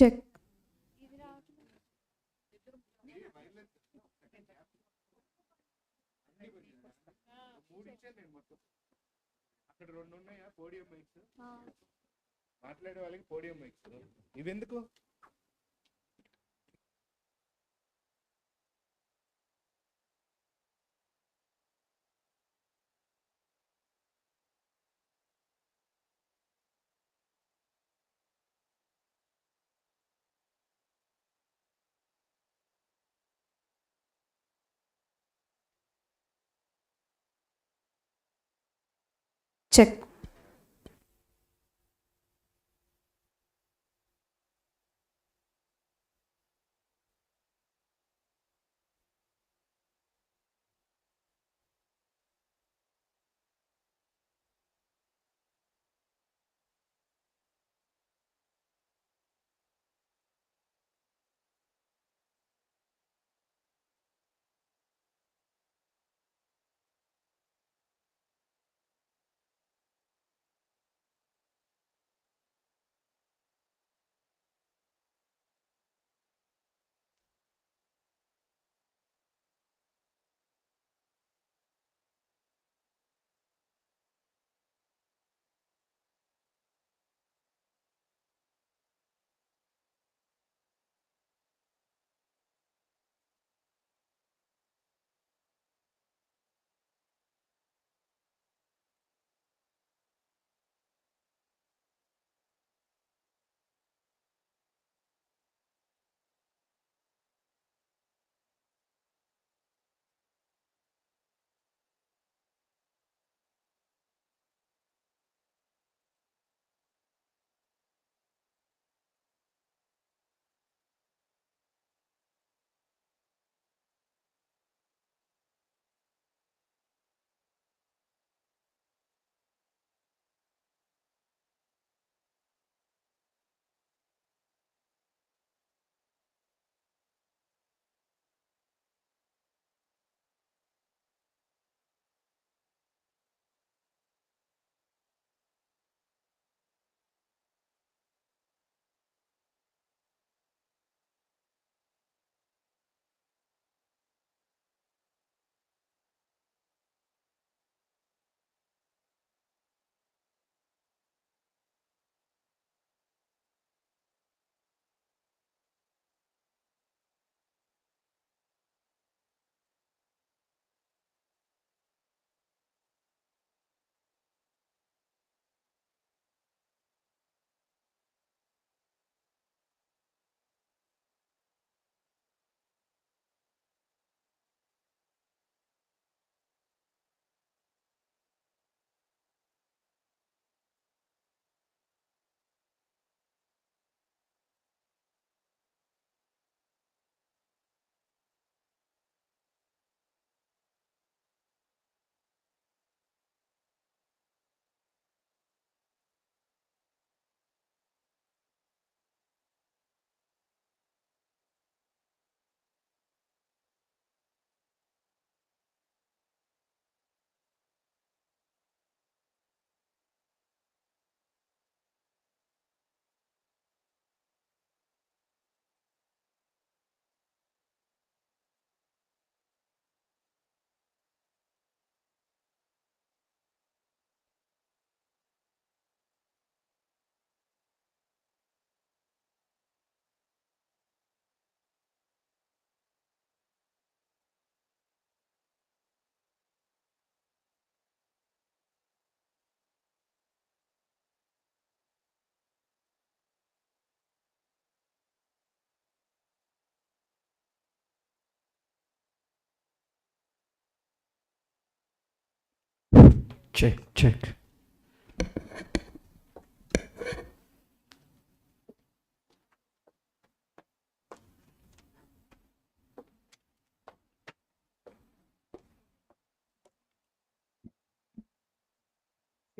Check అక్కడ రెండు ఉన్నాయా పోడియం మైక్స్, మాట్లాడే వాళ్ళకి పోడియం మైక్స్. ఇవెందుకు? Check check.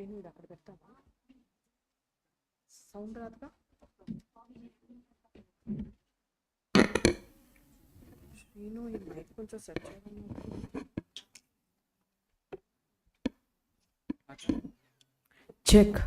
ఇది అక్కడ పెడతావా? సౌండ్ రాదుగా. శ్రీను ఈ మైక్ కొంచెం సెట్ చేయడం. చెక్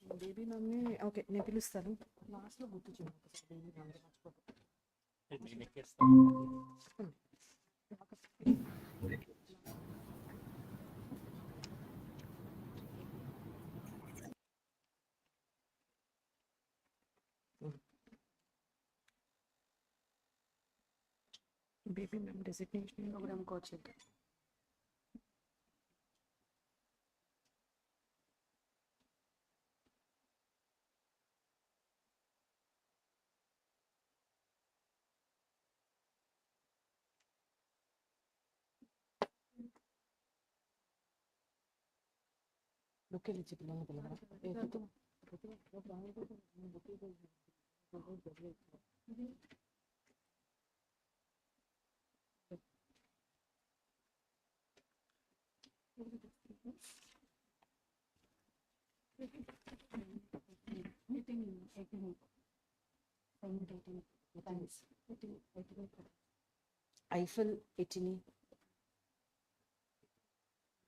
బేబీ మ్యామ్ని ఓకే నేను పిలుస్తాను లాస్ట్లో గుర్తు చేయండి ఒకసారి బేబీ మ్యామ్ మర్చిపోతాను. Baby ma'am designation program coach. Book వెళ్ళి పిల్లలు పిల్లలు ఐఫల్ ఎటిని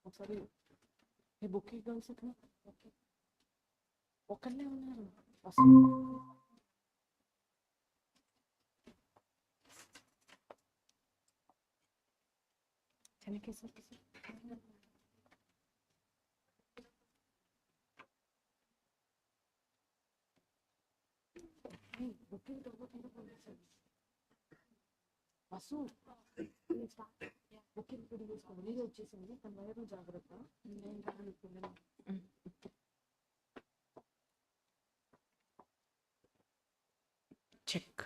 ఒకసారి ఈ బుక్ గర్ల్స్ ఒకళ్ళే ఉన్నారు అసలు చెనకేశ్వర బుకింగ్ బస్సు బుకింగ్ ఇప్పుడు చేసుకోండి మీరు వచ్చేసింది తన వైపు జాగ్రత్త నేను రాను పిల్లలు. Check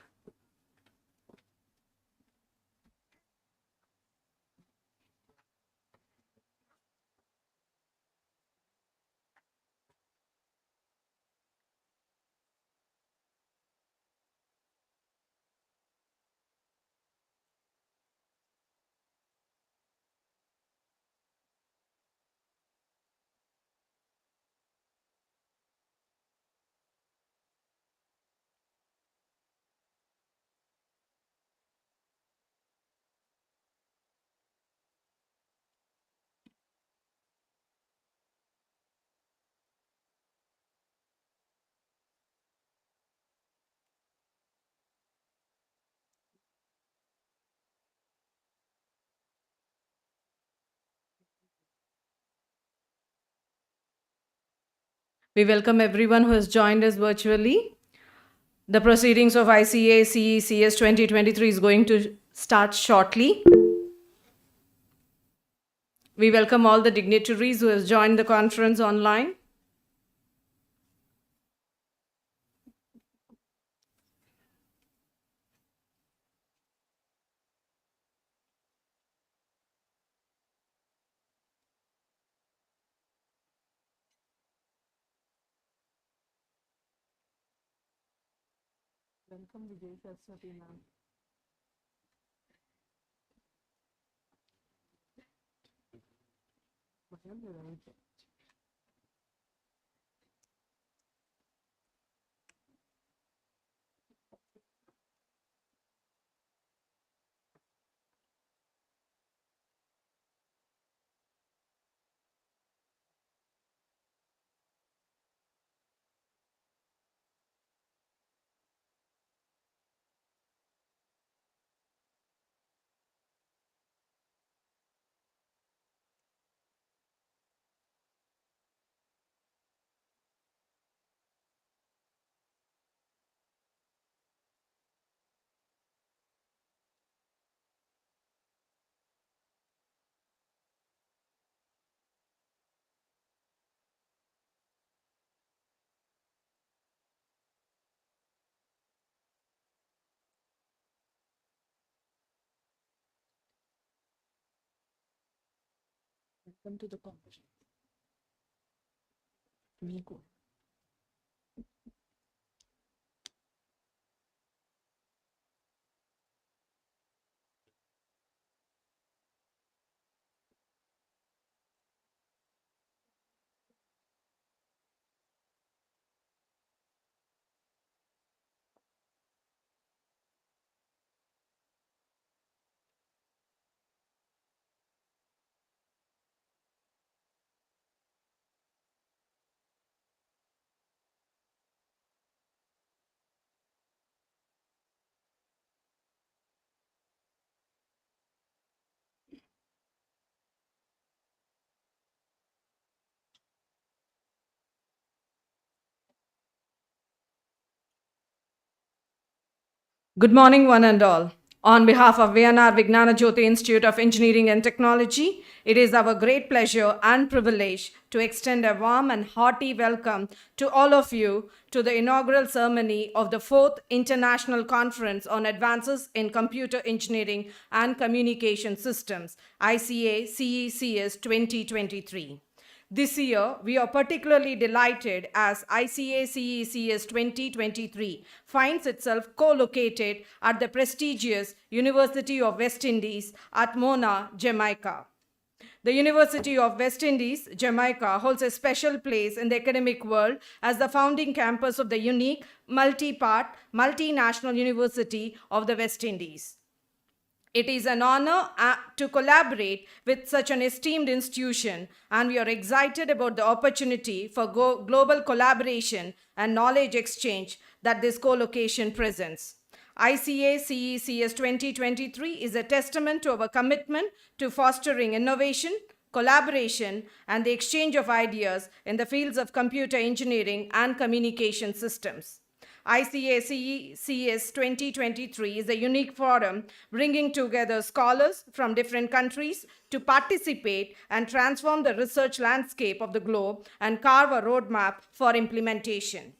We welcome everyone who has joined us virtually. The proceedings of ICA CECS 2023 is going to start shortly. We welcome all the dignitaries who has joined the conference online. Welcome Vijay Saraswati ma'am. Welcome to the competition. మీకు Good morning, one and all. On behalf of VNR Vignana Jyoti Institute of Engineering and Technology, it is our great pleasure and privilege to extend a warm and hearty welcome to all of you to the inaugural ceremony of the 4th International Conference on Advances in Computer Engineering and Communication Systems, ICA-CECS 2023. This year, we are particularly delighted as ICA-CECS 2023 finds itself co-located at the prestigious University of West Indies at Mona, Jamaica. The University of West Indies, Jamaica, holds a special place in the academic world as the founding campus of the unique, multi-part, multinational University of the West Indies. It is an honor to collaborate with such an esteemed institution, and we are excited about the opportunity for global collaboration and knowledge exchange that this co-location presents. ICA-CECS 2023 is a testament to our commitment to fostering innovation, collaboration, and the exchange of ideas in the fields of computer engineering and communication systems. ICA-CECS 2023 is a unique forum bringing together scholars from different countries to participate and transform the research landscape of the globe and carve a roadmap for implementation.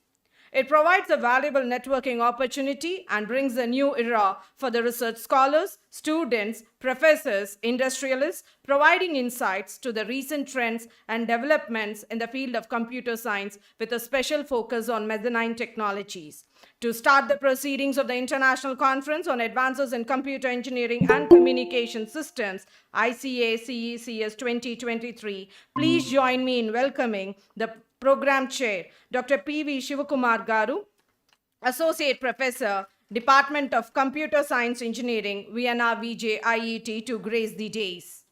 It provides a valuable networking opportunity and brings a new era for the research scholars, students, professors, industrialists, providing insights to the recent trends and developments in the field of computer science with a special focus on mezzanine technologies. To start the proceedings of the International Conference on Advances in Computer Engineering and Communication Systems, ICA-CECS 2023, please join me in welcoming the Program Chair, Dr. P.V. Shivakumar Garu, Associate Professor, Department of Computer Science Engineering, Vienna VJ IET, to grace the days.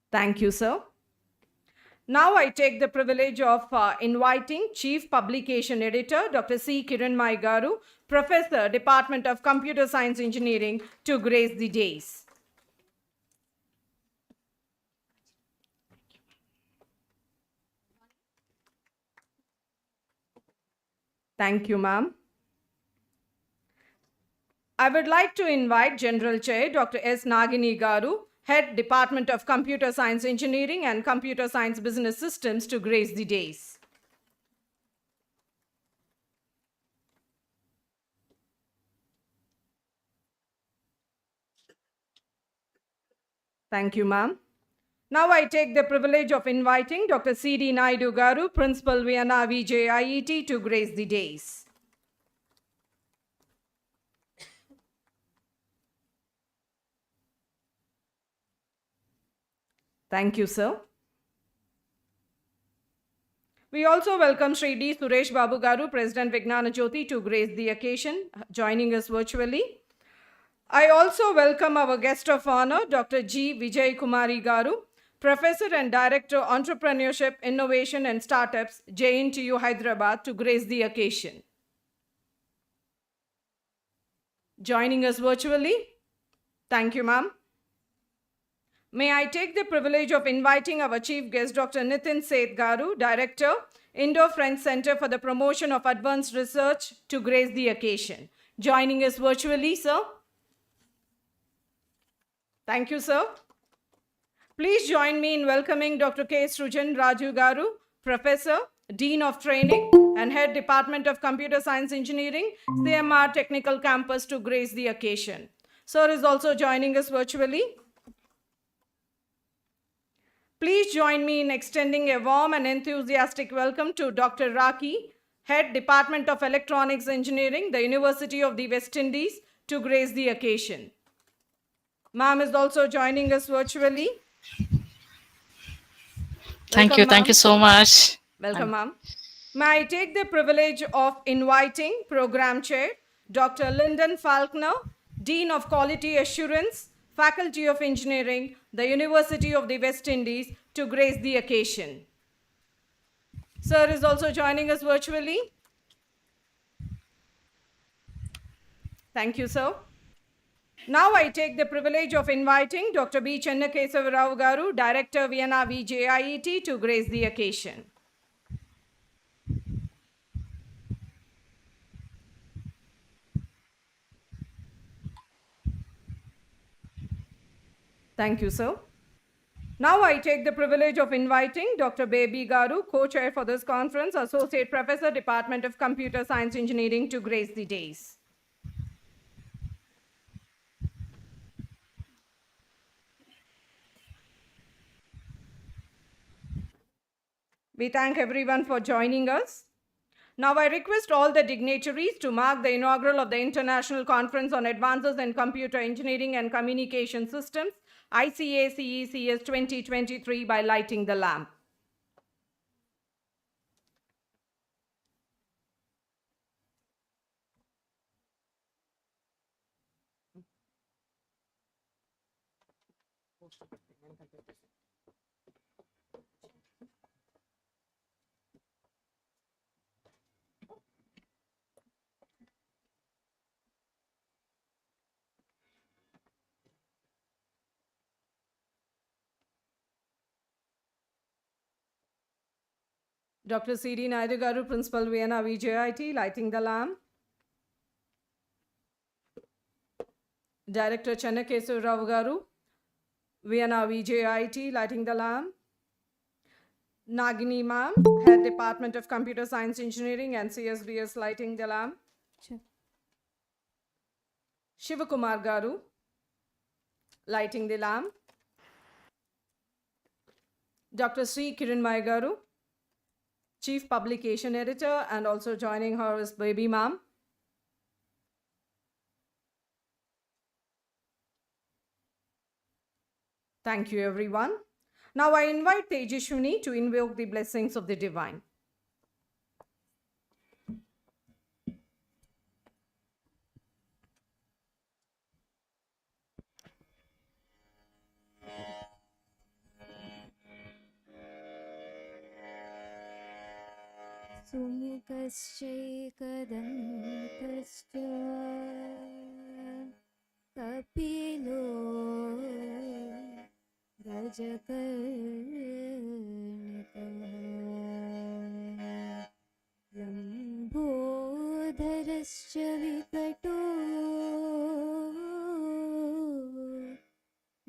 Thank you, sir. Now I take the privilege of inviting Chief Publication Editor, Dr. C. Kiranmai Garu, Professor, Department of Computer Science Engineering, to grace the days. Thank you, ma'am. I would like to invite General Chair, Dr. S. Nagini Garu, Head, Department of Computer Science Engineering and Computer Science Business Systems, to grace the days. Thank you, ma'am. Now I take the privilege of inviting Dr. C.D. Naidu Garu, Principal, Vienna VJ IET, to grace the days. Thank you, sir. We also welcome Sri D. Suresh Babu Garu, President Vignana Jyoti, to grace the occasion, joining us virtually. I also welcome our guest of honor, Dr. G. Vijay Kumari Garu, Professor and Director, Entrepreneurship, Innovation and Startups, JNTU Hyderabad, to grace the occasion. Joining us virtually. Thank you, ma'am. May I take the privilege of inviting our chief guest, Dr. Nitin Seth Garu, Director, Indo-French Center for the Promotion of Advanced Research, to grace the occasion. Joining us virtually, sir. Thank you, sir. Please join me in welcoming Dr. K. Srujan Raju Garu, Professor, Dean of Training and Head, Department of Computer Science Engineering, CMR Technical Campus, to grace the occasion. Sir is also joining us virtually. Please join me in extending a warm and enthusiastic welcome to Dr. Raki, Head, Department of Electronics Engineering, the University of the West Indies, to grace the occasion. Ma'am is also joining us virtually. Thank you so much. Welcome, ma'am. May I take the privilege of inviting Program Chair, Dr. Lyndon Falkner, Dean of Quality Assurance, Faculty of Engineering, the University of the West Indies, to grace the occasion. Sir is also joining us virtually. Thank you, sir. Now I take the privilege of inviting Dr. B. Chennakesava Rao Garu, Director, Vienna VJIET, to grace the occasion. Thank you, sir. Now I take the privilege of inviting Dr. Baby Garu, co-chair for this conference, Associate Professor, Department of Computer Science Engineering, to grace the days. We thank everyone for joining us. Now I request all the dignitaries to mark the inaugural of the International Conference on Advances in Computer Engineering and Communication Systems, ICACECS 2023, by lighting the lamp. Dr. C.D. Naidu Garu, Principal, Vienna VJIT, lighting the lamp. Director Chennakesava Rao Garu, Vienna VJIT, lighting the lamp. Nagini Ma'am, Head Department of Computer Science Engineering and CSBS, lighting the lamp. Sure. Shivakumar Garu, lighting the lamp. Dr. Sri Kiranmay Garu, Chief Publication Editor, and also joining her is Baby Ma'am. Thank you, everyone. Now I invite Tejashwini to invoke the blessings of the divine. सुमुखश्चैकदन्तश्च कपिलो गजकर्णिकः लम्बोदरश्च विकटो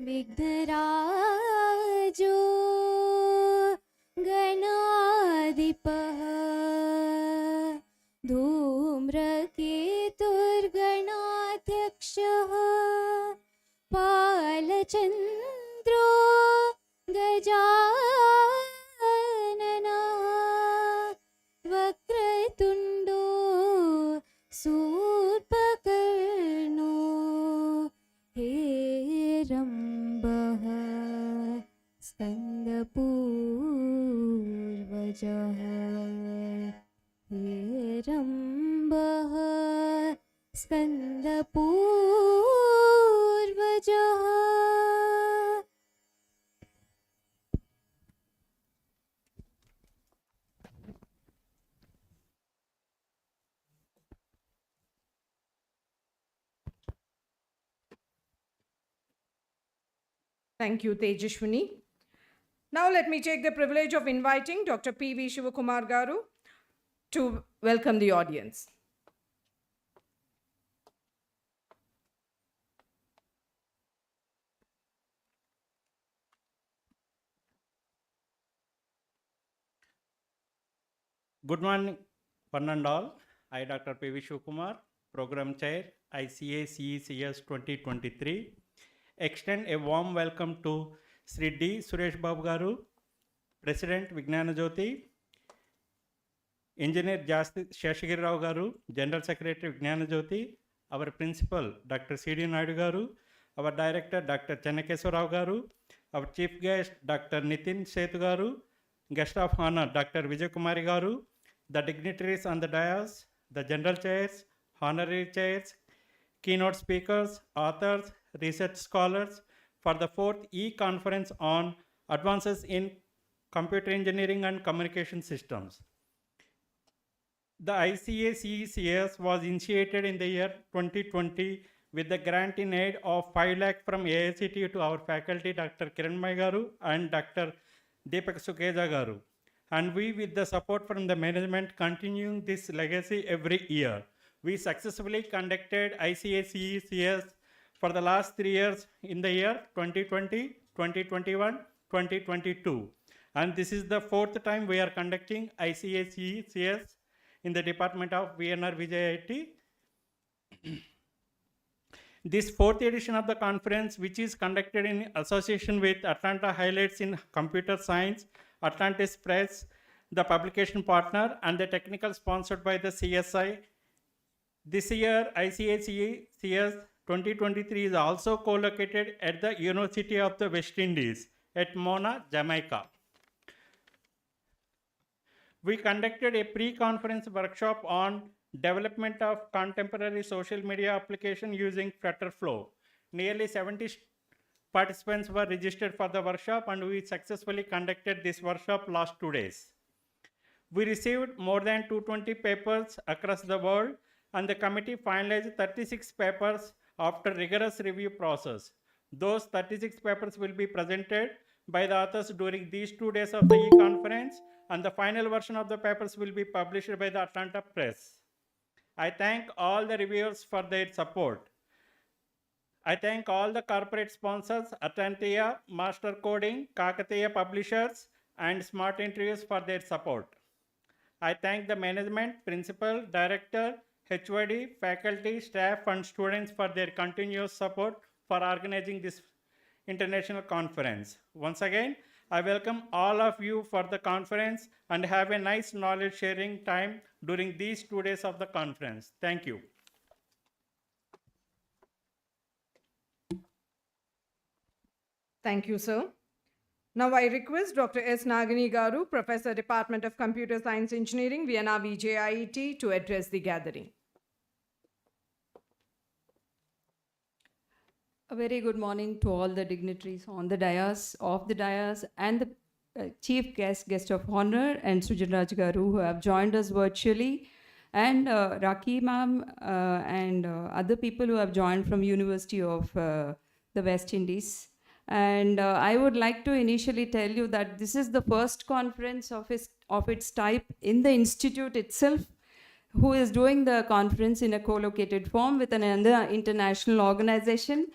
विघ्नराजो गणाधिपः धूम्रकेतुर्गणाध्यक्षः पालचन्द्रो गजाननः वक्रतुण्डो शूर्पकर्णो हेरम्बः स्कन्दपूर्वजः हेरम्बः स्कन्दपूर्वजः. Thank you, Tejashwini. Now let me take the privilege of inviting Dr. P.V. Shivakumar Garu to welcome the audience. Good morning, one and all. I, Dr. P.V. Shivakumar, Program Chair, ICACECS 2023, extend a warm welcome to Sri D. Suresh Babu Garu, President, Vignana Jyoti, Engineer Shashagiri Rao Garu, General Secretary, Vignana Jyoti, our Principal, Dr. C.D. Naidu Garu, our Director, Dr. Chennakesava Rao Garu, our Chief Guest, Dr. Nitin Sethu Garu, Guest of Honor, Dr. Vijay Kumari Garu, the dignitaries on the dais, the general chairs, honorary chairs, keynote speakers, authors, research scholars for the 4th E-Conference on Advances in Computer Engineering and Communication Systems. The ICACECS was initiated in the year 2020 with the grant in aid of 5 lakh from AICTU to our faculty, Dr. Kiranmay Garu and Dr. Deepak Sukeja Garu. And we, with the support from the management, continuing this legacy every year. We successfully conducted ICACECS for the last 3 years in the year 2020, 2021, 2022. And this is the 4th time we are conducting ICACECS in the Department of VNR Vijay IT. This 4th edition of the conference, which is conducted in association with Atlanta Highlights in Computer Science, Atlantis Press, the publication partner, and the technical sponsored by the CSI. This year, ICACECS 2023 is also co-located at the University of the West Indies at Mona, Jamaica. We conducted a pre-conference workshop on development of contemporary social media application using Flutterflow. Nearly 70 participants were registered for the workshop, and we successfully conducted this workshop last 2 days. We received more than 220 papers across the world, and the committee finalized 36 papers after rigorous review process. Those 36 papers will be presented by the authors during these 2 days of the e-conference, and the final version of the papers will be published by the Atlanta Press. I thank all the reviewers for their support. I thank all the corporate sponsors, Atlantia, Master Coding, Kakatiya Publishers, and Smart Interviews for their support. I thank the management, principal, director, HOD, faculty, staff, and students for their continuous support for organizing this international conference. Once again, I welcome all of you for the conference and have a nice knowledge sharing time during these 2 days of the conference. Thank you. Thank you, sir. Now I request Dr. S. Nagini Garu, Professor, Department of Computer Science Engineering, Vienna VJIT, to address the gathering. A very good morning to all the dignitaries on the dais, off the dais, and the chief guest of honor, and Sujan Raj Garu, who have joined us virtually, and Raki ma'am, and other people who have joined from University of the West Indies. And I would like to initially tell you that this is the first conference of its type in the institute itself, who is doing the conference in a co-located form with another international organization.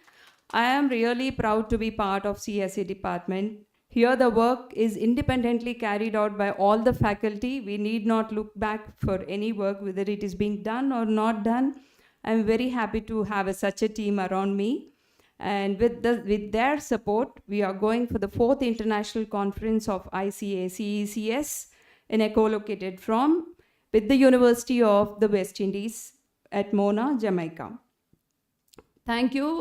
I am really proud to be part of CSE department. Here the work is independently carried out by all the faculty. We need not look back for any work, whether it is being done or not done. I'm very happy to have such a team around me. And with their support, we are going for the 4th International Conference of ICACECS in a co-located form with the University of the West Indies at Mona, Jamaica. Thank you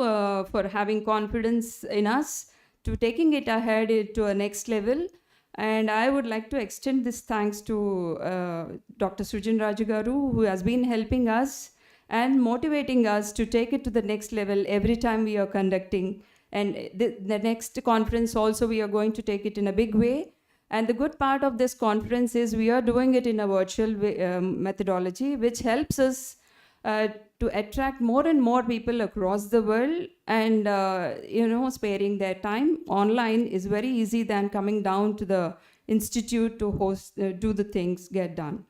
for having confidence in us to taking it ahead to a next level. And I would like to extend this thanks to Dr. Sujan Rajagaru, who has been helping us and motivating us to take it to the next level every time we are conducting. And the next conference also, we are going to take it in a big way. And the good part of this conference is we are doing it in a virtual methodology, which helps us to attract more and more people across the world, and sparing their time. Online is very easy than coming down to the institute to host, do the things get done.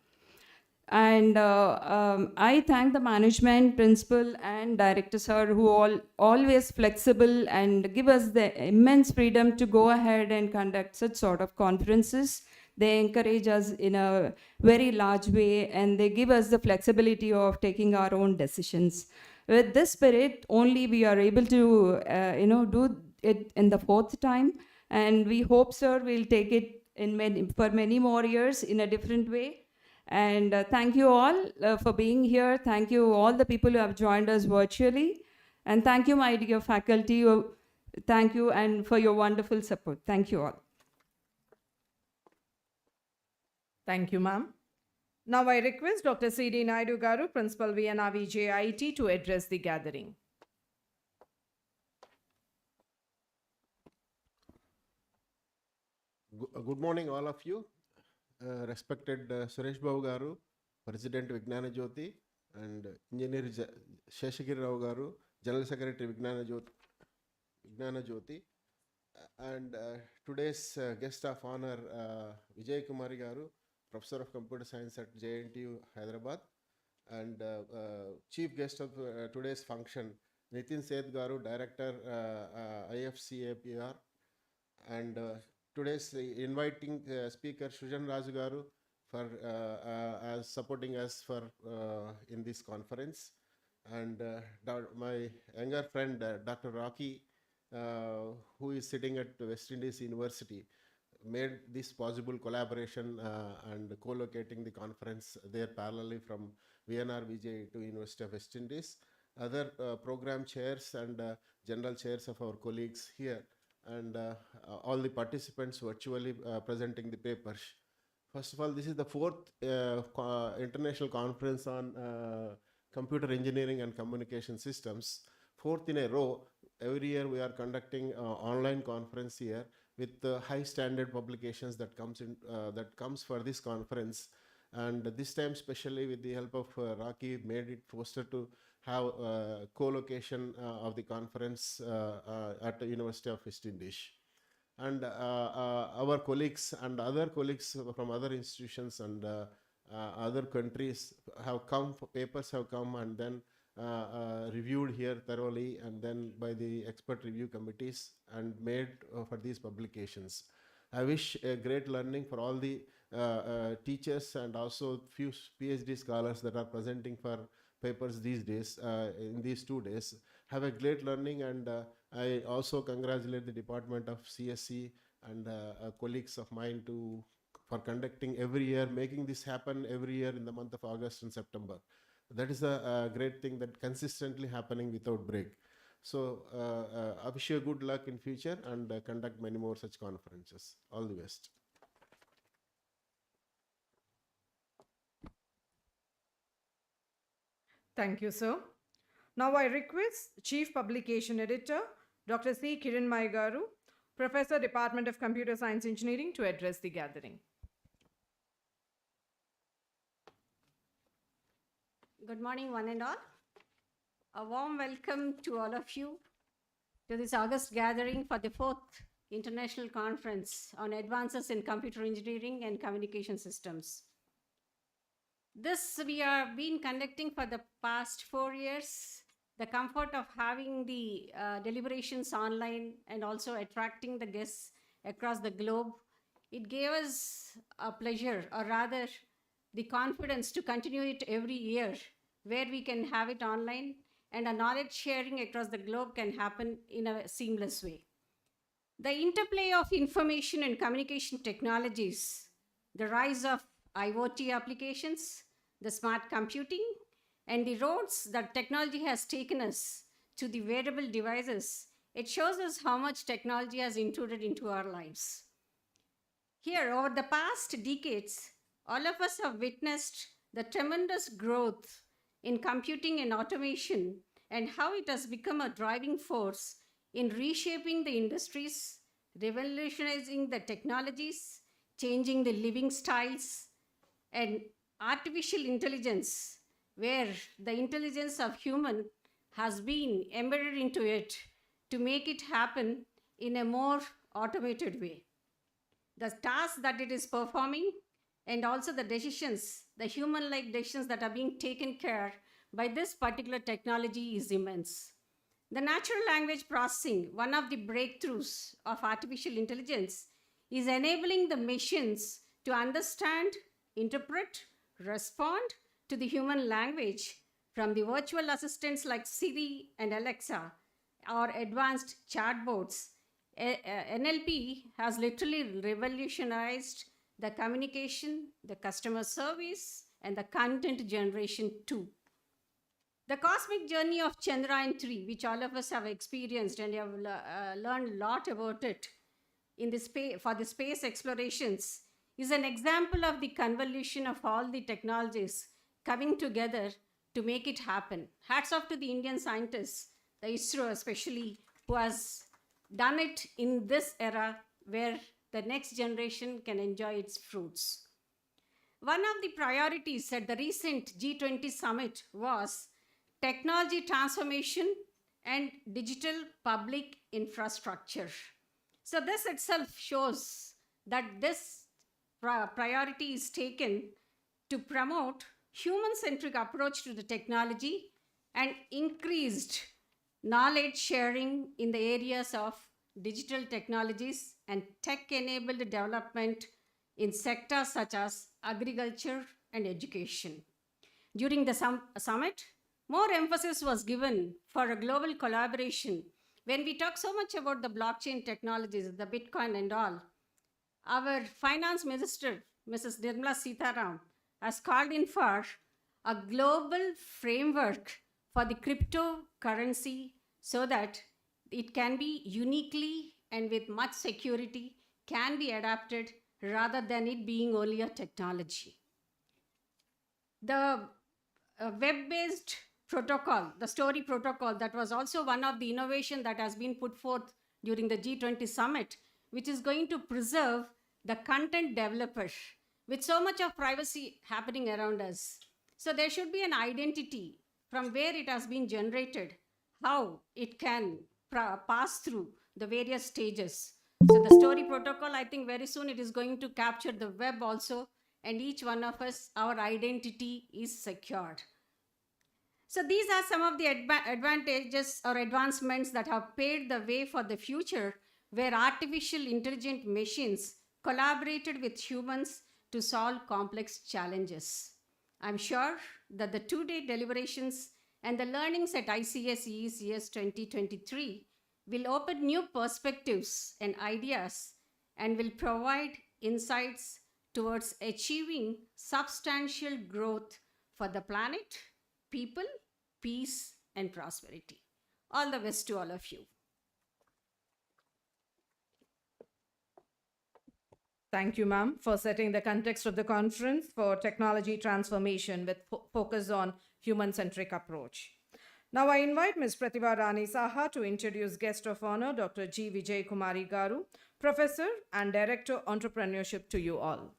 And I thank the management, principal, and director sir, who always flexible and give us the immense freedom to go ahead and conduct such sort of conferences. They encourage us in a very large way, and they give us the flexibility of taking our own decisions. With this spirit, only we are able to, do it in the 4th time. And we hope, sir, we'll take it for many more years in a different way. And thank you all for being here. Thank you all the people who have joined us virtually. And thank you, my dear faculty. Thank you, and for your wonderful support. Thank you all. Thank you, ma'am. Now I request Dr. C.D. Naidu Garu, Principal, Vienna VJIT, to address the gathering. Good morning, all of you. Respected Suresh Babu Garu, President Vignana Jyoti, and Engineer Sheshagiri Rao Garu, General Secretary Vignana Jyoti, and today's guest of honor, Vijay Kumari Garu, Professor of Computer Science at JNTU Hyderabad, and chief guest of today's function, Nitin Seth Garu, Director, IFCAPR, and today's inviting speaker, Shujan Raju Garu, for as supporting us for in this conference, and my younger friend, Dr. Rocky, who is sitting at West Indies University, made this possible collaboration and co-locating the conference there parallelly from VNR VJ to University of West Indies. Other program chairs and general chairs of our colleagues here, and all the participants virtually presenting the papers. First of all, this is the fourth international conference on computer engineering and communication systems. Fourth in a row. Every year we are conducting online conference here with high standard publications that comes for this conference. And this time, especially with the help of Rocky, made it foster to have co-location of the conference at the University of West Indies. And our colleagues and other colleagues from other institutions and other countries have come, papers have come and then reviewed here thoroughly and then by the expert review committees and made for these publications. I wish a great learning for all the teachers and also few PhD scholars that are presenting for papers these days, in these 2 days. Have a great learning, and I also congratulate the Department of CSC and colleagues of mine for conducting every year, making this happen every year in the month of August and September. That is a great thing that consistently happening without break. So I wish you good luck in future and conduct many more such conferences. All the best. Thank you, sir. Now I request Chief Publication Editor, Dr. C. Kiran Garu, Professor, Department of Computer Science Engineering, to address the gathering. Good morning, one and all. A warm welcome to all of you to this August gathering for the 4th International Conference on Advances in Computer Engineering and Communication Systems. This we have been conducting for the past 4 years. The comfort of having the deliberations online and also attracting the guests across the globe, it gave us a pleasure, or rather the confidence to continue it every year, where we can have it online and a knowledge sharing across the globe can happen in a seamless way. The interplay of information and communication technologies, the rise of IoT applications, the smart computing, and the roads that technology has taken us to the wearable devices, it shows us how much technology has intruded into our lives. Here, over the past decades, all of us have witnessed the tremendous growth in computing and automation and how it has become a driving force in reshaping the industries, revolutionizing the technologies, changing the living styles, and artificial intelligence, where the intelligence of human has been embedded into it to make it happen in a more automated way. The tasks that it is performing and also the decisions, the human-like decisions that are being taken care by this particular technology is immense. The natural language processing, one of the breakthroughs of artificial intelligence, is enabling the machines to understand, interpret, respond to the human language from the virtual assistants like Siri and Alexa or advanced chatbots. NLP has literally revolutionized the communication, the customer service, and the content generation too. The cosmic journey of Chandrayaan-3, which all of us have experienced and have learned a lot about it for the space explorations, is an example of the convolution of all the technologies coming together to make it happen. Hats off to the Indian scientists, the ISRO especially, who has done it in this era where the next generation can enjoy its fruits. One of the priorities at the recent G20 summit was technology transformation and digital public infrastructure. So, this itself shows that this priority is taken to promote human-centric approach to the technology and increased knowledge sharing in the areas of digital technologies and tech-enabled development in sectors such as agriculture and education. During the summit, more emphasis was given for a global collaboration. When we talk so much about the blockchain technologies, the Bitcoin and all, our finance minister, Mrs. Nirmala Sitharam, has called in for a global framework for the cryptocurrency so that it can be uniquely and with much security can be adapted rather than it being only a technology. The web-based protocol, the story protocol, that was also one of the innovation that has been put forth during the G20 summit, which is going to preserve the content developer with so much of privacy happening around us. So there should be an identity from where it has been generated, how it can pass through the various stages. So the story protocol, I think very soon it is going to capture the web also, and each one of us, our identity is secured. So these are some of the advantages or advancements that have paved the way for the future, where artificial intelligent machines collaborated with humans to solve complex challenges. I'm sure that the two-day deliberations and the learnings at ICS EECS 2023 will open new perspectives and ideas and will provide insights towards achieving substantial growth for the planet, people, peace, and prosperity. All the best to all of you. Thank you, ma'am, for setting the context of the conference for technology transformation with focus on human-centric approach. Now I invite Ms. Pratibha Rani Saha to introduce guest of honor, Dr. G. Vijay Kumari Garu, Professor and Director Entrepreneurship to you all.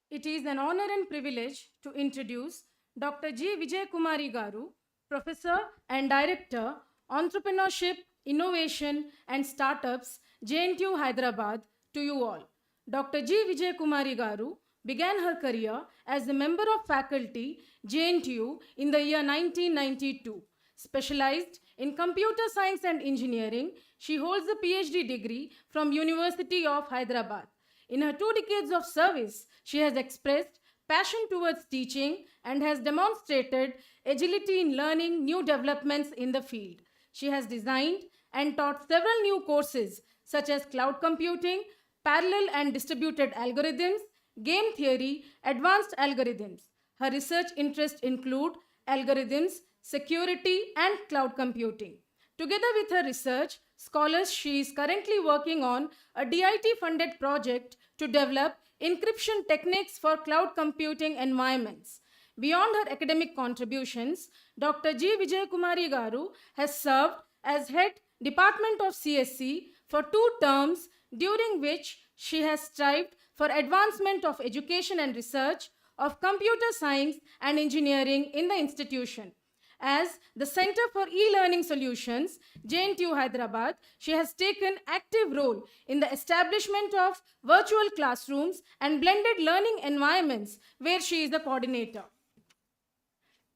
It is an honor and privilege to introduce Dr. G. Vijay Kumari Garu, Professor and Director, Entrepreneurship, Innovation and Startups, JNTU Hyderabad, to you all. Dr. G. Vijay Kumari Garu began her career as a member of faculty, JNTU, in the year 1992. Specialized in computer science and engineering, she holds a PhD degree from University of Hyderabad. In her 2 decades of service, she has expressed passion towards teaching and has demonstrated agility in learning new developments in the field. She has designed and taught several new courses such as cloud computing, parallel and distributed algorithms, game theory, advanced algorithms. Her research interests include algorithms, security, and cloud computing. Together with her research scholars, she is currently working on a DIT-funded project to develop encryption techniques for cloud computing environments. Beyond her academic contributions, Dr. G. Vijay Kumari Garu has served as head Department of CSC for 2 terms, during which she has strived for advancement of education and research of computer science and engineering in the institution. As the Center for E-Learning Solutions, JNTU Hyderabad, she has taken active role in the establishment of virtual classrooms and blended learning environments, where she is the coordinator.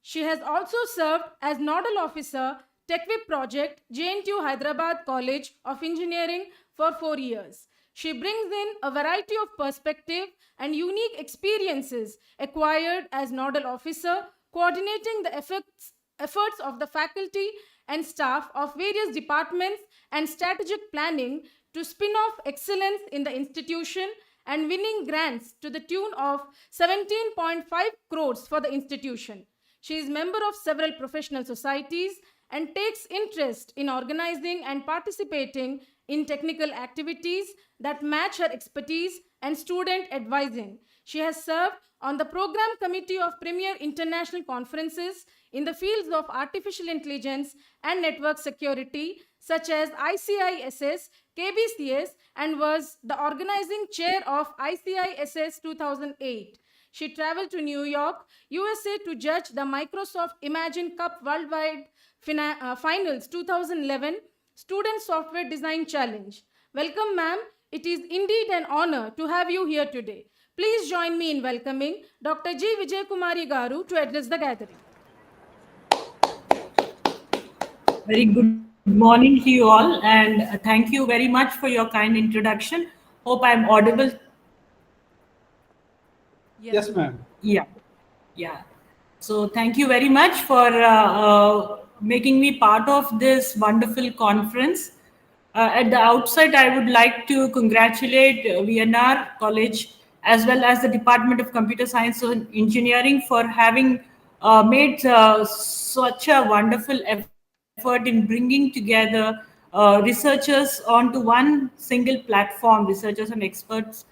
She has also served as Nodal Officer, TechWip Project, JNTU Hyderabad College of Engineering for 4 years. She brings in a variety of perspective and unique experiences acquired as Nodal Officer, coordinating the efforts of the faculty and staff of various departments and strategic planning to spin off excellence in the institution and winning grants to the tune of 17.5 crores for the institution. She is member of several professional societies and takes interest in organizing and participating in technical activities that match her expertise and student advising. She has served on the program committee of premier international conferences in the fields of artificial intelligence and network security, such as Icacecs, KBCS, and was the organizing chair of Icacecs 2008. She traveled to New York, USA to judge the Microsoft Imagine Cup Worldwide Finals 2011 Student Software Design Challenge. Welcome, ma'am. It is indeed an honor to have you here today. Please join me in welcoming Dr. G. Vijay Kumari Garu to address the gathering. Very good morning to you all, and thank you very much for your kind introduction. Hope I'm audible. Yes, ma'am. Yeah, yeah. So thank you very much for making me part of this wonderful conference. At the outset, I would like to congratulate VNR College as well as the Department of Computer Science and Engineering for having made such a wonderful effort in bringing together researchers onto one single platform, researchers and experts,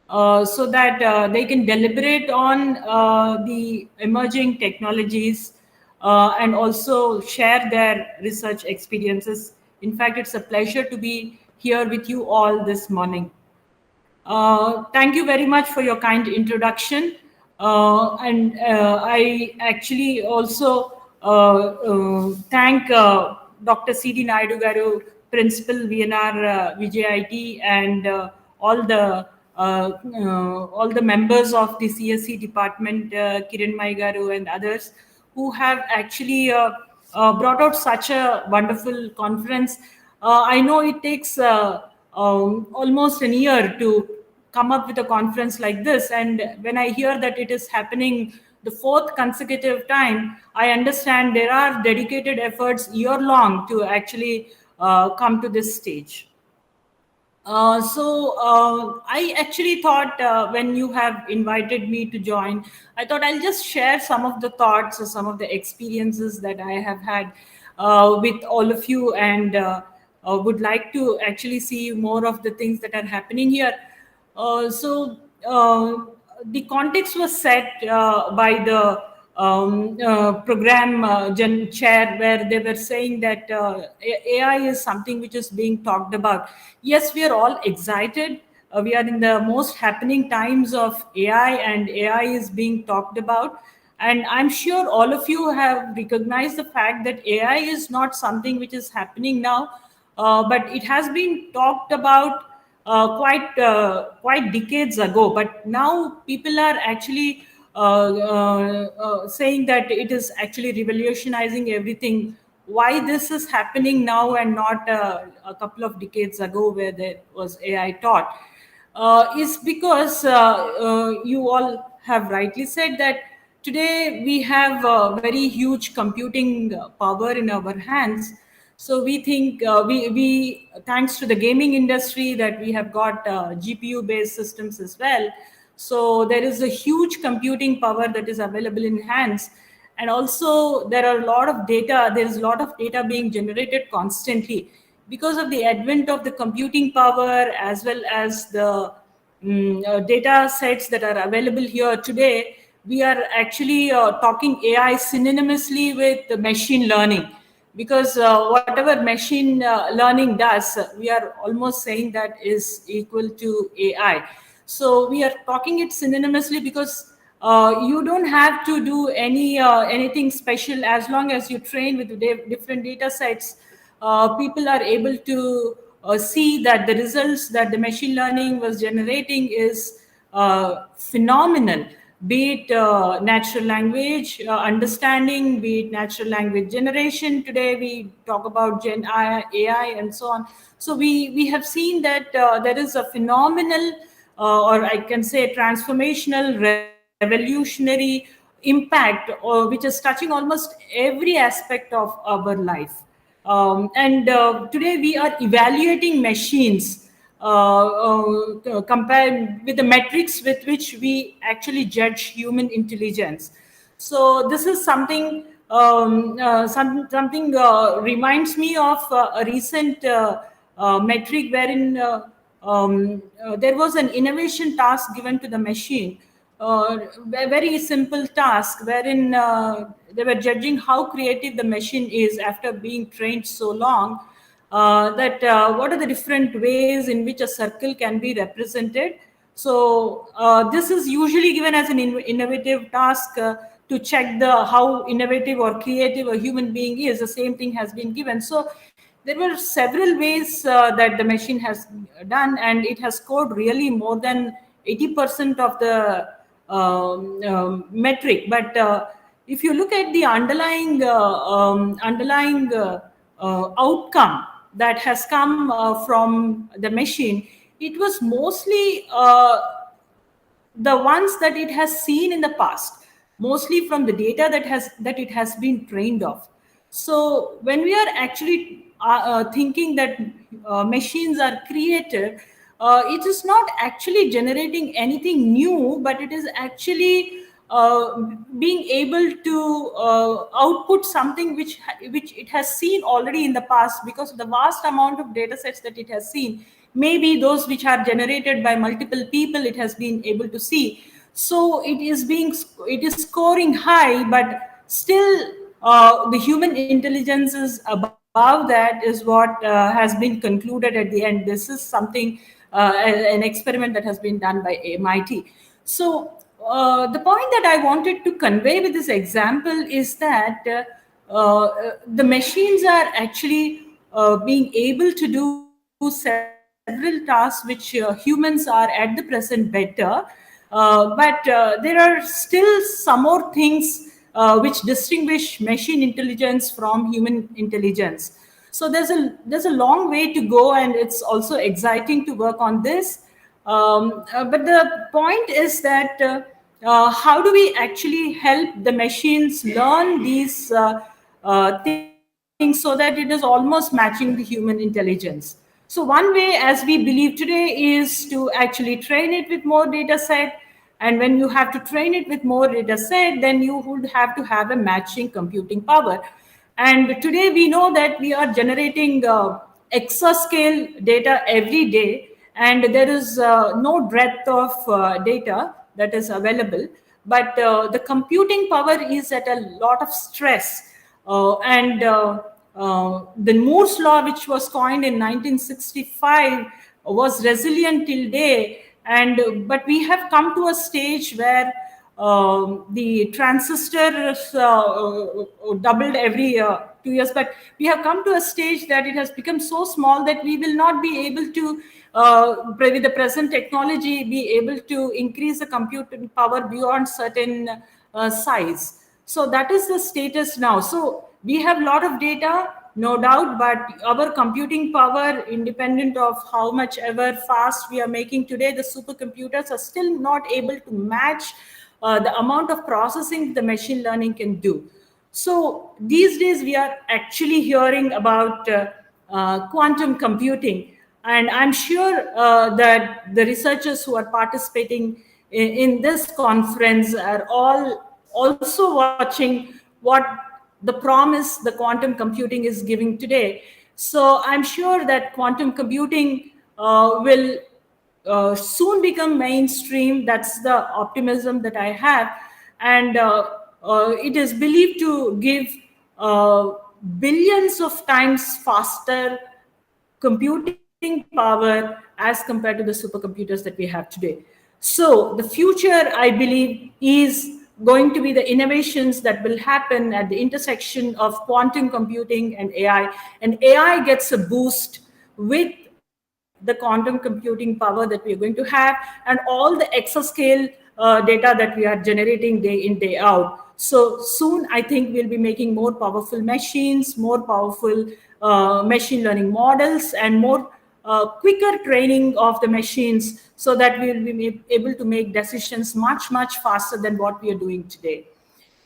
so that they can deliberate on the emerging technologies and also share their research experiences. In fact, it's a pleasure to be here with you all this morning. Thank you very much for your kind introduction. And I actually also thank Dr. C.D. Naidu Garu, Principal VNR VJIT, and all the members of the CSC department, Kiran Garu and others, who have actually brought out such a wonderful conference. I know it takes almost a year to come up with a conference like this, and when I hear that it is happening the fourth consecutive time, I understand there are dedicated efforts year long to actually come to this stage. I actually thought when you have invited me to join, I thought I'll just share some of the thoughts or some of the experiences that I have had with all of you, and would like to actually see more of the things that are happening here. The context was set by the program chair, where they were saying that AI is something which is being talked about. Yes, we are all excited. We are in the most happening times of AI, and AI is being talked about. And I'm sure all of you have recognized the fact that AI is not something which is happening now, but it has been talked about quite decades ago. But now people are actually saying that it is actually revolutionizing everything. Why this is happening now and not a couple of decades ago, where there was AI taught, is because you all have rightly said that today we have very huge computing power in our hands. So we think we thanks to the gaming industry, that we have got GPU based systems as well. So there is a huge computing power that is available in hands. And also there are a lot of data, there is a lot of data being generated constantly. Because of the advent of the computing power, as well as the data sets that are available here today, we are actually talking AI synonymously with the machine learning. Because whatever machine learning does, we are almost saying that is equal to AI. So we are talking it synonymously, because you don't have to do anything special. As long as you train with different data sets, people are able to see that the results that the machine learning was generating is phenomenal. Be it natural language understanding, be it natural language generation. Today we talk about Gen AI and so on. So we have seen that there is a phenomenal, or I can say transformational, revolutionary impact, which is touching almost every aspect of our life. And today we are evaluating machines compared with the metrics with which we actually judge human intelligence. So this is something something reminds me of a recent metric, wherein there was an innovation task given to the machine, a very simple task, wherein they were judging how creative the machine is after being trained so long, that what are the different ways in which a circle can be represented. So this is usually given as an innovative task to check the how innovative or creative a human being is. The same thing has been given. So there were several ways that the machine has done, and it has scored really more than 80% of the metric. But if you look at the underlying outcome that has come from the machine, it was mostly the ones that it has seen in the past, mostly from the data that it has been trained of. So when we are actually thinking that machines are creative, it is not actually generating anything new, but it is actually being able to output something which it has seen already in the past, because of the vast amount of data sets that it has seen. Maybe those which are generated by multiple people it has been able to see. So it is scoring high, but still the human intelligence is above that, is what has been concluded at the end. This is something, an experiment that has been done by MIT. So the point that I wanted to convey with this example is that the machines are actually being able to do several tasks which humans are at the present better. But there are still some more things which distinguish machine intelligence from human intelligence. So there's a long way to go, and it's also exciting to work on this. But the point is that how do we actually help the machines learn these things so that it is almost matching the human intelligence? So one way, as we believe today, is to actually train it with more data set. And when you have to train it with more data set, then you would have to have a matching computing power. And today we know that we are generating exascale data every day, and there is no breadth of data that is available. But the computing power is at a lot of stress. And the Moore's law, which was coined in 1965, was resilient till day. But we have come to a stage where the transistors doubled every 2 years, but we have come to a stage that it has become so small that we will not be able to, with the present technology, be able to increase the computing power beyond certain size. So that is the status now. So we have a lot of data, no doubt, but our computing power, independent of how much ever fast we are making today, the supercomputers are still not able to match the amount of processing the machine learning can do. So these days we are actually hearing about quantum computing. And I'm sure that the researchers who are participating in this conference are all also watching what the promise the quantum computing is giving today. So I'm sure that quantum computing will soon become mainstream. That's the optimism that I have. And it is believed to give billions of times faster computing power as compared to the supercomputers that we have today. So the future, I believe, is going to be the innovations that will happen at the intersection of quantum computing and AI. And AI gets a boost with the quantum computing power that we are going to have, and all the exascale data that we are generating day in, day out. So soon, I think we'll be making more powerful machines, more powerful machine learning models, and more quicker training of the machines, so that we will be able to make decisions much, much faster than what we are doing today.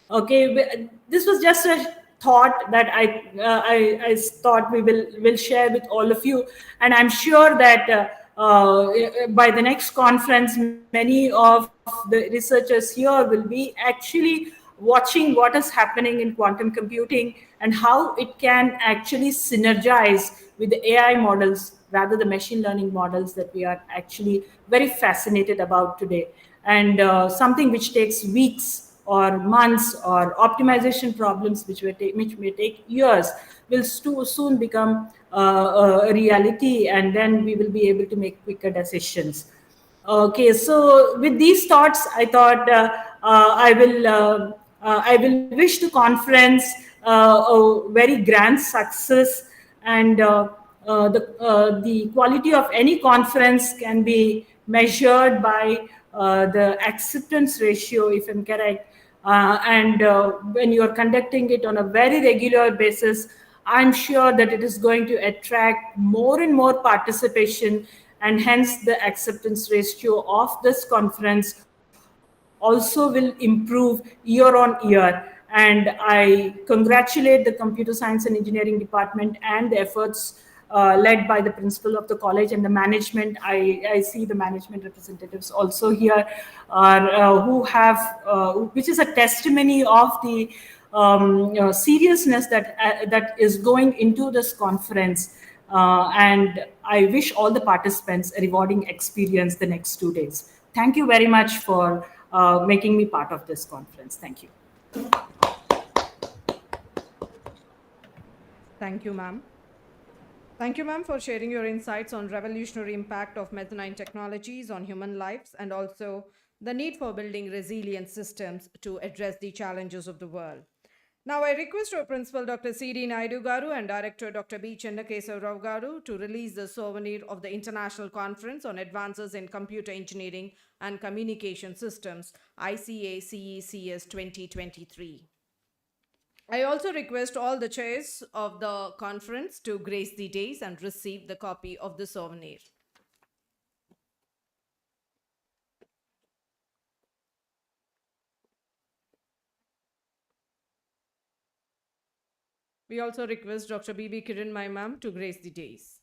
Okay, this was just a thought that I thought will share with all of you, and I'm sure that by the next conference, many of the researchers here will be actually watching what is happening in quantum computing and how it can actually synergize with the AI models, rather the machine learning models that we are actually very fascinated about today. And something which takes weeks or months, or optimization problems which may take years, will soon become a reality, and then we will be able to make quicker decisions. Okay, so with these thoughts, I thought I will wish the conference a very grand success, and the quality of any conference can be measured by the acceptance ratio, if I'm correct. And when you are conducting it on a very regular basis, I'm sure that it is going to attract more and more participation, and hence the acceptance ratio of this conference also will improve year on year. And I congratulate the Computer Science and Engineering Department and the efforts led by the principal of the college and the management. I see the management representatives also here, who have, which is a testimony of the seriousness that is going into this conference. And I wish all the participants a rewarding experience the next 2 days. Thank you very much for making me part of this conference. Thank you. Thank you, ma'am. Thank you, ma'am, for sharing your insights on revolutionary impact of mezzanine technologies on human lives and also the need for building resilient systems to address the challenges of the world. Now, I request our Principal Dr. C.D. Naidu Garu and Director Dr. B. Chandakesar Rao Garu to release the souvenir of the International Conference on Advances in Computer Engineering and Communication Systems, ICACECS 2023. I also request all the chairs of the conference to grace the days and receive the copy of the souvenir. We also request Dr. B.B. Kiran, my ma'am, to grace the days.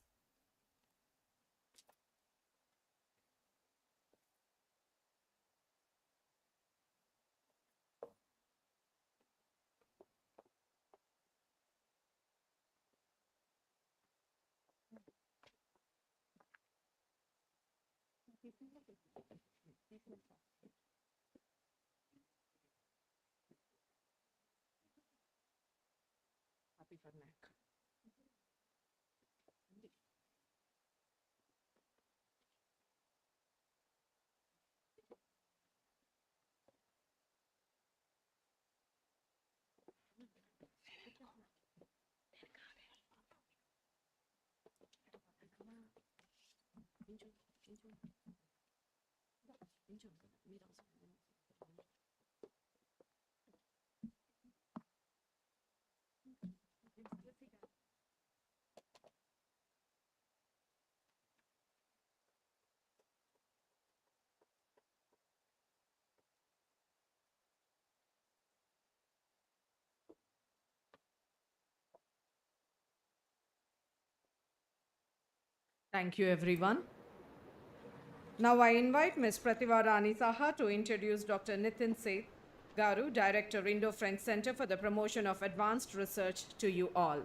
Thank you, everyone. Now I invite Ms. Pratibha Rani Saha to introduce Dr. Nitin Seth Garu, Director, Indo-French Center for the Promotion of Advanced Research, to you all.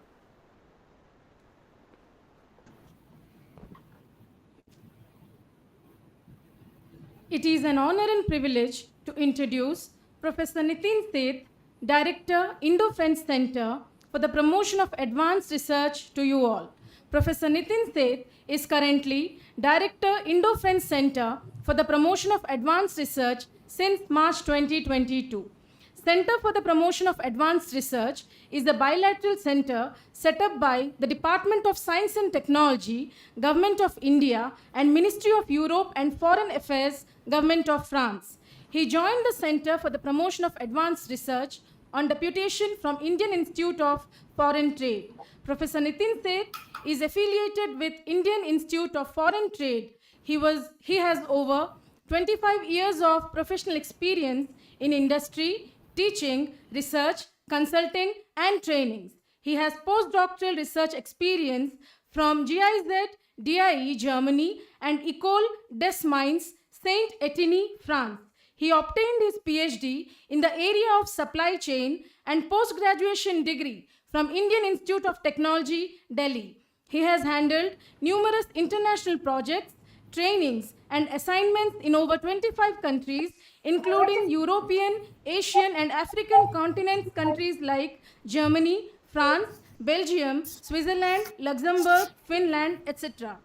It is an honor and privilege to introduce Professor Nitin Seth, Director, Indo-French Center for the Promotion of Advanced Research, to you all. Professor Nitin Seth is currently Director, Indo-French Center for the Promotion of Advanced Research since March 2022. Center for the Promotion of Advanced Research is a bilateral center set up by the Department of Science and Technology, Government of India, and Ministry of Europe and Foreign Affairs, Government of France. He joined the Center for the Promotion of Advanced Research on deputation from Indian Institute of Foreign Trade. Professor Nitin Seth is affiliated with Indian Institute of Foreign Trade. He has over 25 years of professional experience in industry, teaching, research, consulting, and trainings. He has postdoctoral research experience from GIZ, DIE, Germany, and École des Mines, Saint-Etienne, France. He obtained his PhD in the area of supply chain and post-graduation degree from Indian Institute of Technology, Delhi. He has handled numerous international projects, trainings, and assignments in over 25 countries, including European, Asian, and African continents countries like Germany, France, Belgium, Switzerland, Luxembourg, Finland, etc.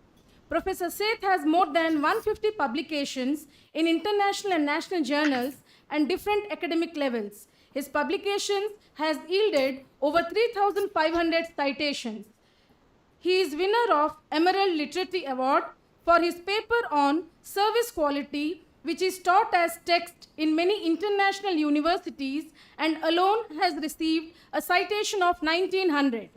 Professor Seth has more than 150 publications in international and national journals and different academic levels. His publications has yielded over 3,500 citations. He is winner of Emerald Literary Award for his paper on service quality, which is taught as text in many international universities and alone has received a citation of 1900.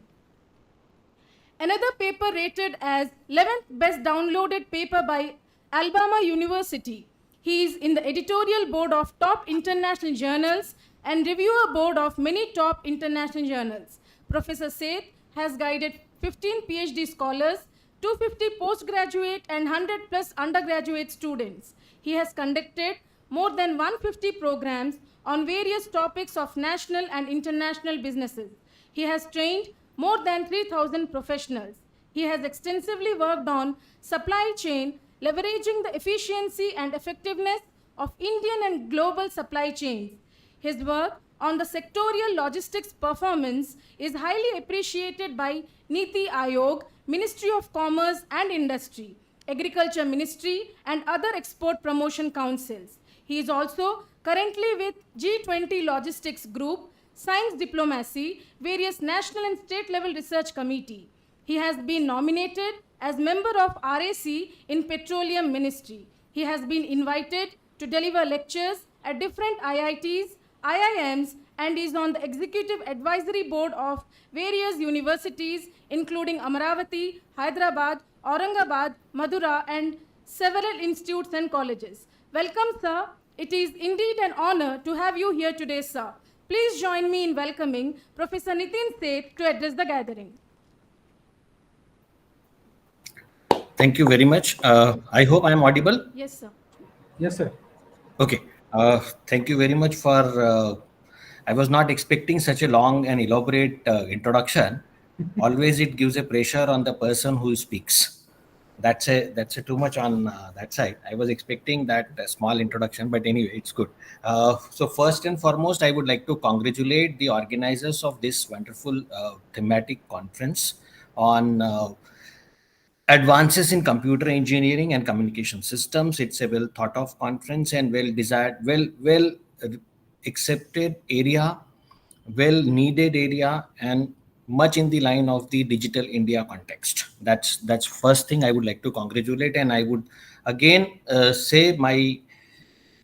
Another paper rated as 11th best downloaded paper by Alabama University. He is in the editorial board of top international journals and reviewer board of many top international journals. Professor Seth has guided 15 PhD scholars, 250 postgraduate and 100 plus undergraduate students. He has conducted more than 150 programs on various topics of national and international businesses. He has trained more than 3,000 professionals. He has extensively worked on supply chain, leveraging the efficiency and effectiveness of Indian and global supply chains. His work on the sectorial logistics performance is highly appreciated by Niti Aayog, Ministry of Commerce and Industry, Agriculture Ministry, and other export promotion councils. He is also currently with G20 Logistics Group, Science Diplomacy, various national and state level research committee. He has been nominated as member of RAC in Petroleum Ministry. He has been invited to deliver lectures at different IITs, IIMs, and is on the executive advisory board of various universities including Amaravati, Hyderabad, Aurangabad, Madura, and several institutes and colleges. Welcome, sir. It is indeed an honor to have you here today, sir. Please join me in welcoming Professor Nitin Seth to address the gathering. Thank you very much. I hope I am audible. Yes, sir. Yes, sir. Okay. Thank you very much for. I was not expecting such a long and elaborate introduction. Always it gives a pressure on the person who speaks. That's a too much on that side. I was expecting that small introduction, but anyway, it's good. So first and foremost, I would like to congratulate the organizers of this wonderful thematic conference on advances in computer engineering and communication systems. It's a well thought of conference and well desired, well accepted area, well needed area, and much in the line of the digital India context. That's first thing I would like to congratulate, and I would again say my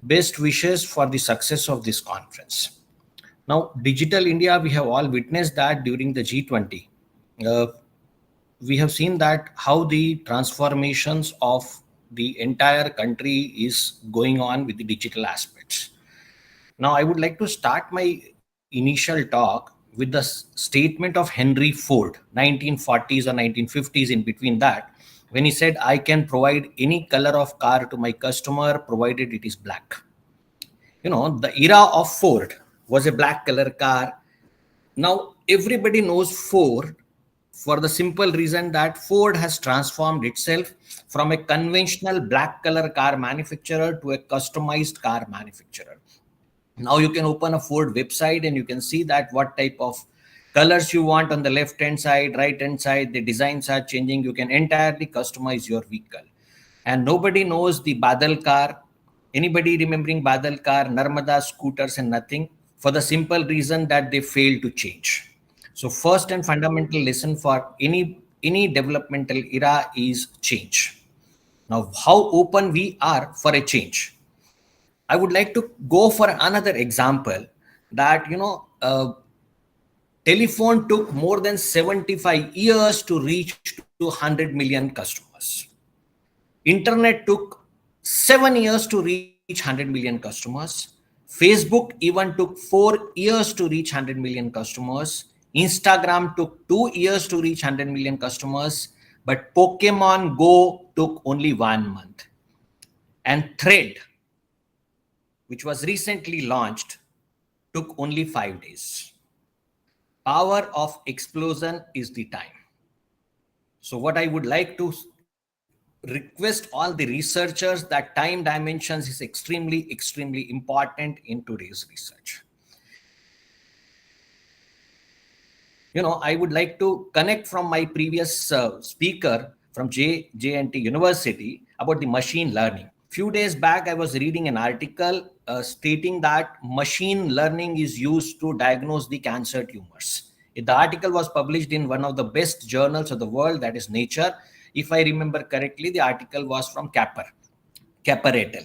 best wishes for the success of this conference. Now, digital India, we have all witnessed that during the G20. We have seen that how the transformations of the entire country is going on with the digital aspects. Now, I would like to start my initial talk with the statement of Henry Ford, 1940s or 1950s, in between that, when he said, "I can provide any color of car to my customer provided it is black." You know, the era of Ford was a black color car. Now, everybody knows Ford for the simple reason that Ford has transformed itself from a conventional black color car manufacturer to a customized car manufacturer. Now you can open a Ford website and you can see that what type of colors you want on the left hand side, right hand side, the designs are changing. You can entirely customize your vehicle. And nobody knows the Badal car. Anybody remembering Badal car, Narmada scooters and nothing, for the simple reason that they fail to change. So first and fundamental lesson for any developmental era is change. Now, how open we are for a change. I would like to go for another example that, telephone took more than 75 years to reach to 100 million customers. Internet took 7 years to reach 100 million customers. Facebook even took 4 years to reach 100 million customers. Instagram took 2 years to reach 100 million customers. But Pokemon Go took only 1 month. And Thread, which was recently launched, took only 5 days. Power of explosion is the time. So what I would like to request all the researchers that time dimensions is extremely, extremely important in today's research. I would like to connect from my previous speaker from JNT University about the machine learning. Few days back, I was reading an article stating that machine learning is used to diagnose the cancer tumors. The article was published in one of the best journals of the world, that is Nature. If I remember correctly, the article was from Capper et al.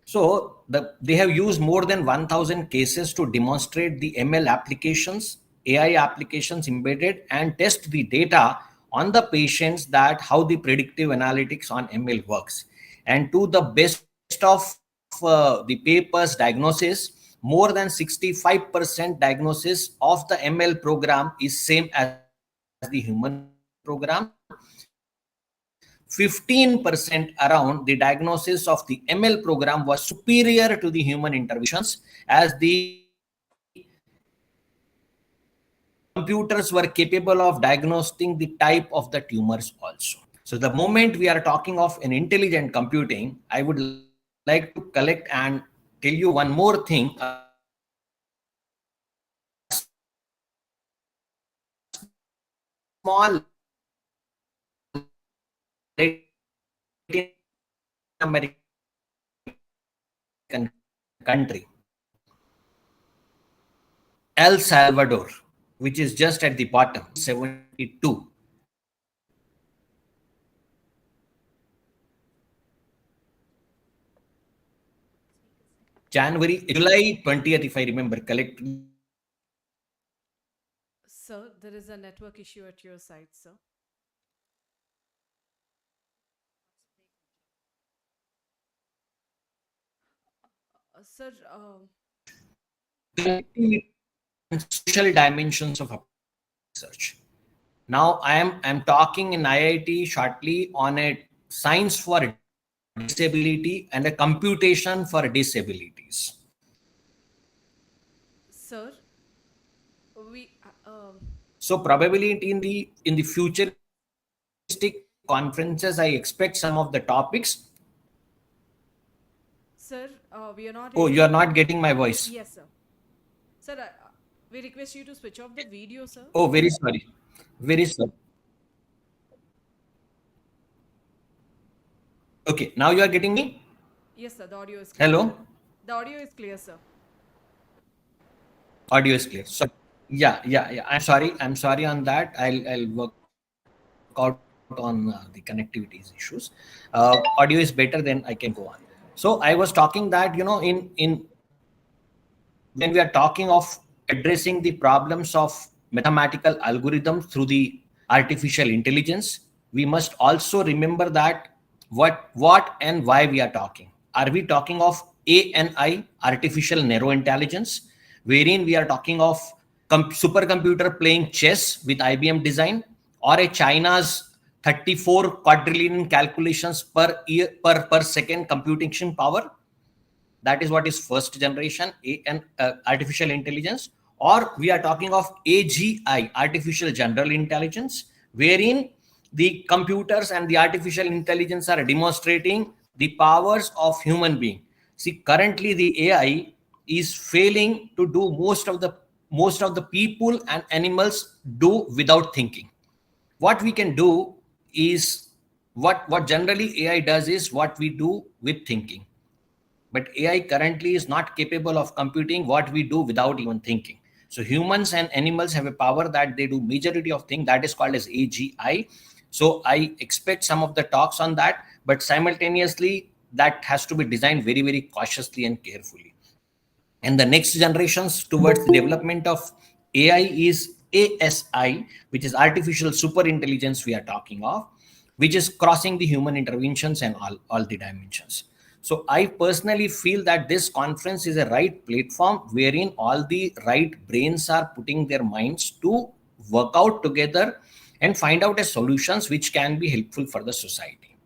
So they have used more than 1,000 cases to demonstrate the ML applications, AI applications embedded, and test the data on the patients that how the predictive analytics on ML works. And to the best of the paper's diagnosis, more than 65% diagnosis of the ML program is same as the human program. 15% around the diagnosis of the ML program was superior to the human interventions, as the computers were capable of diagnosing the type of the tumors also. So the moment we are talking of an intelligent computing, I would like to collect and tell you one more thing. A small Latin American country, El Salvador, which is just at the bottom, 72. July 20th, if I remember correctly. Sir, there is a network issue at your side, sir. Sir, social dimensions of research. Now I'm talking in IIT shortly on a science for disability and a computation for disabilities. sir, we So probably in the futuristic conferences, I expect some of the topics. Sir, we are not. Oh, you are not getting my voice. Yes, sir. Sir, we request you to switch off the video, sir. Oh, very sorry. Very sorry. Okay, now you are getting me? Yes, sir. The audio is clear. Hello? The audio is clear, sir. Audio is clear. So yeah. I'm sorry on that. I'll work out on the connectivity issues. Audio is better, then I can go on. So I was talking that, you know, in when we are talking of addressing the problems of mathematical algorithms through the artificial intelligence, we must also remember that what and why we are talking. Are we talking of ANI, artificial narrow intelligence, wherein we are talking of supercomputer playing chess with IBM design, or a China's 34 quadrillion calculations per second computation power? That is what is first generation artificial intelligence. Or we are talking of AGI, artificial general intelligence, wherein the computers and the artificial intelligence are demonstrating the powers of human being. See, currently the AI is failing to do most of the people and animals do without thinking. What we can do is what generally AI does is what we do with thinking. But AI currently is not capable of computing what we do without even thinking. So humans and animals have a power that they do majority of things, that is called as AGI. So I expect some of the talks on that, but simultaneously that has to be designed very, very cautiously and carefully. And the next generations towards the development of AI is ASI, which is artificial super intelligence we are talking of, which is crossing the human interventions and all the dimensions. So I personally feel that this conference is a right platform wherein all the right brains are putting their minds to work out together and find out a solutions which can be helpful for the society.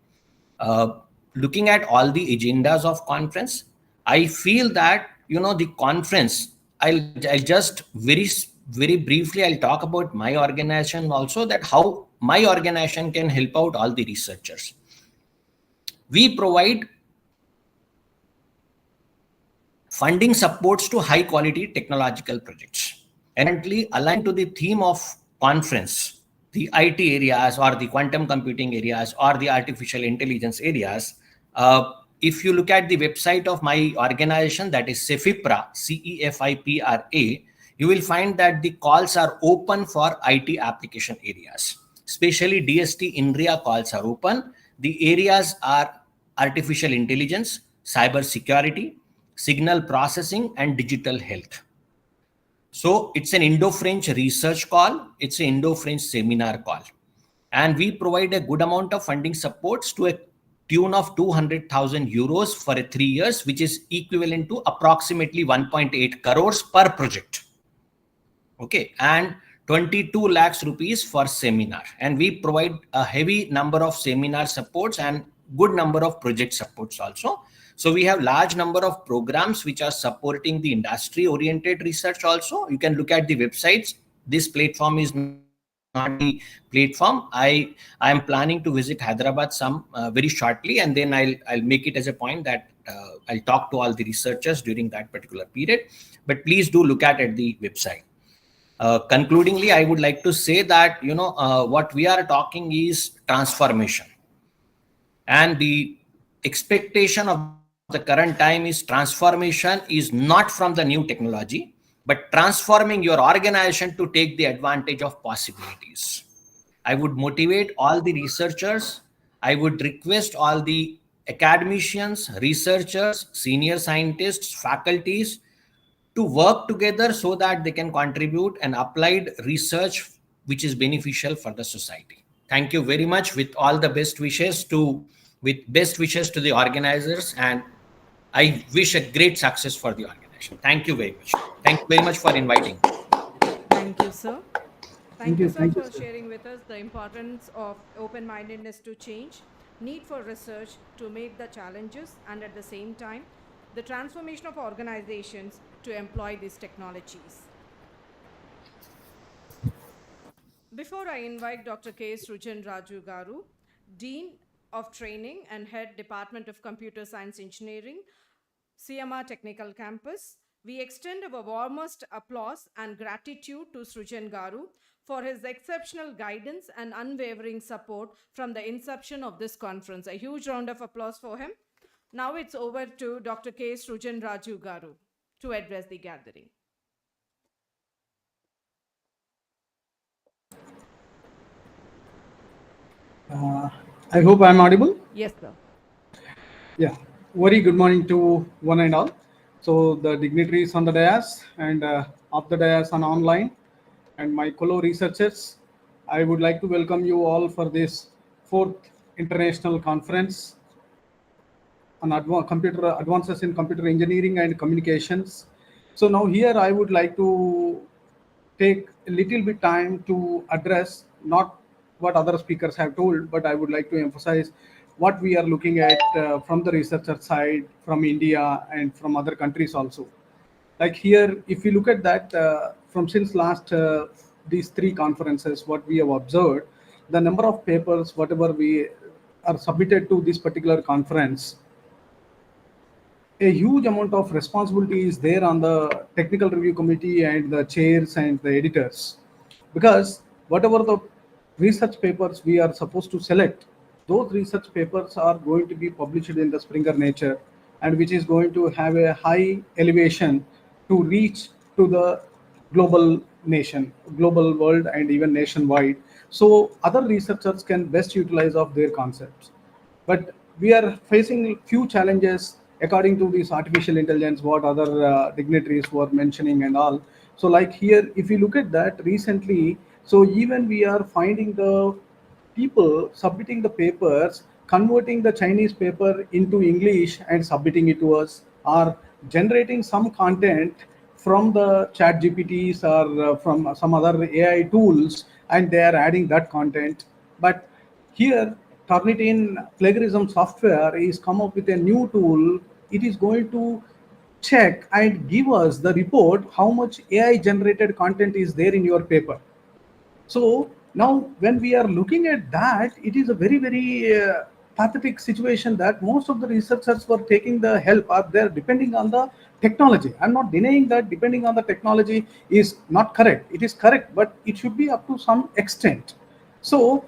Looking at all the agendas of conference, I feel that, you know, the conference, I'll just very briefly I'll talk about my organization also, that how my organization can help out all the researchers. We provide funding supports to high quality technological projects. And currently aligned to the theme of conference, the IT areas or the quantum computing areas or the artificial intelligence areas, if you look at the website of my organization, that is CEFIPRA, CEFIPRA, you will find that the calls are open for IT application areas. Especially DST INRIA calls are open. The areas are artificial intelligence, cyber security, signal processing, and digital health. So it's an Indo-French research call. It's an Indo-French seminar call. And we provide a good amount of funding supports to a tune of 200,000 euros for 3 years, which is equivalent to approximately 1.8 crores per project. Okay. And 22 lakhs rupees for seminar. And we provide a heavy number of seminar supports and good number of project supports also. So we have large number of programs which are supporting the industry oriented research also. You can look at the websites. This platform is not the platform. I am planning to visit Hyderabad very shortly, and then I'll make it as a point that I'll talk to all the researchers during that particular period. But please do look at the website. Concludingly, I would like to say that what we are talking is transformation, and the expectation of the current time is transformation is not from the new technology, but transforming your organization to take the advantage of possibilities. I would motivate all the researchers. I would request all the academicians, researchers, senior scientists, faculties to work together so that they can contribute an applied research which is beneficial for the society. Thank you very much, with all the best wishes to the organizers, and I wish a great success for the organization. Thank you very much. Thank you very much for inviting me. Thank you, sir. Thank you, sir, thank you, for sir. sharing with us the importance of open-mindedness to change, need for research to meet the challenges, and at the same time, the transformation of organizations to employ these technologies. Before I invite Dr. K. Srujan Raju Garu, Dean of Training and Head Department of Computer Science Engineering, CMR Technical Campus, we extend our warmest applause and gratitude to Srujan Garu for his exceptional guidance and unwavering support from the inception of this conference. A huge round of applause for him. Now it's over to Dr. K. Srujan Raju Garu to address the gathering. I hope I'm audible. Yes, sir. Yeah. Very good morning to one and all. So the dignitaries on the dais and off the dais and online, and my fellow researchers, I would like to welcome you all for this 4th international conference on advances in computer engineering and communications. So now here I would like to take a little bit time to address not what other speakers have told, but I would like to emphasize what we are looking at from the researcher side, from India and from other countries also. Like here, if you look at that, from since last these 3 conferences, what we have observed, the number of papers, whatever we are submitted to this particular conference, a huge amount of responsibility is there on the technical review committee and the chairs and the editors, because whatever the research papers we are supposed to select, those research papers are going to be published in the Springer Nature, and which is going to have a high elevation to reach to the global world and even nationwide, so other researchers can best utilize of their concepts. But we are facing few challenges according to this artificial intelligence, what other dignitaries were mentioning and all. So like here, if you look at that recently, so even we are finding the people submitting the papers, converting the Chinese paper into English and submitting it to us, or generating some content from the chat GPTs or from some other AI tools, and they are adding that content. But here, Turnitin plagiarism software is come up with a new tool. It is going to check and give us the report how much AI generated content is there in your paper. So now when we are looking at that, it is a very, very pathetic situation that most of the researchers were taking the help, are there depending on the technology. I'm not denying that depending on the technology is not correct. It is correct, but it should be up to some extent. So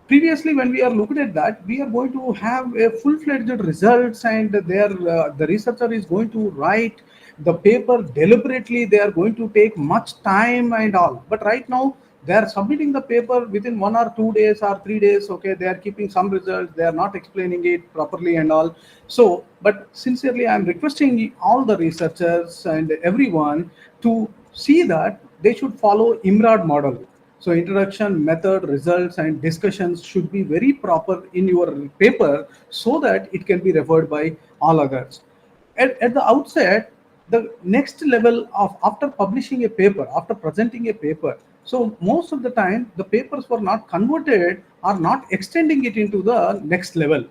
previously when we are looking at that, we are going to have a full-fledged results, and the researcher is going to write the paper deliberately. They are going to take much time and all, but right now they are submitting the paper within 1 or 2 days or 3 days. Okay, they are keeping some results, they are not explaining it properly and all. So but sincerely I am requesting all the researchers and everyone to see that they should follow IMRAD model. So introduction, method, results, and discussions should be very proper in your paper so that it can be referred by all others. At the outset, the next level of after publishing a paper, after presenting a paper, so most of the time the papers were not converted or not extending it into the next level.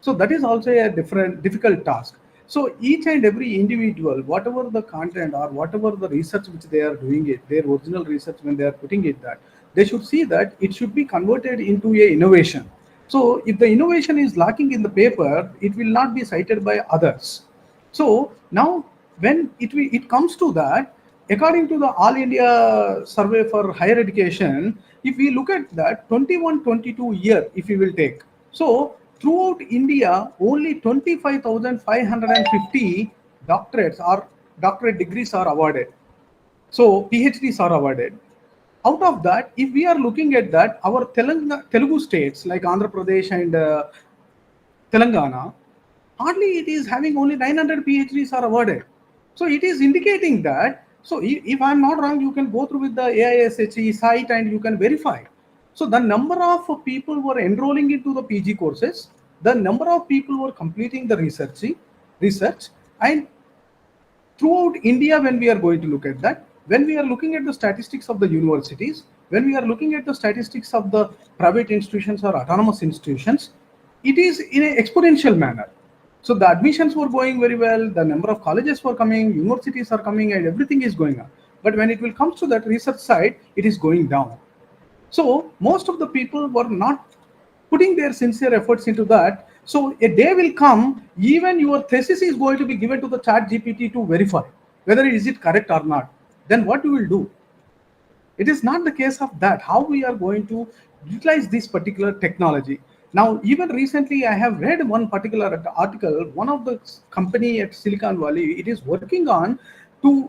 So that is also a different difficult task. So each and every individual, whatever the content or whatever the research which they are doing it, their original research when they are putting it that, they should see that it should be converted into a innovation. So if the innovation is lacking in the paper, it will not be cited by others. So now when it comes to that, according to the All India Survey for Higher Education, if we look at that 21-22 year, if we will take, so throughout India, only 25,550 doctorates or doctorate degrees are awarded. So PhDs are awarded. Out of that, if we are looking at that, our Telugu states like Andhra Pradesh and Telangana, hardly it is having only 900 PhDs are awarded. So it is indicating that, so if I'm not wrong, you can go through with the AISHE site and you can verify. So the number of people who are enrolling into the PG courses, the number of people who are completing the research, and throughout India, when we are going to look at that, when we are looking at the statistics of the universities, when we are looking at the statistics of the private institutions or autonomous institutions, it is in an exponential manner. So the admissions were going very well, the number of colleges were coming, universities are coming, and everything is going on. But when it will come to that research side, it is going down. So most of the people were not putting their sincere efforts into that. So a day will come, even your thesis is going to be given to the chat GPT to verify whether is it correct or not. Then what you will do? It is not the case of that. How we are going to utilize this particular technology? Now, even recently, I have read one particular article. One of the company at Silicon Valley, it is working on to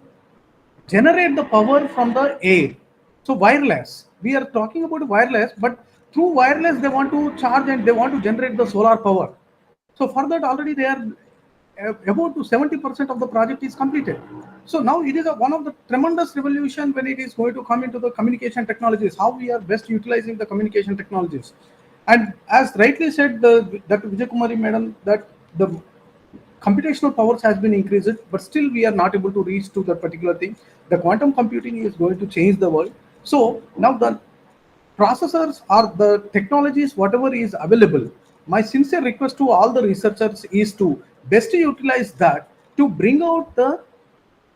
generate the power from the air. So wireless. We are talking about wireless, but through wireless they want to charge and they want to generate the solar power. So for that already they are about to 70% of the project is completed. So now it is one of the tremendous revolution when it is going to come into the communication technologies, how we are best utilizing the communication technologies. And as rightly said, Dr. Vijay Kumari madam, that the computational powers has been increased, but still we are not able to reach to that particular thing. The quantum computing is going to change the world. So now the processors or the technologies, whatever is available, my sincere request to all the researchers is to best utilize that to bring out the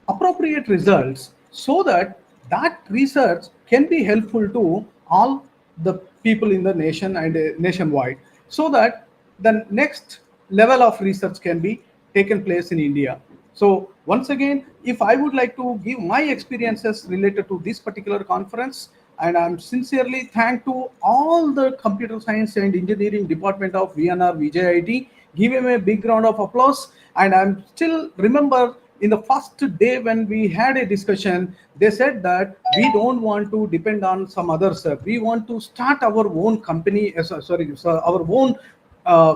appropriate results so that that research can be helpful to all the people in the nation and nationwide, so that the next level of research can be taken place in India. So once again, if I would like to give my experiences related to this particular conference, and I'm sincerely thank to all the computer science and engineering department of VNR VJIT. Give him a big round of applause. And I'm still remember in the first day when we had a discussion, they said that we don't want to depend on some others. We want to start our own company, our own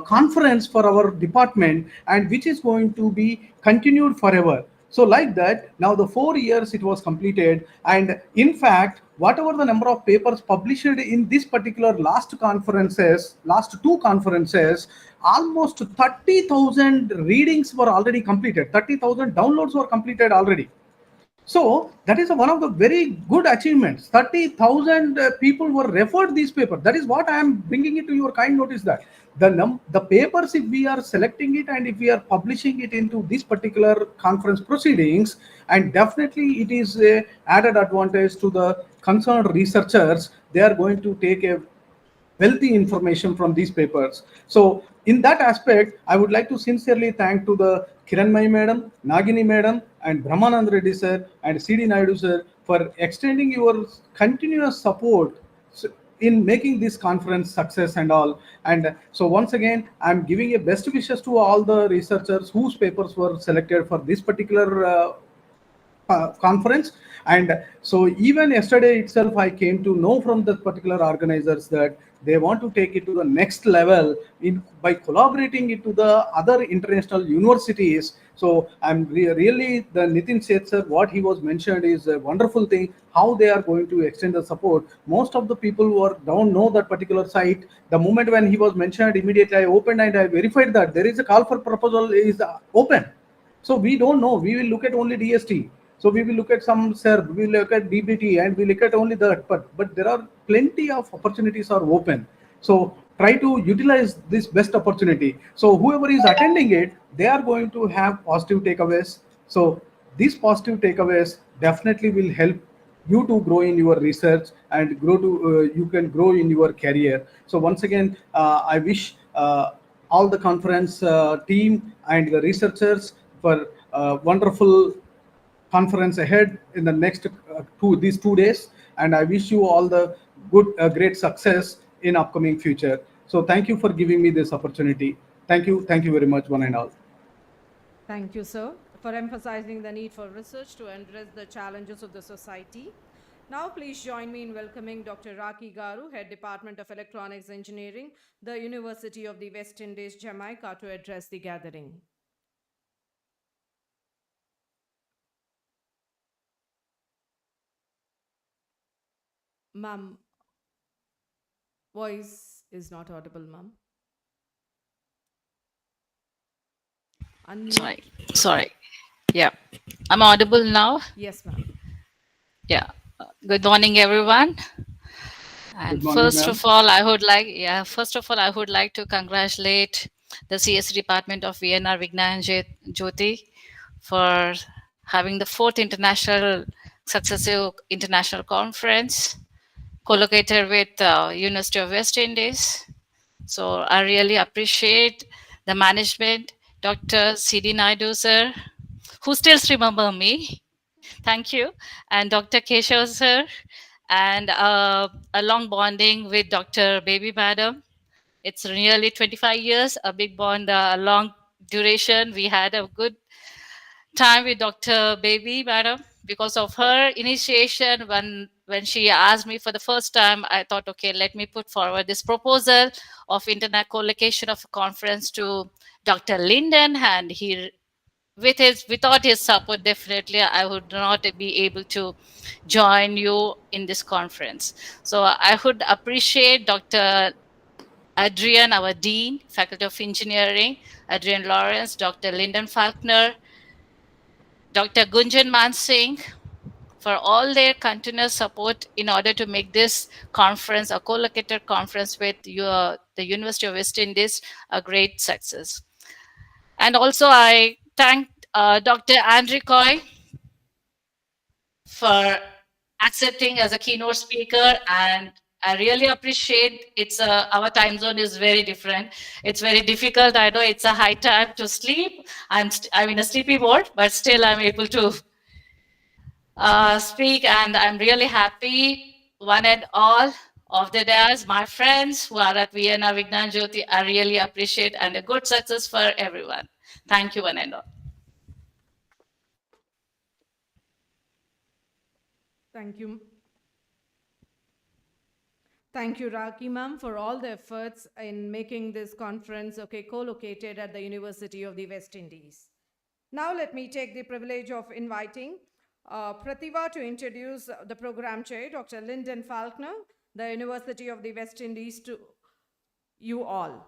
conference for our department, and which is going to be continued forever. So like that, now the 4 years it was completed, and in fact, whatever the number of papers published in this particular last two conferences, almost 30,000 readings were already completed. 30,000 downloads were completed already. So that is one of the very good achievements. 30,000 people were referred these papers. That is what I am bringing it to your kind notice, that the papers, if we are selecting it and if we are publishing it into this particular conference proceedings, and definitely it is a added advantage to the concerned researchers. They are going to take a wealthy information from these papers. So in that aspect, I would like to sincerely thank to the Kiranmai madam, Nagini madam, and Brahmanand Reddy sir and CD Naidu sir for extending your continuous support in making this conference success and all. And so once again, I'm giving a best wishes to all the researchers whose papers were selected for this particular conference. And so even yesterday itself, I came to know from the particular organizers that they want to take it to the next level in by collaborating it to the other international universities. So I'm really, the Nitin said, sir, what he was mentioned is a wonderful thing, how they are going to extend the support. Most of the people who are don't know that particular site. The moment when he was mentioned, immediately I opened and I verified that there is a call for proposal is open. So we don't know. We will look at only DST. So we will look at some SERB, we will look at DBT, and we look at only that. But there are plenty of opportunities are open. So try to utilize this best opportunity. So whoever is attending it, they are going to have positive takeaways. So these positive takeaways definitely will help you to grow in your research and grow to you can grow in your career. So once again, I wish all the conference team and the researchers for wonderful conference ahead in the next these 2 days. And I wish you all the good great success in upcoming future. So thank you for giving me this opportunity. Thank you very much, one and all. Thank you, sir, for emphasizing the need for research to address the challenges of the society. Now, please join me in welcoming Dr. Raki Garu, Head Department of Electronics Engineering, the University of the West Indies, Jamaica, to address the gathering. Ma'am, voice is not audible, ma'am. Sorry. Sorry. Yeah. I'm audible now? Yes, ma'am. Yeah. Good morning, everyone. And Good morning, first ma'am. of all, I would like to congratulate the CS Department of VNR Vignan Jyoti for having the fourth international successive international conference co-located with University of West Indies. So I really appreciate the management, Dr. C.D. Naidu, sir, who still remember me. Thank you. And Dr. Keshav, sir, and a long bonding with Dr. Baby Madam. It's nearly 25 years, a big bond, a long duration. We had a good time with Dr. Baby Madam. Because of her initiation, when she asked me for the first time, I thought, okay, let me put forward this proposal of internet co-location of a conference to Dr. Linden, and he, without his support, definitely I would not be able to join you in this conference. So I would appreciate Dr. Adrian, our Dean, Faculty of Engineering, Adrian Lawrence, Dr. Lyndon Falkner, Dr. Gunjan Mansingh, for all their continuous support in order to make this conference, a co-located conference with the University of West Indies, a great success. And also I thank Dr. Andrew Coy for accepting as a keynote speaker, and I really appreciate it's our time zone is very different. It's very difficult. I know it's a high time to sleep. I'm in a sleepy mode, but still I'm able to speak, and I'm really happy, one and all of the days, my friends who are at Vienna Vignan Jyoti, I really appreciate, and a good success for everyone. Thank you, one and all. Thank you. Thank you, Raki ma'am, for all the efforts in making this conference co-located at the University of the West Indies. Now let me take the privilege of inviting Pratibha to introduce the program chair, Dr. Lyndon Falkner, the University of the West Indies, to you all.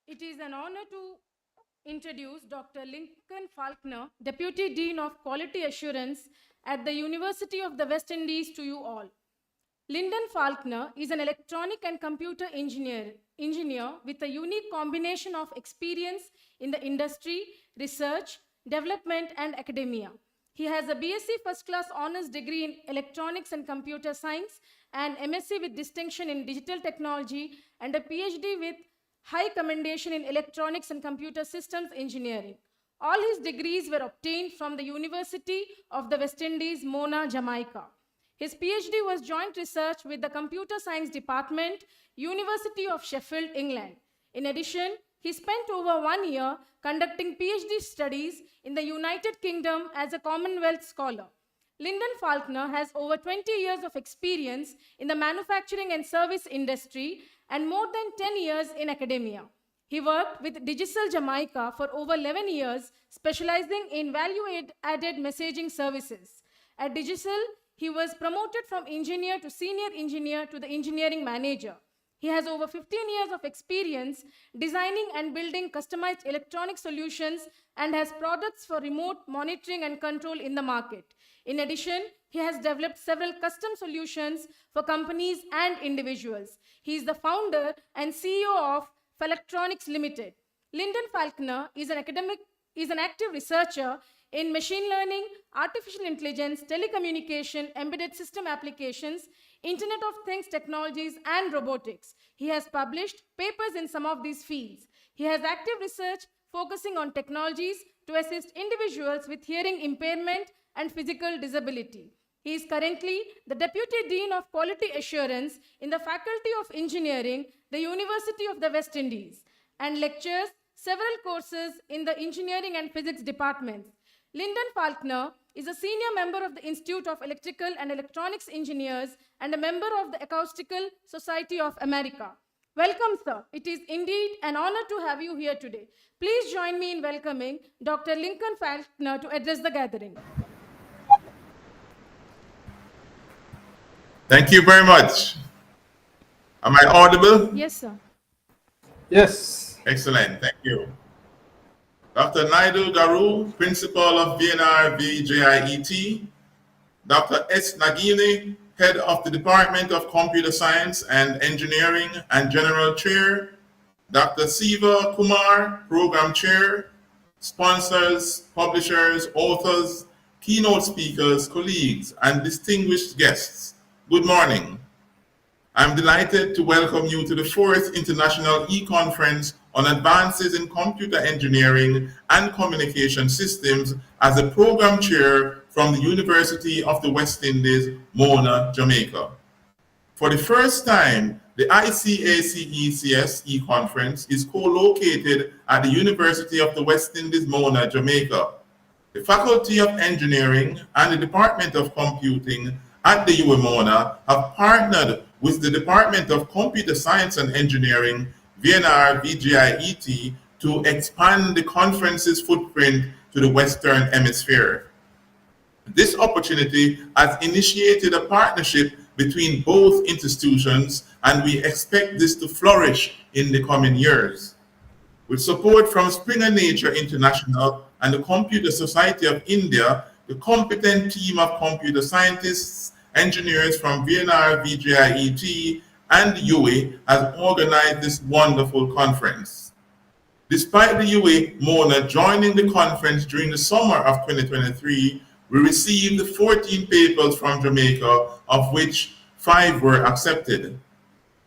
It is an honor to introduce Dr. Lincoln Falkner, Deputy Dean of Quality Assurance at the University of the West Indies, to you all. Lyndon Falkner is an electronic and computer engineer with a unique combination of experience in the industry, research, development, and academia. He has a BSc First Class Honors degree in Electronics and Computer Science, and MSc with distinction in Digital Technology, and a PhD with high commendation in Electronics and Computer Systems Engineering. All his degrees were obtained from the University of the West Indies, Mona, Jamaica. His PhD was joint research with the Computer Science Department, University of Sheffield, England. In addition, he spent over 1 year conducting PhD studies in the United Kingdom as a Commonwealth scholar. Lyndon Falconer has over 20 years of experience in the manufacturing and service industry and more than 10 years in academia. He worked with Digicel Jamaica for over 11 years, specializing in value-added messaging services. At Digicel, he was promoted from engineer to senior engineer to the engineering manager. He has over 15 years of experience designing and building customized electronic solutions and has products for remote monitoring and control in the market. In addition, he has developed several custom solutions for companies and individuals. He is the founder and CEO of Electronics Limited. Lyndon Falconer is an active researcher in machine learning, artificial intelligence, telecommunication, embedded system applications, Internet of Things technologies, and robotics. He has published papers in some of these fields. He has active research focusing on technologies to assist individuals with hearing impairment and physical disability. He is currently the Deputy Dean of Quality Assurance in the Faculty of Engineering, the University of the West Indies, and lectures several courses in the Engineering and Physics departments. Lyndon Falconer is a senior member of the Institute of Electrical and Electronics Engineers and a member of the Acoustical Society of America. Welcome, sir. It is indeed an honor to have you here today. Please join me in welcoming Dr. Lyndon Falconer to address the gathering. Thank you very much. Am I audible? Yes, sir. Yes. Excellent. Thank you. Dr. Naidu Garu, Principal of VNR VJIET. Dr. S. Nagini, Head of the Department of Computer Science and Engineering and General Chair. Dr. Siva Kumar, Program Chair. Sponsors, publishers, authors, keynote speakers, colleagues, and distinguished guests. Good morning. I'm delighted to welcome you to the 4th International E-Conference on Advances in Computer Engineering and Communication Systems as a program chair from the University of the West Indies, Mona, Jamaica. For the first time, the ICACECS E-Conference is co-located at the University of the West Indies, Mona, Jamaica. The Faculty of Engineering and the Department of Computing at the UMONA have partnered with the Department of Computer Science and Engineering, VNR VGIET, to expand the conference's footprint to the Western Hemisphere. This opportunity has initiated a partnership between both institutions, and we expect this to flourish in the coming years. With support from Springer Nature International and the Computer Society of India, the competent team of computer scientists, engineers from VNR VJIET and the UA has organized this wonderful conference. Despite the UA Mona joining the conference during the summer of 2023, we received 14 papers from Jamaica, of which 5 were accepted.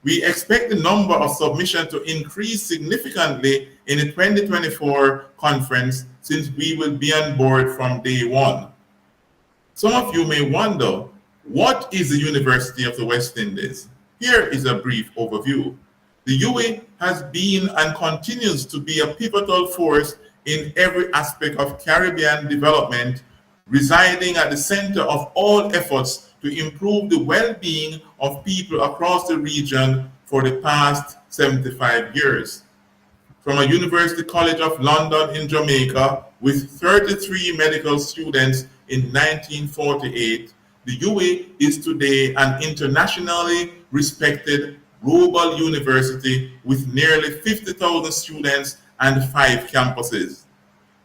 We expect the number of submissions to increase significantly in the 2024 conference, since we will be on board from day one. Some of you may wonder, what is the University of the West Indies? Here is a brief overview. The UA has been and continues to be a pivotal force in every aspect of Caribbean development, residing at the center of all efforts to improve the well-being of people across the region for the past 75 years. From a University College of London in Jamaica with 33 medical students in 1948, the UA is today an internationally respected global university with nearly 50,000 students and 5 campuses.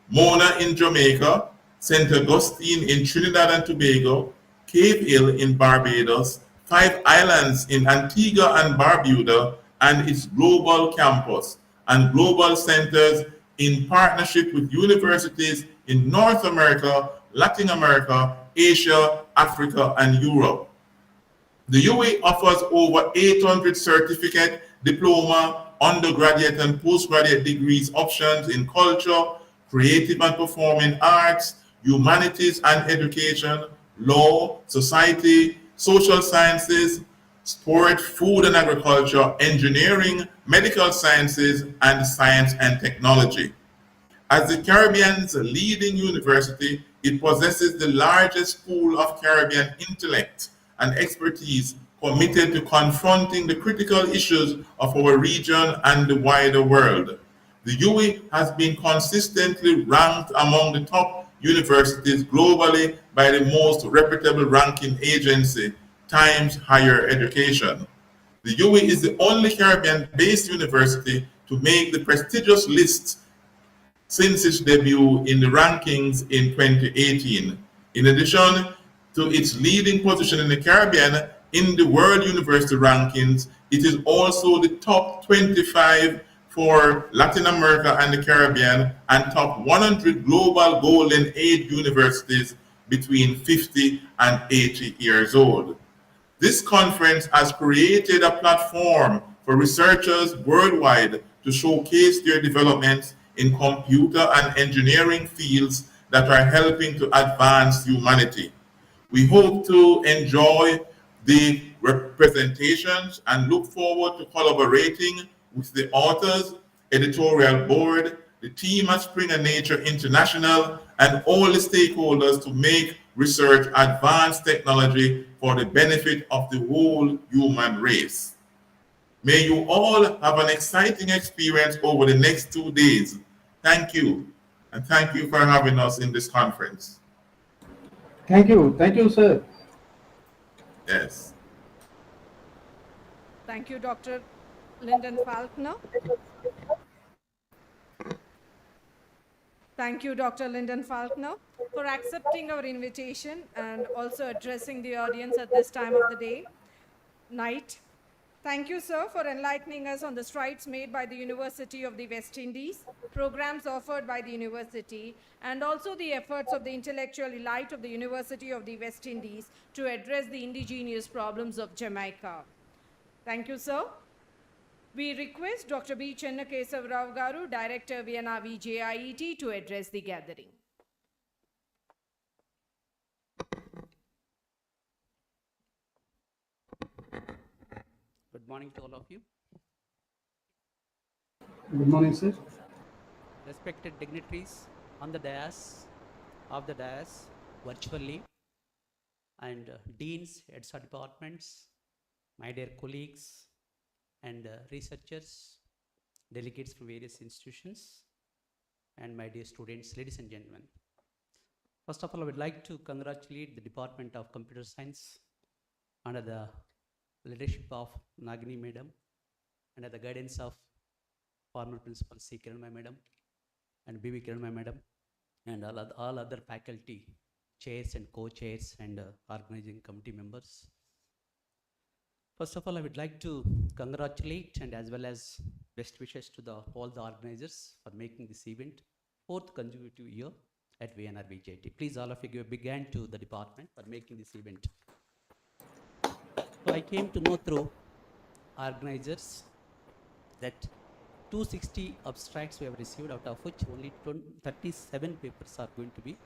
Mona in Jamaica, St. Augustine in Trinidad and Tobago, Cave Hill in Barbados, 5 islands in Antigua and Barbuda, and its global campus and global centers in partnership with universities in North America, Latin America, Asia, Africa, and Europe. The UA offers over 800 certificate, diploma, undergraduate, and postgraduate degrees options in culture, creative and performing arts, humanities and education, law, society, social sciences, sport, food and agriculture, engineering, medical sciences, and science and technology. As the Caribbean's leading university, it possesses the largest pool of Caribbean intellect and expertise committed to confronting the critical issues of our region and the wider world. The UWI has been consistently ranked among the top universities globally by the most reputable ranking agency, Times Higher Education. The UWI is the only Caribbean-based university to make the prestigious list since its debut in the rankings in 2018. In addition to its leading position in the Caribbean in the World University Rankings, it is also the top 25 for Latin America and the Caribbean and top 100 global golden age universities between 50 and 80 years old. This conference has created a platform for researchers worldwide to showcase their developments in computer and engineering fields that are helping to advance humanity. We hope to enjoy the representations and look forward to collaborating with the authors, editorial board, the team at Springer Nature International, and all the stakeholders to make research advanced technology for the benefit of the whole human race. May you all have an exciting experience over the next 2 days. Thank you, and thank you for having us in this conference. Thank you, sir. Yes. Thank you, Dr. Lyndon Falconer. Thank you, Dr. Lyndon Falconer, for accepting our invitation and also addressing the audience at this time of the night. Thank you, sir, for enlightening us on the strides made by the University of the West Indies, programs offered by the university, and also the efforts of the intellectual elite of the University of the West Indies to address the indigenous problems of Jamaica. Thank you, sir. We request Dr. B. Chennakesav Rao Garu, Director, Vienna VJIET, to address the gathering. Good morning to all of you. Good morning, sir. Respected dignitaries on the dais, of the dais, virtually, and deans, heads of departments, my dear colleagues, and researchers, delegates from various institutions, and my dear students, ladies and gentlemen. First of all, I would like to congratulate the Department of Computer Science under the leadership of Nagini Madam, under the guidance of former Principal C. Kiranmai Madam and B.V. Kiranmai Madam, and all other faculty, chairs and co-chairs and organizing committee members. First of all, I would like to congratulate and as well as best wishes to all the organizers for making this event 4th consecutive year at VNRVJT. Please all of you give a big hand to the department for making this event. So I came to know through organizers that 260 abstracts we have received, out of which only 37 papers are going to be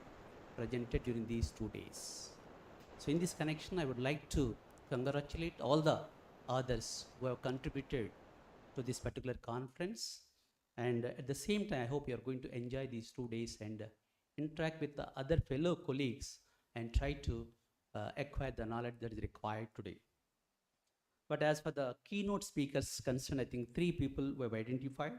presented during these 2 days. So in this connection, I would like to congratulate all the others who have contributed to this particular conference. And at the same time, I hope you are going to enjoy these 2 days and interact with the other fellow colleagues and try to acquire the knowledge that is required today. But as for the keynote speakers concerned, I think 3 people were identified,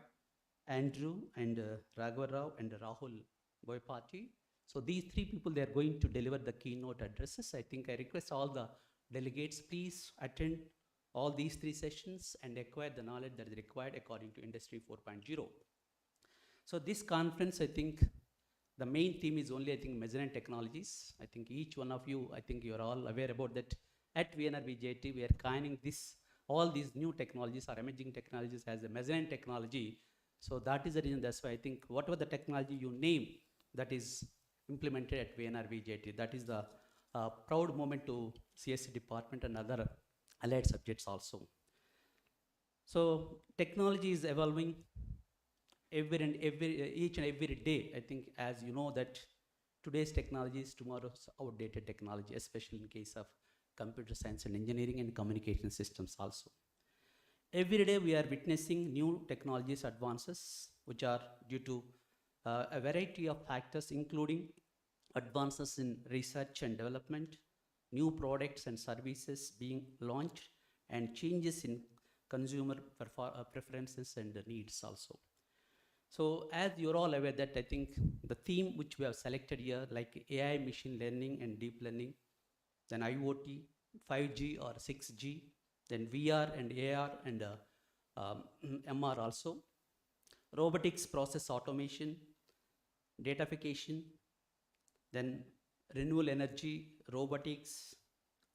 Andrew and Raghava Rao and Rahul Boypati. So these 3 people, they are going to deliver the keynote addresses. I think I request all the delegates, please attend all these 3 sessions and acquire the knowledge that is required according to Industry 4.0. So this conference, I think the main theme is only, I think, measurement technologies. I think each one of you, I think you are all aware about that. At VNRVJT, we are coining all these new technologies or emerging technologies as a measurement technology. So that is the reason, that's why I think whatever the technology you name that is implemented at VNRVJT, that is the proud moment to CSC department and other allied subjects also. So technology is evolving each and every day, I think, as you know, that today's technology is tomorrow's outdated technology, especially in case of computer science and engineering and communication systems also. Every day we are witnessing new technologies advances, which are due to a variety of factors, including advances in research and development, new products and services being launched, and changes in consumer preferences and needs also. So as you're all aware that I think the theme which we have selected here, like AI, machine learning and deep learning, then IoT, 5G or 6G, then VR and AR and MR also, robotics, process automation, datafication, then renewable energy, robotics,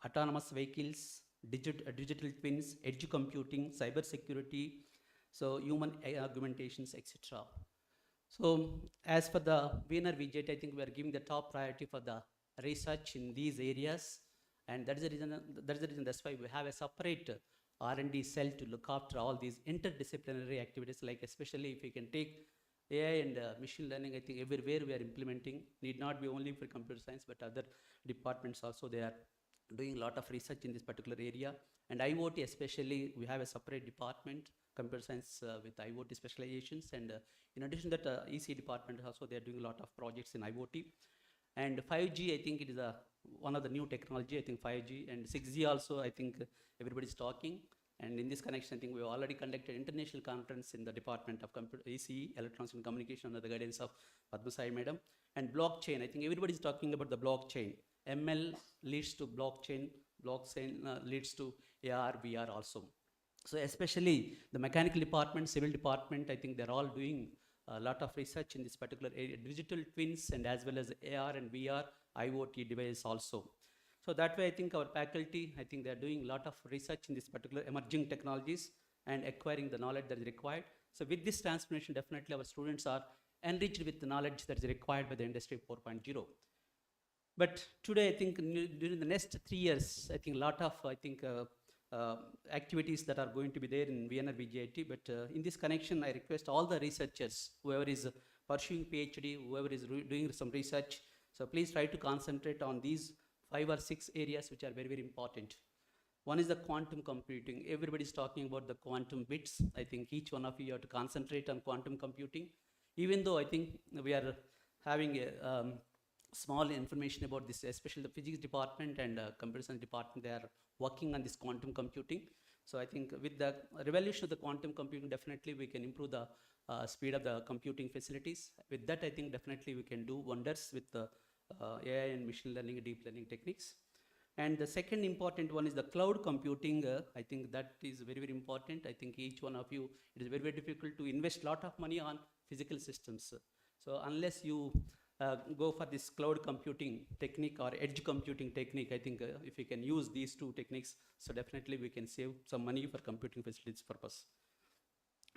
autonomous vehicles, digital twins, edge computing, cyber security, so human augmentations, etc. So as for the VNR VJT, I think we are giving the top priority for the research in these areas, and that is the reason. That's why we have a separate R&D cell to look after all these interdisciplinary activities. Like especially if we can take AI and machine learning, I think everywhere we are implementing, need not be only for computer science, but other departments also, they are doing a lot of research in this particular area. And IoT especially, we have a separate department, computer science with IoT specializations. And in addition to that, EC department also, they are doing a lot of projects in IoT. And 5G, I think it is one of the new technology, I think 5G. And 6G also, I think everybody's talking. And in this connection, I think we already conducted international conference in the Department of ECE, Electronics and Communication, under the guidance of Padma Sai Madam. And blockchain, I think everybody's talking about the blockchain. ML leads to blockchain, blockchain leads to AR, VR also. So especially the mechanical department, civil department, I think they're all doing a lot of research in this particular area, digital twins and as well as AR and VR, IoT device also. So that way, I think our faculty, I think they're doing a lot of research in this particular emerging technologies and acquiring the knowledge that is required. So with this transformation, definitely our students are enriched with the knowledge that is required by the industry 4.0. But today, I think during the next 3 years, I think a lot of, activities that are going to be there in VNR VGIT. But in this connection, I request all the researchers, whoever is pursuing PhD, whoever is doing some research, so please try to concentrate on these 5 or 6 areas which are very, very important. One is the quantum computing. Everybody is talking about the quantum bits. I think each one of you have to concentrate on quantum computing. Even though I think we are having a small information about this, especially the physics department and computer science department, they are working on this quantum computing. So I think with the revolution of the quantum computing, definitely we can improve the speed of the computing facilities. With that, I think definitely we can do wonders with the AI and machine learning and deep learning techniques. And the second important one is the cloud computing. I think that is very, very important. I think each one of you, it is very, very difficult to invest a lot of money on physical systems. So unless you go for this cloud computing technique or edge computing technique, I think if we can use these two techniques, so definitely we can save some money for computing facilities purpose.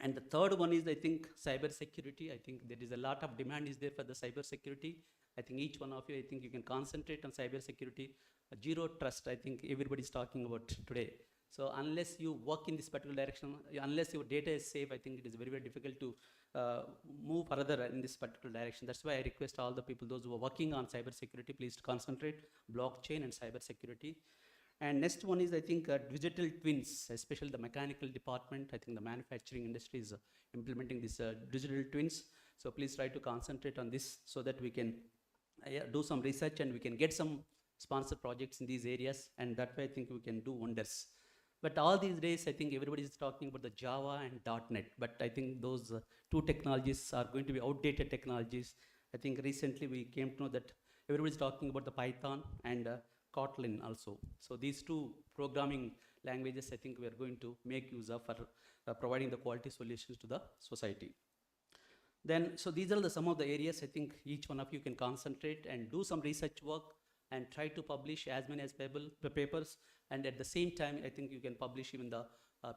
And the third one is, I think, cyber security. I think there is a lot of demand is there for the cyber security. I think each one of you, I think you can concentrate on cyber security. Zero trust, I think everybody is talking about today. So unless you work in this particular direction, unless your data is safe, I think it is very, very difficult to move further in this particular direction. That's why I request all the people, those who are working on cyber security, please concentrate blockchain and cyber security. And next one is, I think, digital twins, especially the mechanical department. I think the manufacturing industry is implementing these digital twins. So please try to concentrate on this so that we can do some research and we can get some sponsor projects in these areas. And that way, I think we can do wonders. But all these days, I think everybody is talking about the Java and .NET. But I think those two technologies are going to be outdated technologies. I think recently we came to know that everybody is talking about the Python and Kotlin also. So these two programming languages, I think we are going to make use of for providing the quality solutions to the society. Then, so these are some of the areas I think each one of you can concentrate and do some research work and try to publish as many as papers. And at the same time, I think you can publish even the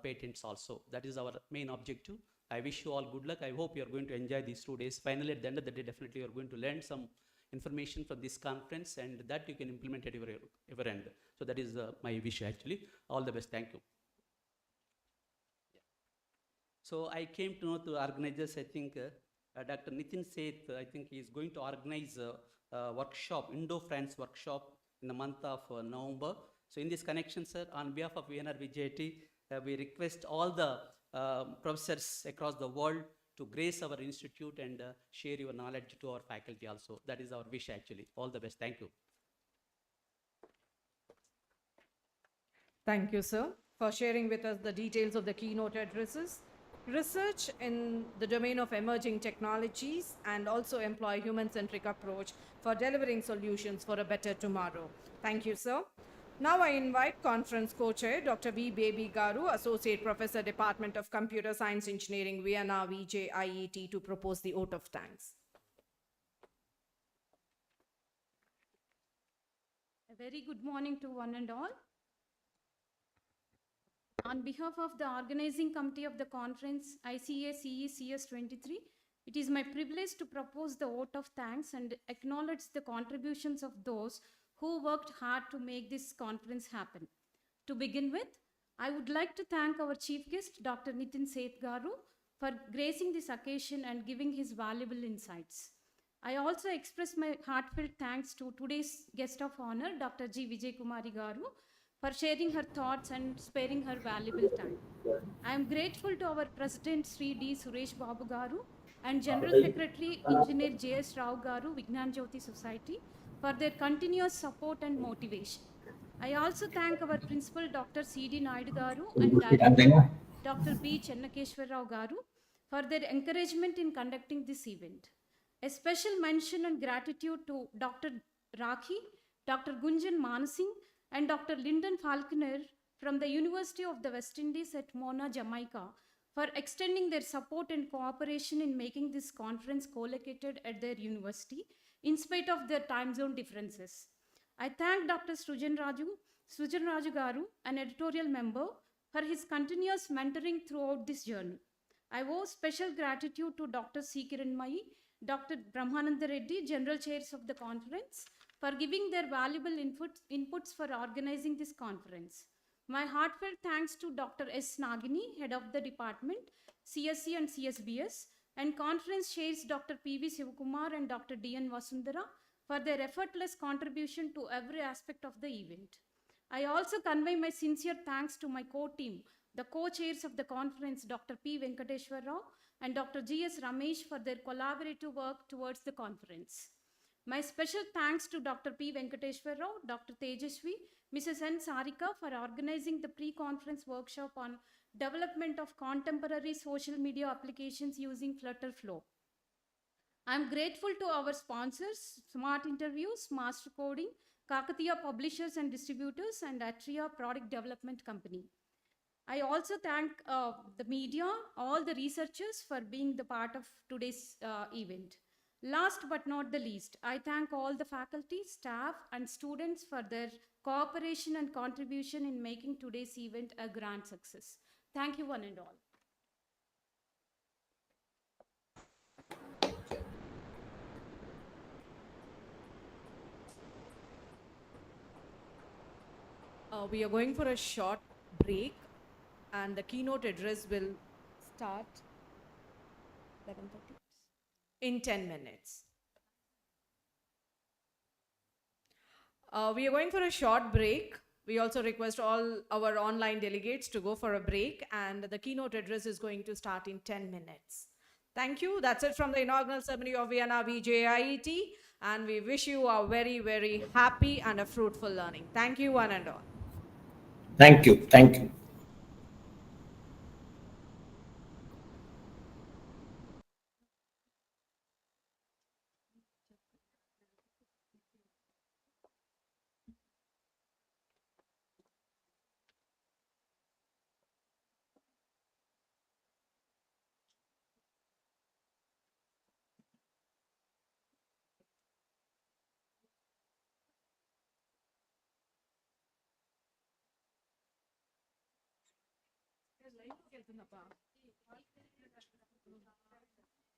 patents also. That is our main objective. I wish you all good luck. I hope you are going to enjoy these 2 days. Finally, at the end of the day, definitely you are going to learn some information from this conference, and that you can implement at your end. So that is my wish actually. All the best. Thank you. So I came to know the organizers, I think Dr. Nitin Seth, I think he is going to organize a workshop, Indo-France workshop in the month of November. So in this connection, sir, on behalf of VNR VJT, we request all the professors across the world to grace our institute and share your knowledge to our faculty also. That is our wish actually. All the best. Thank you. Thank you, sir, for sharing with us the details of the keynote addresses. Research in the domain of emerging technologies and also employ human-centric approach for delivering solutions for a better tomorrow. Thank you, sir. Now I invite conference co-chair Dr. V. Baby Garu, Associate Professor, Department of Computer Science Engineering, Vienna VJIET, to propose the vote of thanks. A very good morning to one and all. On behalf of the organizing committee of the conference ICACECS 23, it is my privilege to propose the vote of thanks and acknowledge the contributions of those who worked hard to make this conference happen. To begin with, I would like to thank our chief guest, Dr. Nitin Seth Garu, for gracing this occasion and giving his valuable insights. I also express my heartfelt thanks to today's guest of honor, Dr. G. Vijay Kumari Garu, for sharing her thoughts and sparing her valuable time. I am grateful to our President Sri D. Suresh Babu Garu and General Secretary Engineer J.S. Rao Garu, Vignan Jyoti Society, for their continuous support and motivation. I also thank our Principal Dr. C.D. Naidu Garu and Director Dr. B. Chennakeshwar Rao Garu for their encouragement in conducting this event. A special mention and gratitude to Dr. Rakhi, Dr. Gunjan Manasing, and Dr. Lyndon Falconer from the University of the West Indies at Mona, Jamaica, for extending their support and cooperation in making this conference co-located at their university, in spite of their time zone differences. I thank Dr. Srujan Raju Garu, an editorial member, for his continuous mentoring throughout this journey. I owe special gratitude to Dr. C. Kiranmayi, Dr. Brahmananda Reddy, General Chairs of the conference, for giving their valuable inputs for organizing this conference. My heartfelt thanks to Dr. S. Nagini, Head of the Department, CSC and CSBS, and conference chairs Dr. P.V. Sivakumar and Dr. D.N. Vasundara for their effortless contribution to every aspect of the event. I also convey my sincere thanks to my co-team, the co-chairs of the conference, Dr. P. Venkateshwar Rao and Dr. G.S. Ramesh, for their collaborative work towards the conference. My special thanks to Dr. P. Venkateshwar Rao, Dr. Tejasvi, Mrs. N. Sarika for organizing the pre-conference workshop on development of contemporary social media applications using Flutter Flow. I am grateful to our sponsors, Smart Interviews, Master Coding, Kakatiya Publishers and Distributors, and Atria Product Development Company. I also thank the media, all the researchers for being the part of today's event. Last but not the least, I thank all the faculty, staff, and students for their cooperation and contribution in making today's event a grand success. Thank you, one and all. We are going for a short break, and the keynote address will start 11:30 in 10 minutes. We are going for a short break. We also request all our online delegates to go for a break, and the keynote address is going to start in 10 minutes. Thank you. That's it from the inaugural ceremony of Vienna VJIET, and we wish you a very, very happy and a fruitful learning. Thank you, one and all. Thank you. Thank you.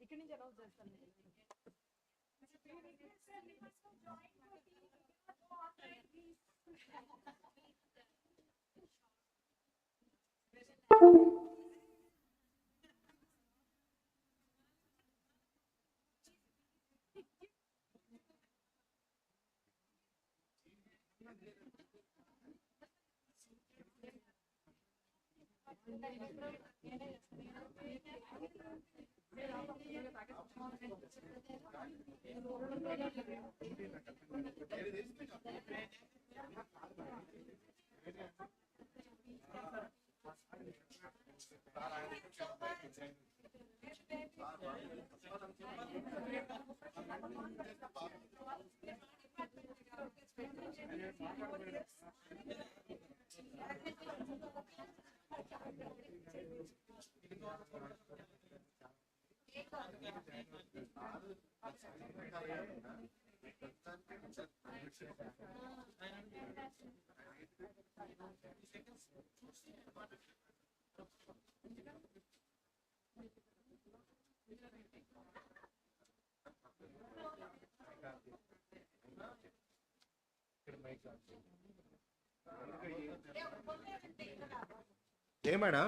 ఇక్కడ నుంచి allow చేస్తాను. ఏమాడా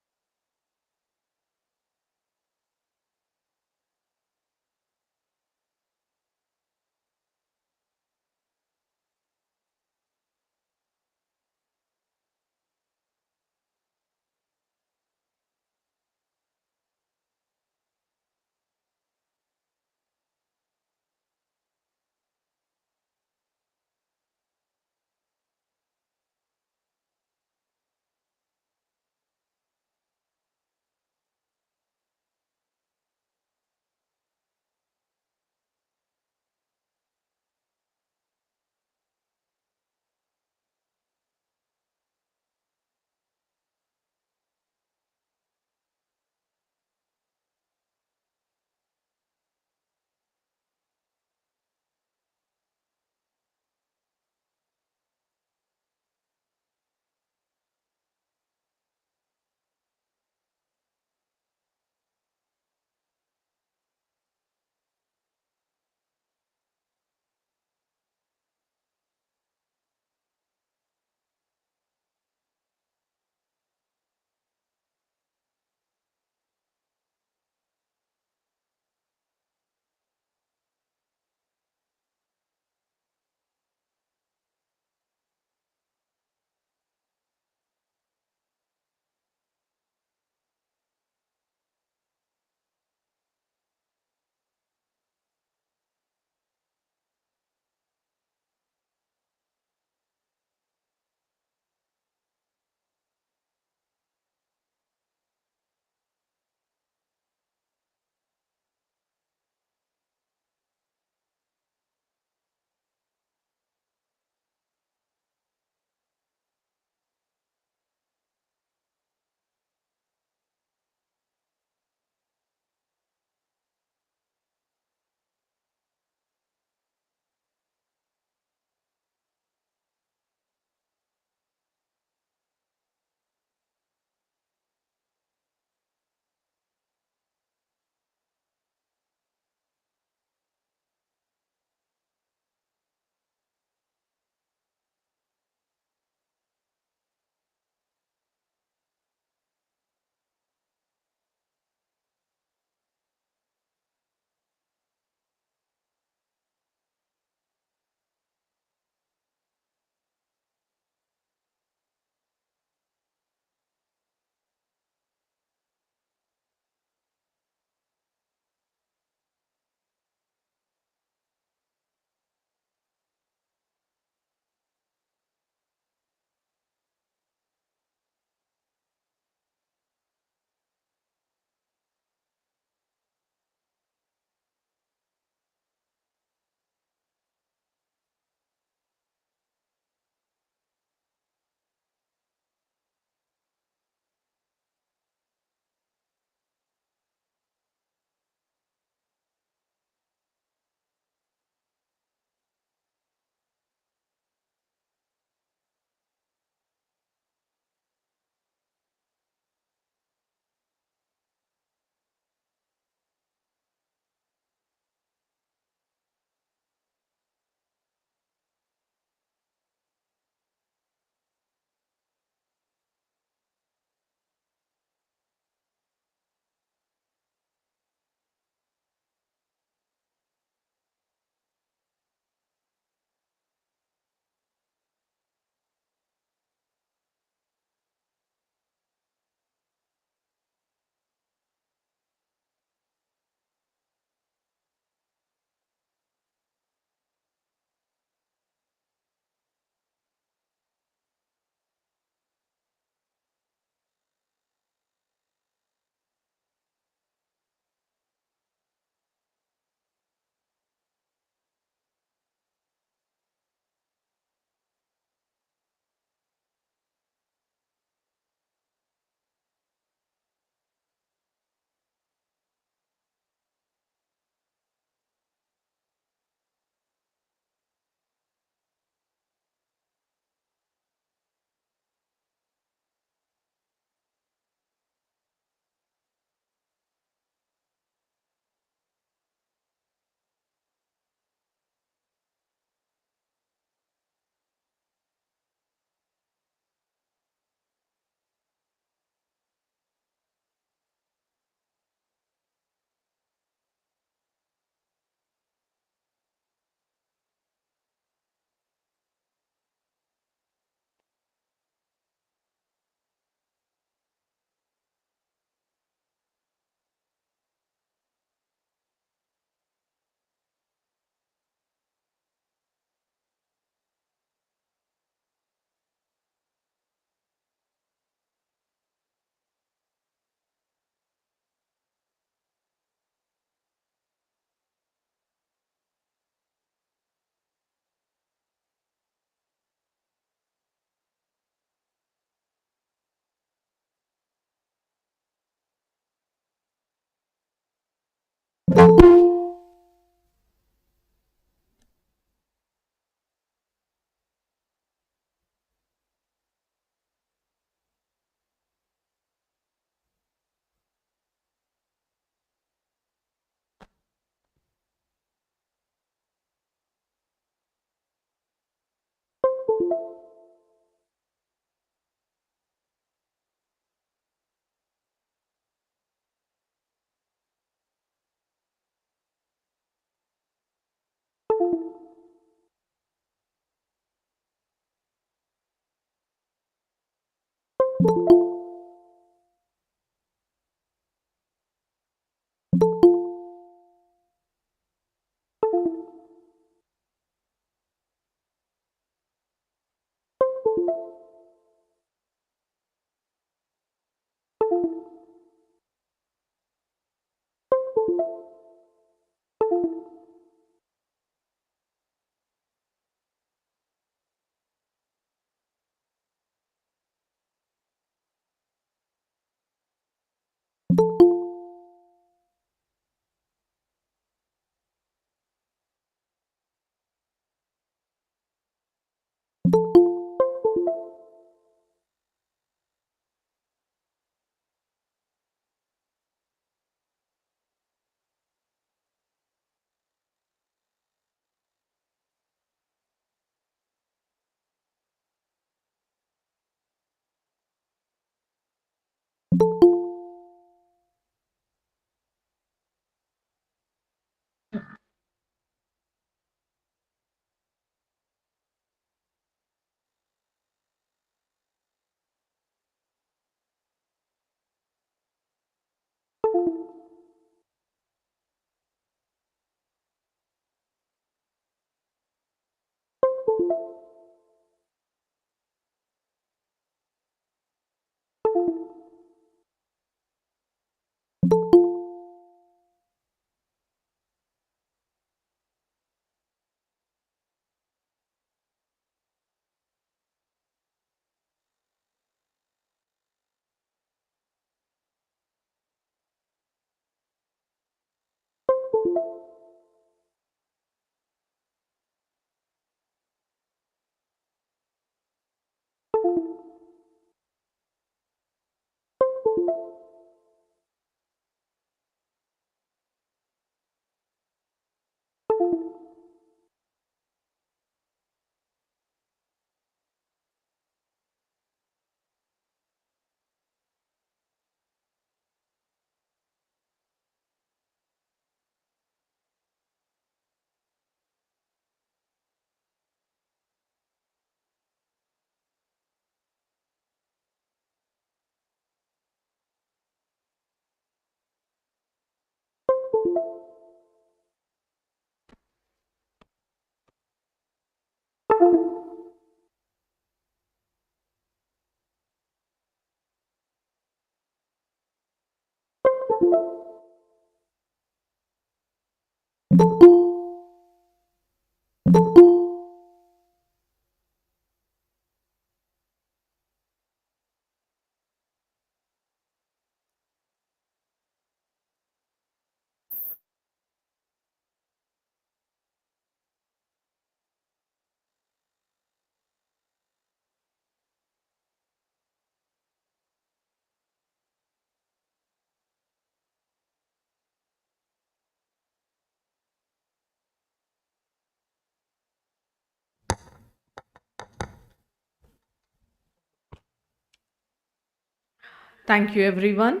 Thank you, everyone.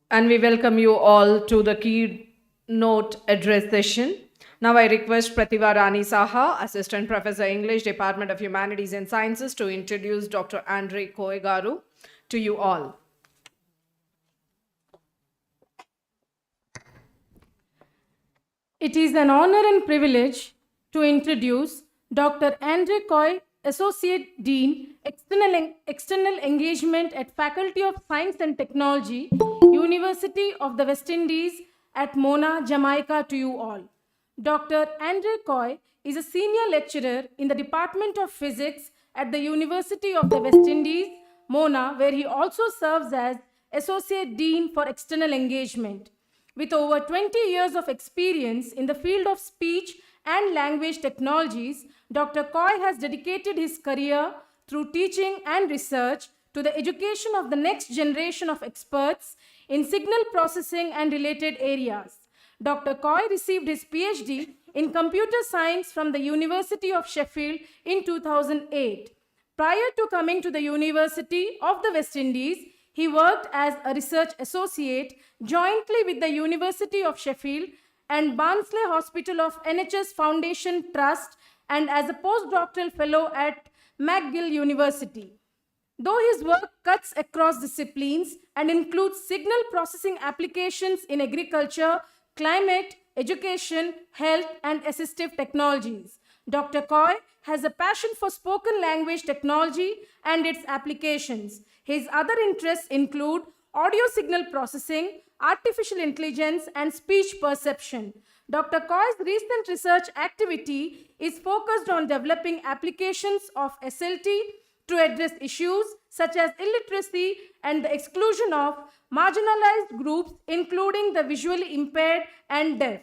And we welcome you all to the keynote address session. Now I request Pratibha Rani Saha, Assistant Professor English, Department of Humanities and Sciences, to introduce Dr. Andre Koegaru to you all. It is an honor and privilege to introduce Dr. Andre Coy, Associate Dean, External Engagement at Faculty of Science and Technology, University of the West Indies at Mona, Jamaica, to you all. Dr. Andre Coy is a senior lecturer in the Department of Physics at the University of the West Indies, Mona, where he also serves as Associate Dean for External Engagement. With over 20 years of experience in the field of speech and language technologies, Dr. Coy has dedicated his career through teaching and research to the education of the next generation of experts in signal processing and related areas. Dr. Coy received his PhD in computer science from the University of Sheffield in 2008. Prior to coming to the University of the West Indies, he worked as a research associate jointly with the University of Sheffield and Barnsley Hospital of NHS Foundation Trust and as a postdoctoral fellow at McGill University. Though his work cuts across disciplines and includes signal processing applications in agriculture, climate, education, health, and assistive technologies, Dr. Coy has a passion for spoken language technology and its applications. His other interests include audio signal processing, artificial intelligence, and speech perception. Dr. Coy's recent research activity is focused on developing applications of SLT to address issues such as illiteracy and the exclusion of marginalized groups, including the visually impaired and deaf.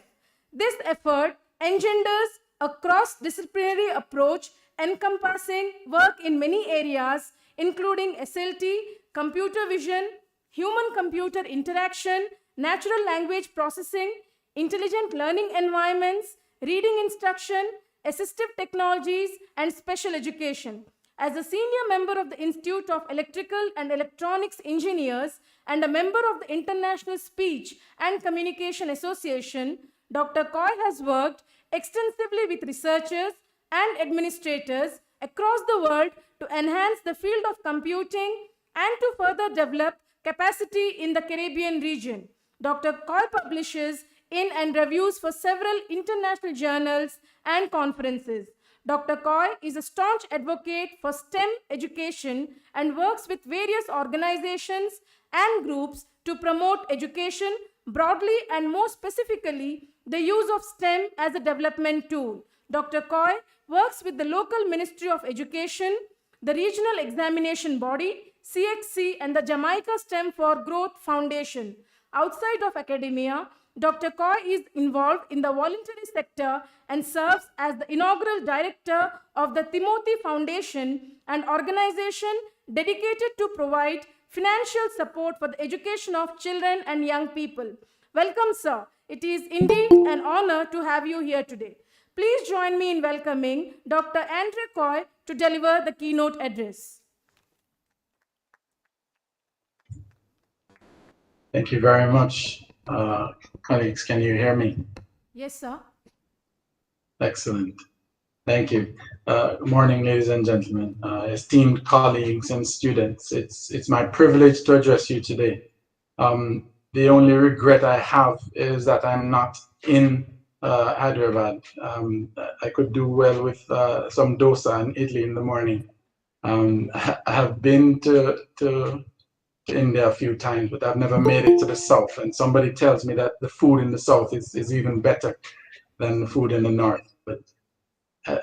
This effort engenders a cross-disciplinary approach encompassing work in many areas, including SLT, computer vision, human-computer interaction, natural language processing, intelligent learning environments, reading instruction, assistive technologies, and special education. As a senior member of the Institute of Electrical and Electronics Engineers and a member of the International Speech and Communication Association, Dr. Coy has worked extensively with researchers and administrators across the world to enhance the field of computing and to further develop capacity in the Caribbean region. Dr. Coy publishes in and reviews for several international journals and conferences. Dr. Coy is a staunch advocate for STEM education and works with various organizations and groups to promote education broadly and more specifically the use of STEM as a development tool. Dr. Coy works with the local Ministry of Education, the Regional Examination Body, CXC, and the Jamaica STEM for Growth Foundation. Outside of academia, Dr. Coy is involved in the voluntary sector and serves as the inaugural director of the Timothy Foundation, an organization dedicated to provide financial support for the education of children and young people. Welcome, sir. It is indeed an honor to have you here today. Please join me in welcoming Dr. Andre Coy to deliver the keynote address. Thank you very much. Colleagues, can you hear me? Yes, sir. Excellent. Thank you. Good morning, ladies and gentlemen, esteemed colleagues and students. It's my privilege to address you today. The only regret I have is that I'm not in Hyderabad. I could do well with some dosa and idli in the morning. I have been to India a few times, but I've never made it to the south. And somebody tells me that the food in the south is even better than the food in the north. But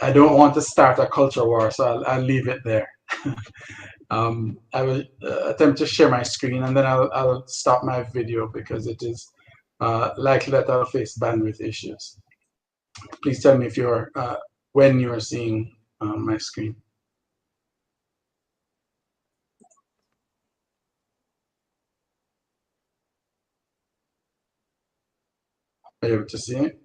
I don't want to start a culture war, so I'll leave it there. I will attempt to share my screen, and then I'll stop my video because it is likely that I'll face bandwidth issues. Please tell me if you're when you are seeing my screen. Are you able to see it?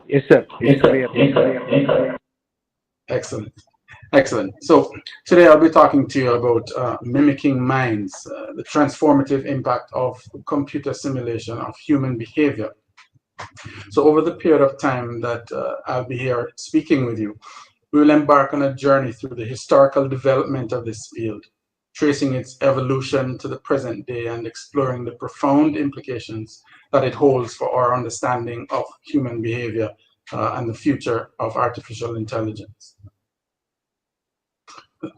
Yes, sir. It's clear. Excellent. Excellent. So today I'll be talking to you about mimicking minds, the transformative impact of computer simulation of human behavior. So over the period of time that I'll be here speaking with you, we will embark on a journey through the historical development of this field, tracing its evolution to the present day and exploring the profound implications that it holds for our understanding of human behavior and the future of artificial intelligence.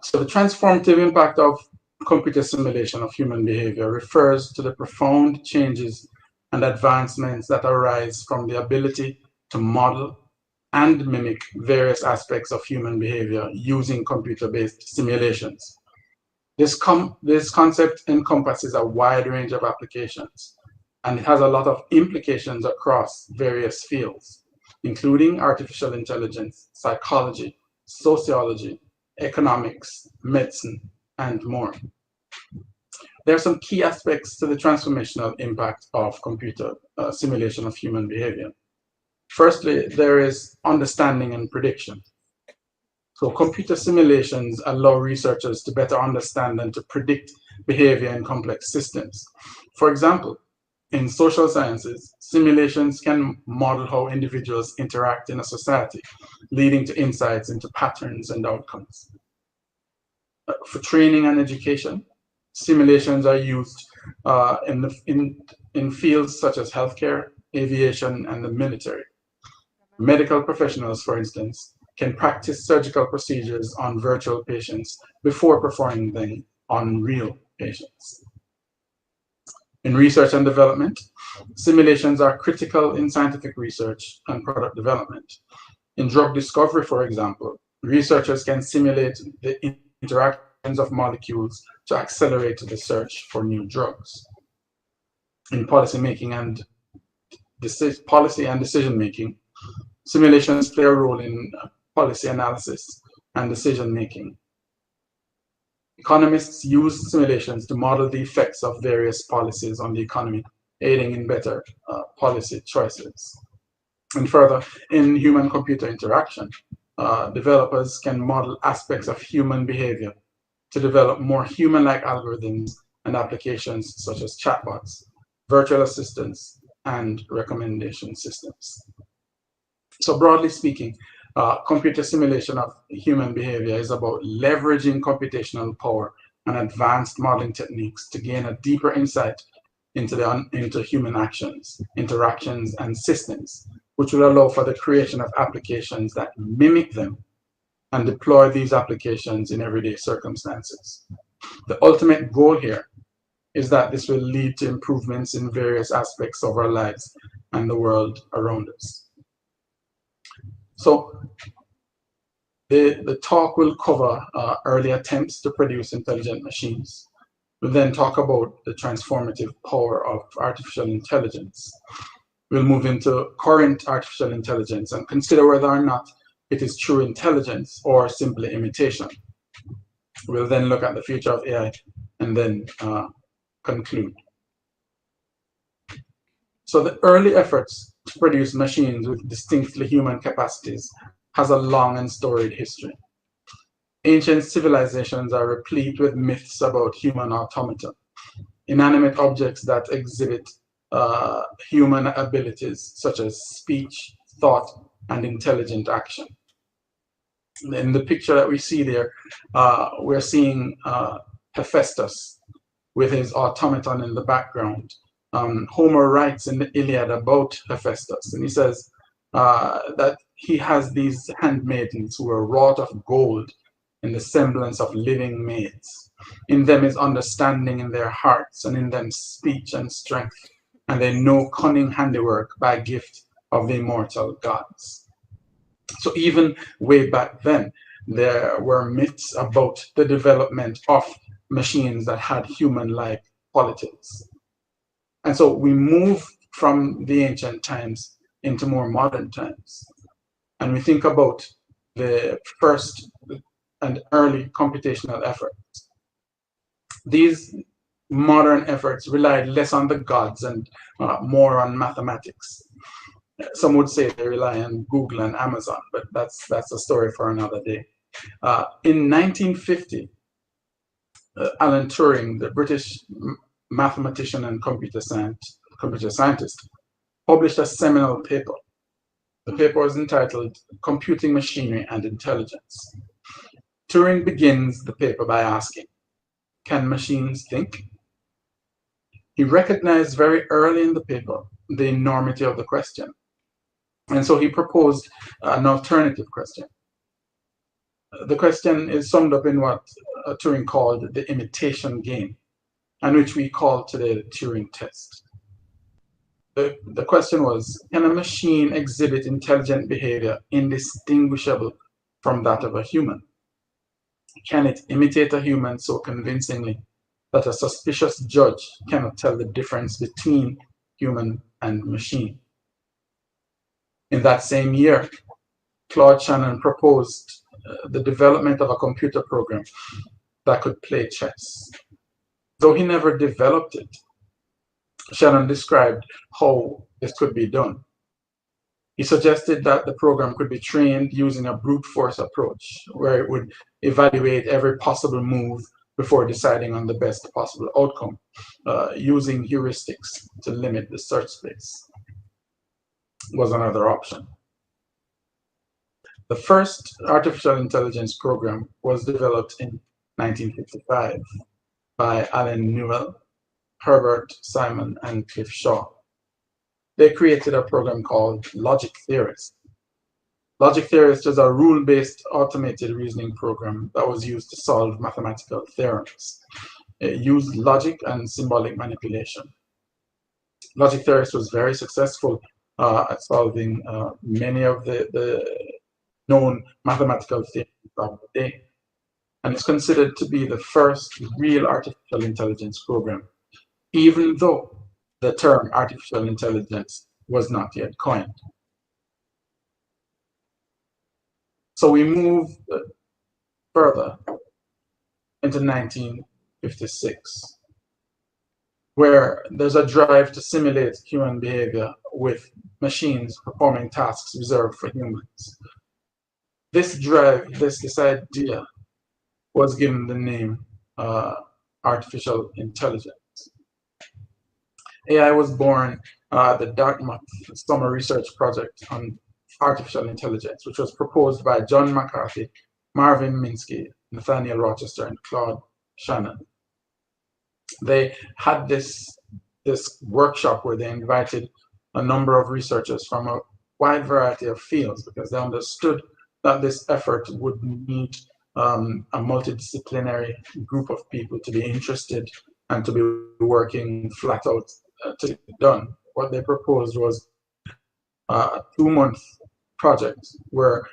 So the transformative impact of computer simulation of human behavior refers to the profound changes and advancements that arise from the ability to model and mimic various aspects of human behavior using computer-based simulations. This concept encompasses a wide range of applications, and it has a lot of implications across various fields, including artificial intelligence, psychology, sociology, economics, medicine, and more. There are some key aspects to the transformational impact of computer simulation of human behavior. Firstly, there is understanding and prediction. So computer simulations allow researchers to better understand and to predict behavior in complex systems. For example, in social sciences, simulations can model how individuals interact in a society, leading to insights into patterns and outcomes. For training and education, simulations are used in fields such as healthcare, aviation, and the military. Medical professionals, for instance, can practice surgical procedures on virtual patients before performing them on real patients. In research and development, simulations are critical in scientific research and product development. In drug discovery, for example, researchers can simulate the interactions of molecules to accelerate the search for new drugs. In policy and decision making, simulations play a role in policy analysis and decision making. Economists use simulations to model the effects of various policies on the economy, aiding in better policy choices. And further, in human-computer interaction, developers can model aspects of human behavior to develop more human-like algorithms and applications such as chatbots, virtual assistants, and recommendation systems. So broadly speaking, computer simulation of human behavior is about leveraging computational power and advanced modeling techniques to gain a deeper insight into human actions, interactions, and systems, which will allow for the creation of applications that mimic them and deploy these applications in everyday circumstances. The ultimate goal here is that this will lead to improvements in various aspects of our lives and the world around us. So the talk will cover early attempts to produce intelligent machines. We'll then talk about the transformative power of artificial intelligence. We'll move into current artificial intelligence and consider whether or not it is true intelligence or simply imitation. We'll then look at the future of AI and then conclude. So the early efforts to produce machines with distinctly human capacities has a long and storied history. Ancient civilizations are replete with myths about human automata, inanimate objects that exhibit human abilities such as speech, thought, and intelligent action. In the picture that we see there, we're seeing Hephaestus with his automaton in the background. Homer writes in the Iliad about Hephaestus, and he says that he has these handmaidens who are wrought of gold in the semblance of living maids. In them is understanding in their hearts, and in them speech and strength, and they know cunning handiwork by gift of the immortal gods. So even way back then, there were myths about the development of machines that had human-like qualities. And so we move from the ancient times into more modern times. And we think about the first and early computational efforts. These modern efforts relied less on the gods and more on mathematics. Some would say they rely on Google and Amazon, but that's a story for another day. In 1950, Alan Turing, the British mathematician and computer scientist, published a seminal paper. The paper was entitled Computing Machinery and Intelligence. Turing begins the paper by asking, can machines think? He recognized very early in the paper the enormity of the question. And so he proposed an alternative question. The question is summed up in what Turing called the imitation game, and which we call today the Turing test. The question was, can a machine exhibit intelligent behavior indistinguishable from that of a human? Can it imitate a human so convincingly that a suspicious judge cannot tell the difference between human and machine? In that same year, Claude Shannon proposed the development of a computer program that could play chess. Though he never developed it, Shannon described how this could be done. He suggested that the program could be trained using a brute force approach, where it would evaluate every possible move before deciding on the best possible outcome, using heuristics to limit the search space was another option. The first artificial intelligence program was developed in 1955 by Alan Newell, Herbert Simon, and Cliff Shaw. They created a program called Logic Theorist. Logic Theorist is a rule-based automated reasoning program that was used to solve mathematical theorems. It used logic and symbolic manipulation. Logic Theorist was very successful at solving many of the known mathematical theorems of the day, and it's considered to be the first real artificial intelligence program, even though the term artificial intelligence was not yet coined. So we move further into 1956, where there's a drive to simulate human behavior with machines performing tasks reserved for humans. This drive, this idea, was given the name artificial intelligence. AI was born at the Dartmouth Summer Research Project on Artificial Intelligence, which was proposed by John McCarthy, Marvin Minsky, Nathaniel Rochester, and Claude Shannon. They had this workshop where they invited a number of researchers from a wide variety of fields because they understood that this effort would need a multidisciplinary group of people to be interested and to be working flat out to get it done. What they proposed was a 2-month project where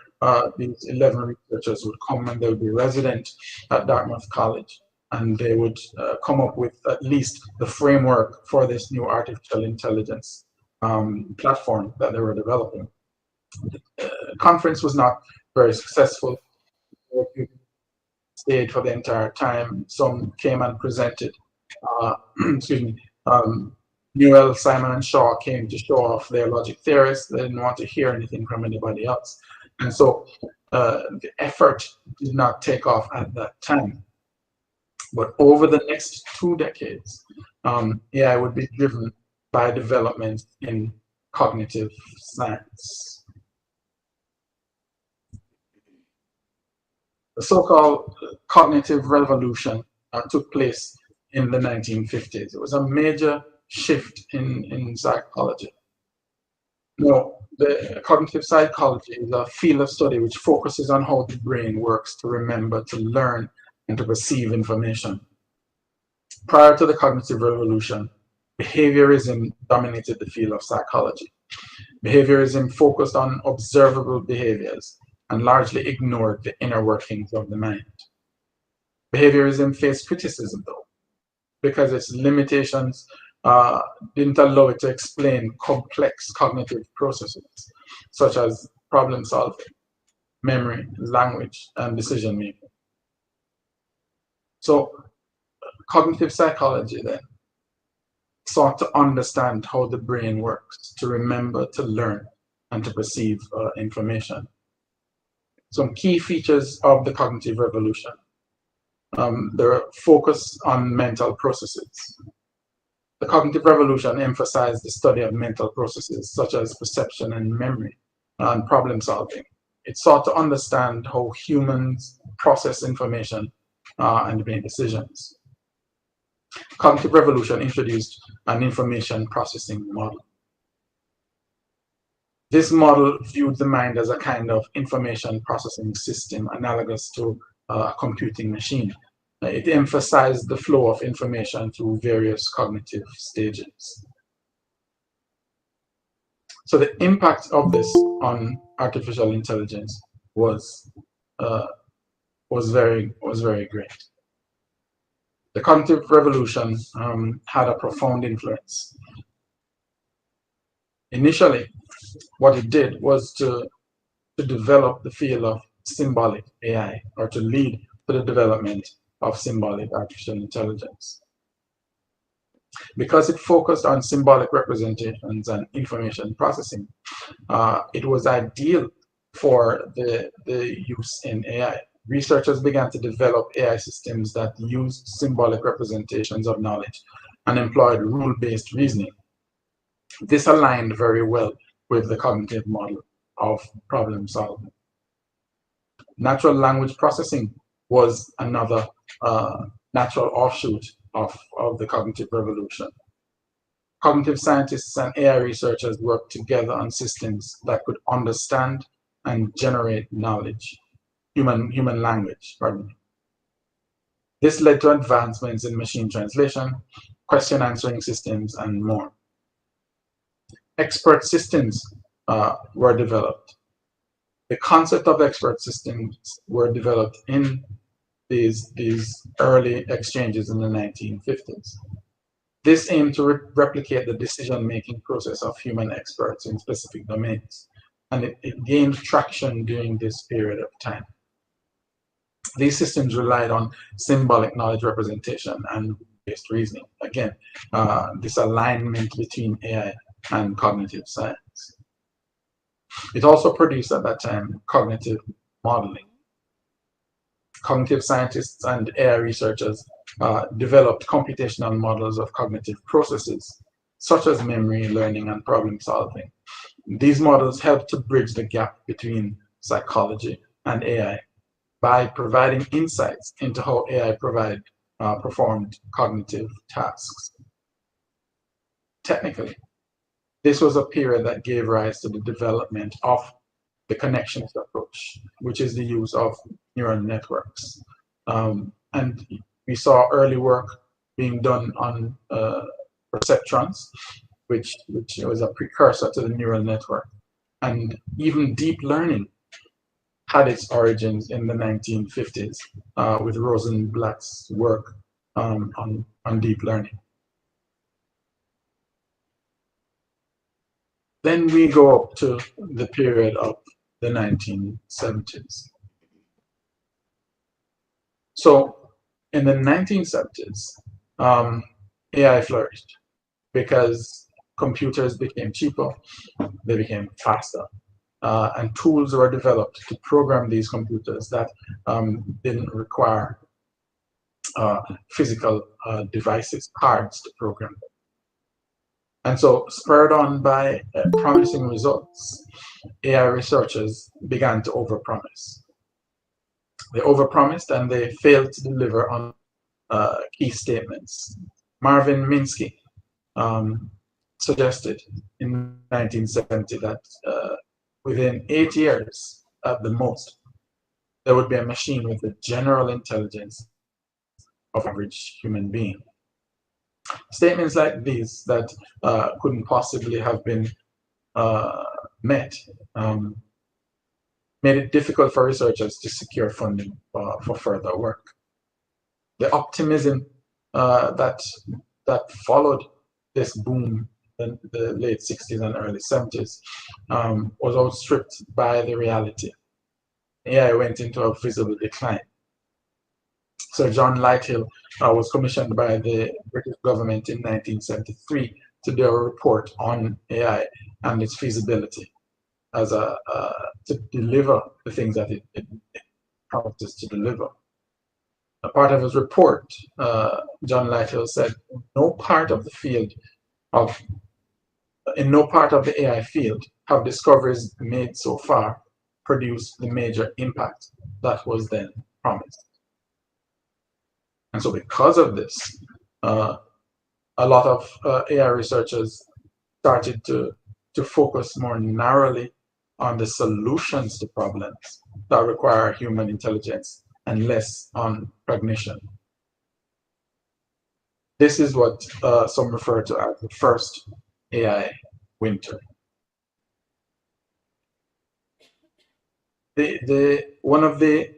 these 11 researchers would come and they would be resident at Dartmouth College, and they would come up with at least the framework for this new artificial intelligence platform that they were developing. The conference was not very successful. Stayed for the entire time. Some came and presented. Excuse me. Newell, Simon, and Shaw came to show off their logic theorists. They didn't want to hear anything from anybody else. And so the effort did not take off at that time. But over the next 2 decades, AI would be driven by development in cognitive science. The so-called cognitive revolution took place in the 1950s. It was a major shift in psychology. Now, the cognitive psychology is a field of study which focuses on how the brain works to remember, to learn, and to perceive information. Prior to the cognitive revolution, behaviorism dominated the field of psychology. Behaviorism focused on observable behaviors and largely ignored the inner workings of the mind. Behaviorism faced criticism, though, because its limitations didn't allow it to explain complex cognitive processes, such as problem solving, memory, language, and decision making. So, cognitive psychology then sought to understand how the brain works, to remember, to learn, and to perceive information. Some key features of the cognitive revolution. The focus on mental processes. The cognitive revolution emphasized the study of mental processes such as perception and memory and problem solving. It sought to understand how humans process information and make decisions. Cognitive revolution introduced an information processing model. This model viewed the mind as a kind of information processing system analogous to a computing machine. It emphasized the flow of information through various cognitive stages. So the impact of this on artificial intelligence was was very great. The cognitive revolution had a profound influence. Initially, what it did was to develop the field of symbolic AI, or to lead to the development of symbolic artificial intelligence. Because it focused on symbolic representations and information processing, it was ideal for the use in AI. Researchers began to develop AI systems that used symbolic representations of knowledge and employed rule-based reasoning. This aligned very well with the cognitive model of problem solving. Natural language processing was another natural offshoot of the cognitive revolution. Cognitive scientists and AI researchers worked together on systems that could understand and generate knowledge, human language, pardon me. This led to advancements in machine translation, question answering systems, and more. Expert systems were developed. The concept of expert systems were developed in these early exchanges in the 1950s. This aimed to replicate the decision-making process of human experts in specific domains, and it gained traction during this period of time. These systems relied on symbolic knowledge representation and based reasoning. Again, this alignment between AI and cognitive science. It also produced at that time cognitive modeling. Cognitive scientists and AI researchers developed computational models of cognitive processes, such as memory, learning, and problem solving. These models help to bridge the gap between psychology and AI by providing insights into how AI performed cognitive tasks. Technically, this was a period that gave rise to the development of the connections approach, which is the use of neural networks. And we saw early work being done on perceptrons, which was a precursor to the neural network. And even deep learning had its origins in the 1950s with Rosenblatt's work on deep learning. Then we go up to the period of the 1970s. So in the 1970s, AI flourished because computers became cheaper, they became faster, and tools were developed to program these computers that didn't require physical devices, cards to program them. And so, spurred on by promising results, AI researchers began to overpromise. They overpromised and they failed to deliver on key statements. Marvin Minsky suggested in 1970 that within 8 years at the most, there would be a machine with the general intelligence of an average human being. Statements like these that couldn't possibly have been met made it difficult for researchers to secure funding for further work. The optimism that followed this boom in the late 60s and early 70s was outstripped by the reality. AI went into a visible decline. Sir John Lighthill was commissioned by the British government in 1973 to do a report on AI and its feasibility as to deliver the things that it promises to deliver. A part of his report, John Lighthill said, in no part of the AI field have discoveries made so far produced the major impact that was then promised. And so because of this, a lot of AI researchers started to focus more narrowly on the solutions to problems that require human intelligence and less on cognition. This is what some refer to as the first AI winter. One of the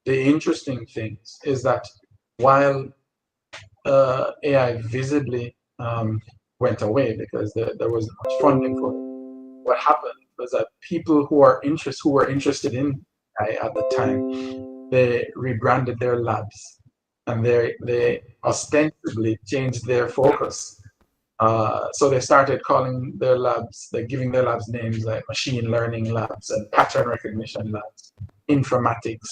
the interesting things is that while AI visibly went away because there wasn't much funding for it, what happened was that people who were interested in AI at the time, they rebranded their labs and they ostensibly changed their focus. So they started calling their labs, they're giving their labs names like machine learning labs and pattern recognition labs, informatics,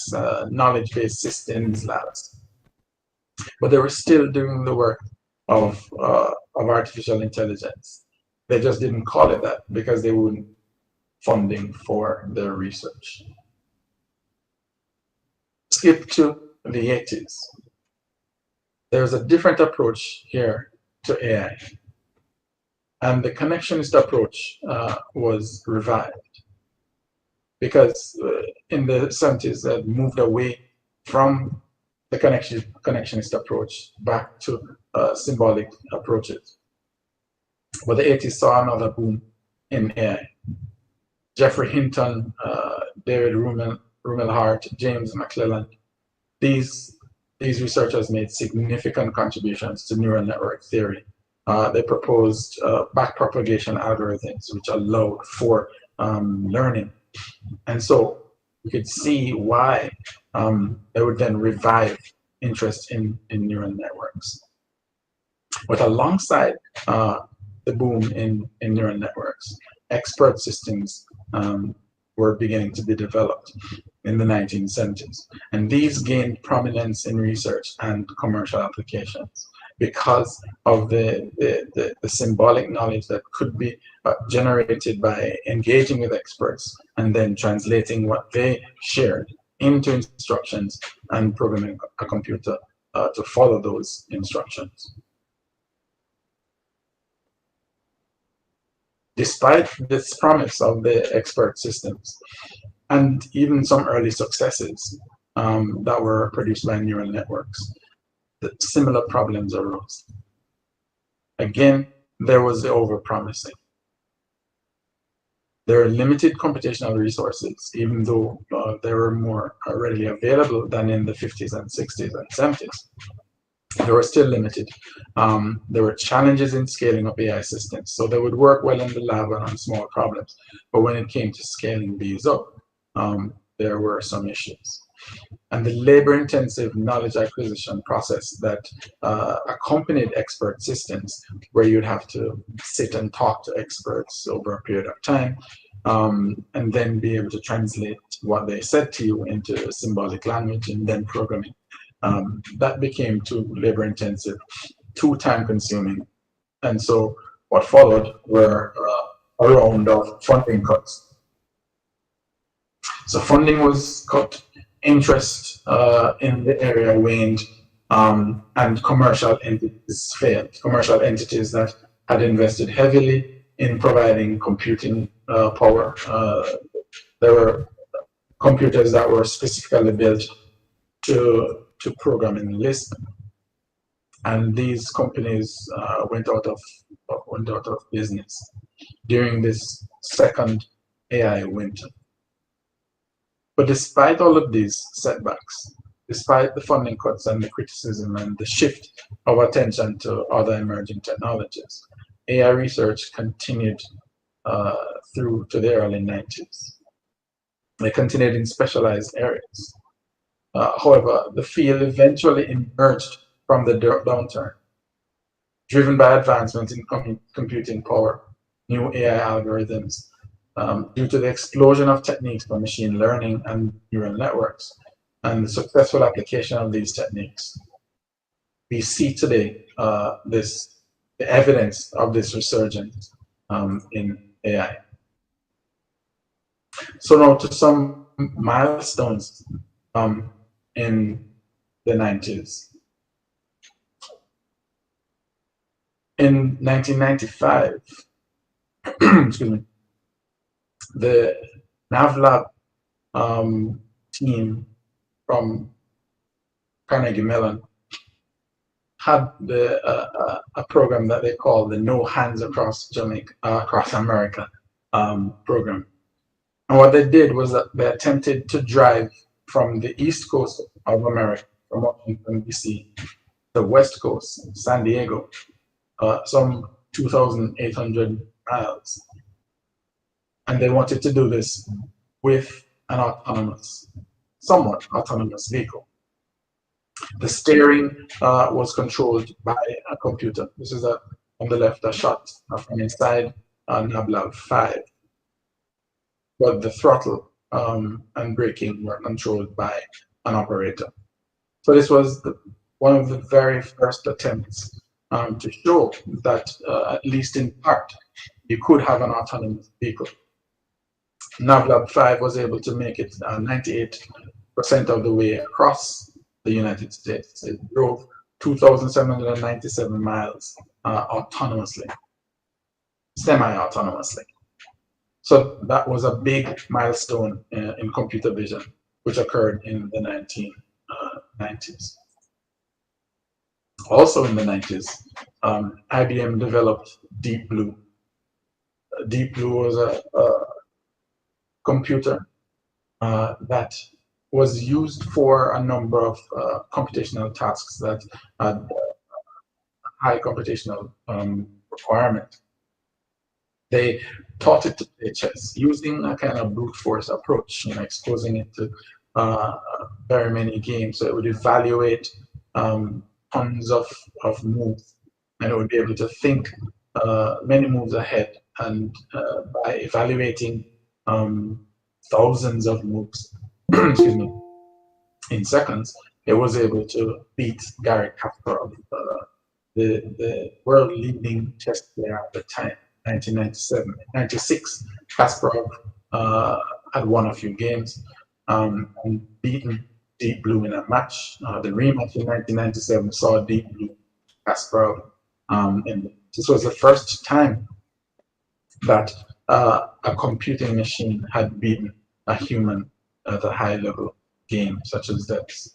knowledge-based systems labs. But they were still doing the work of artificial intelligence. They just didn't call it that because they wouldn't funding for their research. Skip to the 80s. There's a different approach here to AI. And the connectionist approach was revived because in the 70s they moved away from the connectionist approach back to symbolic approaches. But the 80s saw another boom in AI. Jeffrey Hinton, David Rumelhart, James McClellan, these researchers made significant contributions to neural network theory. They proposed backpropagation algorithms which allowed for learning. And so you could see why they would then revive interest in neural networks. But alongside the boom in neural networks, expert systems were beginning to be developed in the 1970s. And these gained prominence in research and commercial applications because of the symbolic knowledge that could be generated by engaging with experts and then translating what they shared into instructions and programming a computer to follow those instructions. Despite this promise of the expert systems and even some early successes that were produced by neural networks, similar problems arose. Again, there was the overpromising. There are limited computational resources, even though they were more readily available than in the 50s and 60s and 70s. They were still limited. There were challenges in scaling up AI systems. So they would work well in the lab and on small problems. But when it came to scaling these up, there were some issues. And the labor-intensive knowledge acquisition process that accompanied expert systems, where you'd have to sit and talk to experts over a period of time, and then be able to translate what they said to you into symbolic language and then programming. That became too labor-intensive, too time-consuming. And so what followed were a round of funding cuts. So funding was cut, interest in the area waned, and commercial entities failed. Commercial entities that had invested heavily in providing computing power. There were computers that were specifically built to program in Lisp, and these companies went out of business during this second AI winter. But despite all of these setbacks, despite the funding cuts and the criticism and the shift of attention to other emerging technologies, AI research continued through to the early 90s. They continued in specialized areas. However, the field eventually emerged from the downturn, driven by advancements in computing power, new AI algorithms, due to the explosion of techniques for machine learning and neural networks, and the successful application of these techniques. We see today the evidence of this resurgence in AI. So now to some milestones in the 90s. In 1995, excuse me, the NavLab team from Carnegie Mellon had a program that they called the No Hands Across America program. And what they did was that they attempted to drive from the east coast of America, from Washington, D.C., the west coast, San Diego, some 2,800 miles. And they wanted to do this with an autonomous, somewhat autonomous vehicle. The steering was controlled by a computer. This is on the left, a shot from inside NABLAB 5. But the throttle and braking were controlled by an operator. So this was one of the very first attempts to show that, at least in part, you could have an autonomous vehicle. NAVLAB 5 was able to make it 98% of the way across the United States. It drove 2,797 miles autonomously, semi-autonomously. So that was a big milestone in computer vision, which occurred in the 1990s. Also in the 90s, IBM developed Deep Blue. Deep Blue was a computer that was used for a number of computational tasks that had high computational requirement. They taught it to play chess using a kind of brute force approach, exposing it to very many games. So it would evaluate tons of moves, and it would be able to think many moves ahead. And by evaluating thousands of moves, excuse me, in seconds, it was able to beat Garry Kasparov, the world-leading chess player at the time, 1996. Kasparov had won a few games and beaten Deep Blue in a match. The rematch in 1997 saw Deep Blue Kasparov, and this was the first time that a computing machine had beaten a human at a high-level game such as this.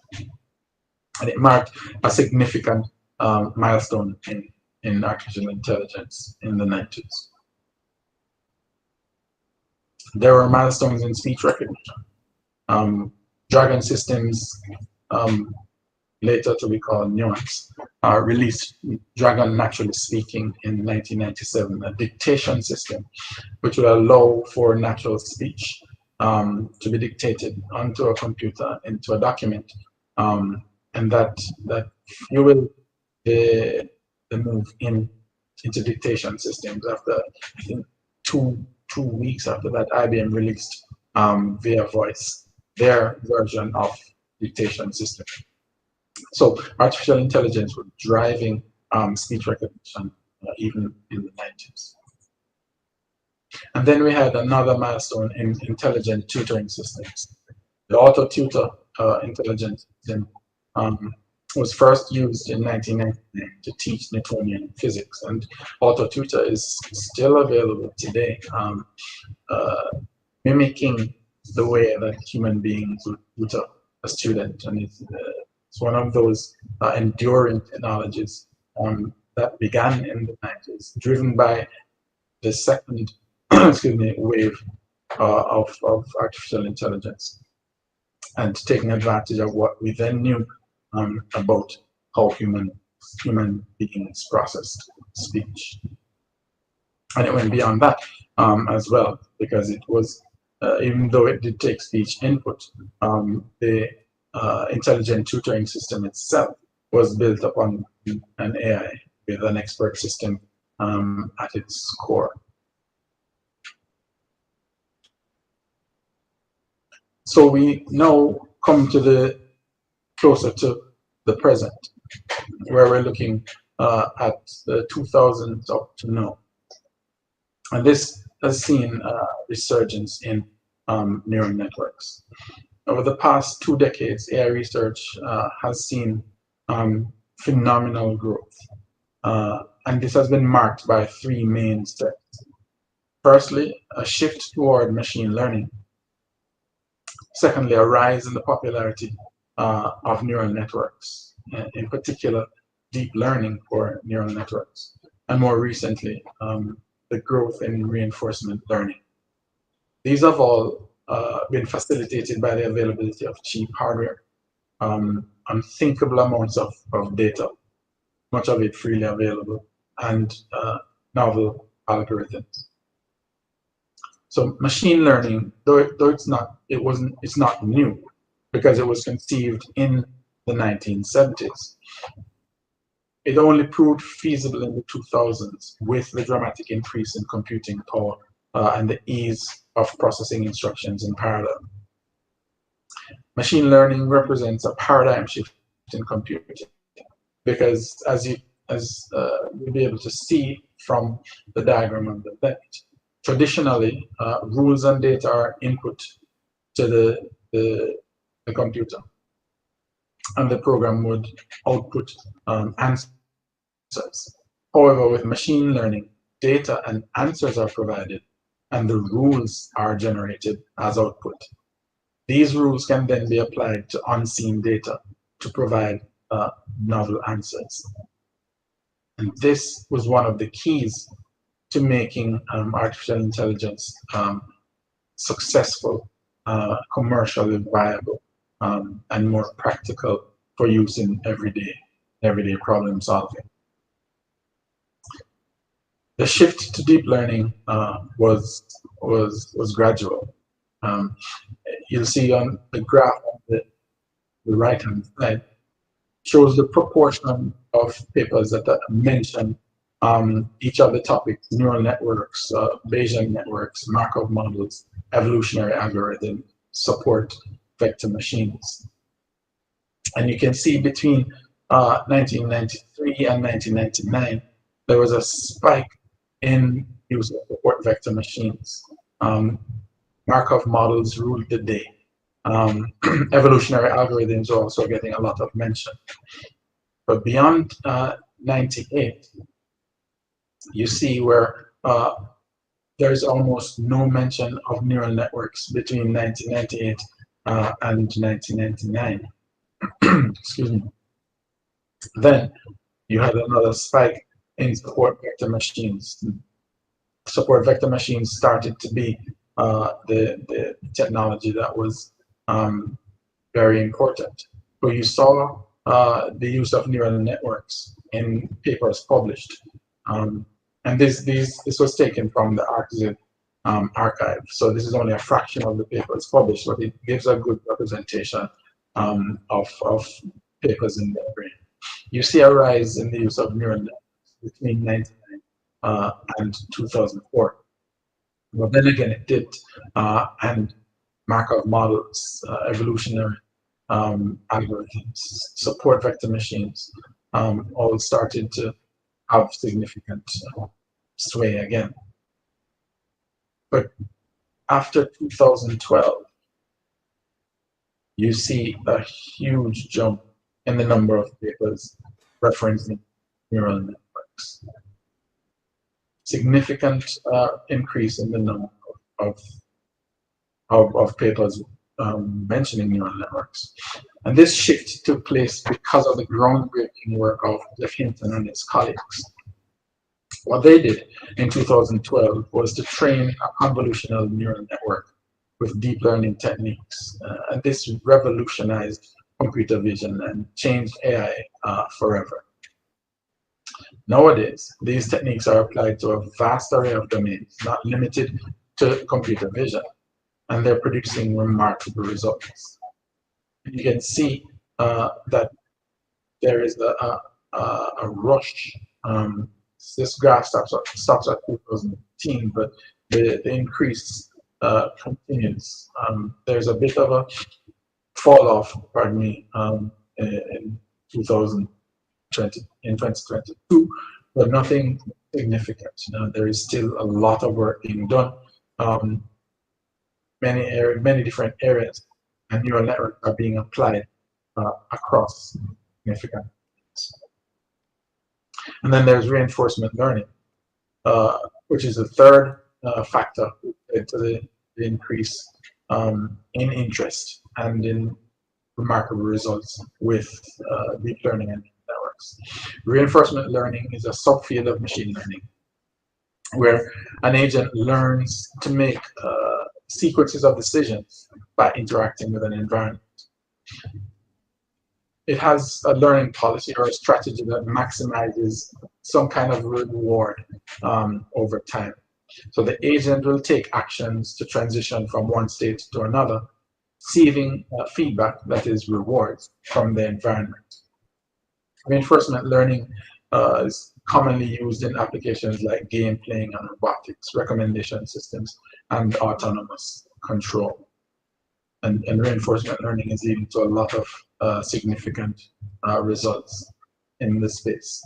And it marked a significant milestone in artificial intelligence in the 90s. There were milestones in speech recognition. Dragon Systems, later to be called Nuance, released Dragon Naturally Speaking in 1997, a dictation system which will allow for natural speech to be dictated onto a computer into a document, and that fueled the move into dictation systems. After, I think, two weeks after that, IBM released via voice their version of dictation system. So artificial intelligence was driving speech recognition even in the 90s. And then we had another milestone in intelligent tutoring systems. The auto tutor intelligent system was first used in 1999 to teach Newtonian physics, and auto tutor is still available today, mimicking the way that human beings would tutor a student. And it's one of those enduring technologies that began in the 90s, driven by the second excuse me, wave of artificial intelligence, and taking advantage of what we then knew about how human beings processed speech. And it went beyond that as well, because it was, even though it did take speech input, the intelligent tutoring system itself was built upon an AI with an expert system at its core. So we now come to the closer to the present, where we're looking at the 2000s up to now. And this has seen a resurgence in neural networks. Over the past 2 decades, AI research has seen phenomenal growth. And this has been marked by 3 main steps. Firstly, a shift toward machine learning. Secondly, a rise in the popularity of neural networks, in particular, deep learning for neural networks. And more recently, the growth in reinforcement learning. These have all been facilitated by the availability of cheap hardware, unthinkable amounts of data, much of it freely available, and novel algorithms. So machine learning, though it's not new, because it was conceived in the 1970s. It only proved feasible in the 2000s with the dramatic increase in computing power and the ease of processing instructions in parallel. Machine learning represents a paradigm shift in computing, because as you'll be able to see from the diagram on the left, traditionally rules and data are input to the computer, and the program would output answers. However, with machine learning, data and answers are provided, and the rules are generated as output. These rules can then be applied to unseen data to provide novel answers. And this was one of the keys to making artificial intelligence successful, commercially viable, and more practical for use in everyday problem solving. The shift to deep learning was gradual. You'll see on the graph on the right-hand side shows the proportion of papers that mention each of the topics: neural networks, Bayesian networks, Markov models, evolutionary algorithms, support vector machines. And you can see between 1993 and 1999, there was a spike in use of support vector machines. Markov models ruled the day. Evolutionary algorithms are also getting a lot of mention. But beyond 98, you see where there is almost no mention of neural networks between 1998 and 1999. Excuse me. Then you had another spike in support vector machines. Support vector machines started to be the technology that was very important. But you saw the use of neural networks in papers published. And this was taken from the Arxiv archive. So this is only a fraction of the papers published, but it gives a good representation of papers in the brain. You see a rise in the use of neural networks between 1999 and 2004. But then again, it dipped, and Markov models, evolutionary algorithms, support vector machines, all started to have significant sway again. But after 2012, you see a huge jump in the number of papers referencing neural networks. Significant increase in the number of papers mentioning neural networks. And this shift took place because of the groundbreaking work of Jeff Hinton and his colleagues. What they did in 2012 was to train a convolutional neural network with deep learning techniques. And this revolutionized computer vision and changed AI forever. Nowadays, these techniques are applied to a vast array of domains, not limited to computer vision, and they're producing remarkable results. You can see that there is a rush. This graph stops at 2018, but the increase continues. There's a bit of a fall off, pardon me, in 2022, but nothing significant. There is still a lot of work being done. Many different areas, and neural networks are being applied across significant areas. And then there's reinforcement learning, which is the third factor to the increase in interest and in remarkable results with deep learning and networks. Reinforcement learning is a subfield of machine learning, where an agent learns to make sequences of decisions by interacting with an environment. It has a learning policy or a strategy that maximizes some kind of reward over time. So the agent will take actions to transition from one state to another, receiving feedback that is rewards from the environment. Reinforcement learning is commonly used in applications like game playing and robotics, recommendation systems, and autonomous control. And reinforcement learning is leading to a lot of significant results in this space.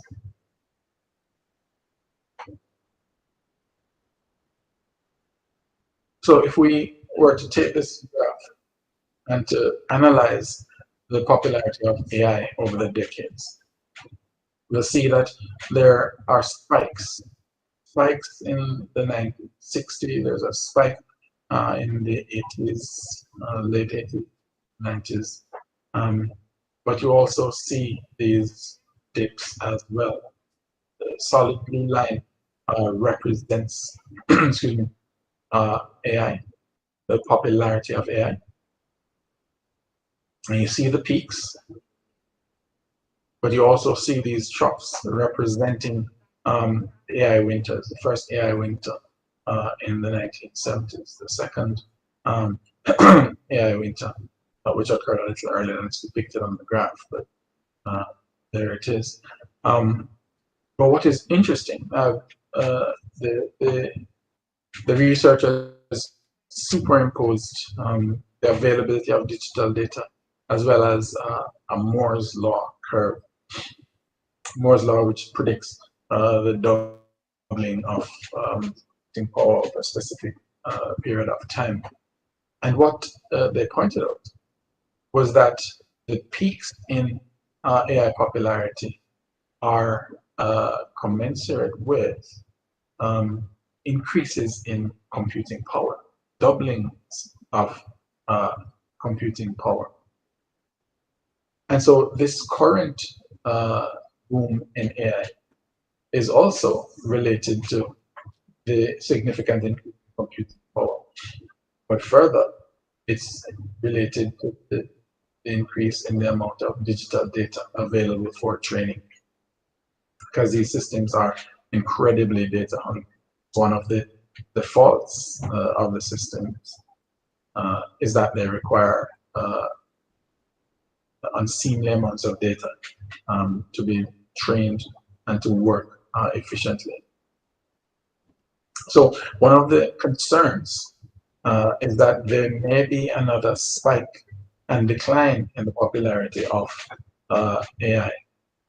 So if we were to take this graph and to analyze the popularity of AI over the decades, we'll see that there are spikes. Spikes in the 1960s, there's a spike in the 80s, late 80s, 90s. But you also see these dips as well. The solid blue line represents, excuse me, AI, the popularity of AI. And you see the peaks, but you also see these troughs representing AI winters. The first AI winter in the 1970s, the second AI winter, which occurred a little earlier than it's depicted on the graph, but there it is. But what is interesting, the researchers superimposed the availability of digital data as well as a Moore's law curve. Moore's law, which predicts the doubling of power over a specific period of time. And what they pointed out was that the peaks in AI popularity are commensurate with increases in computing power, doublings of computing power. And so this current boom in AI is also related to the significant increase in computing power. But further, it's related to the increase in the amount of digital data available for training, because these systems are incredibly data hungry. One of the faults of the systems is that they require unseemly amounts of data to be trained and to work efficiently. So one of the concerns is that there may be another spike and decline in the popularity of AI,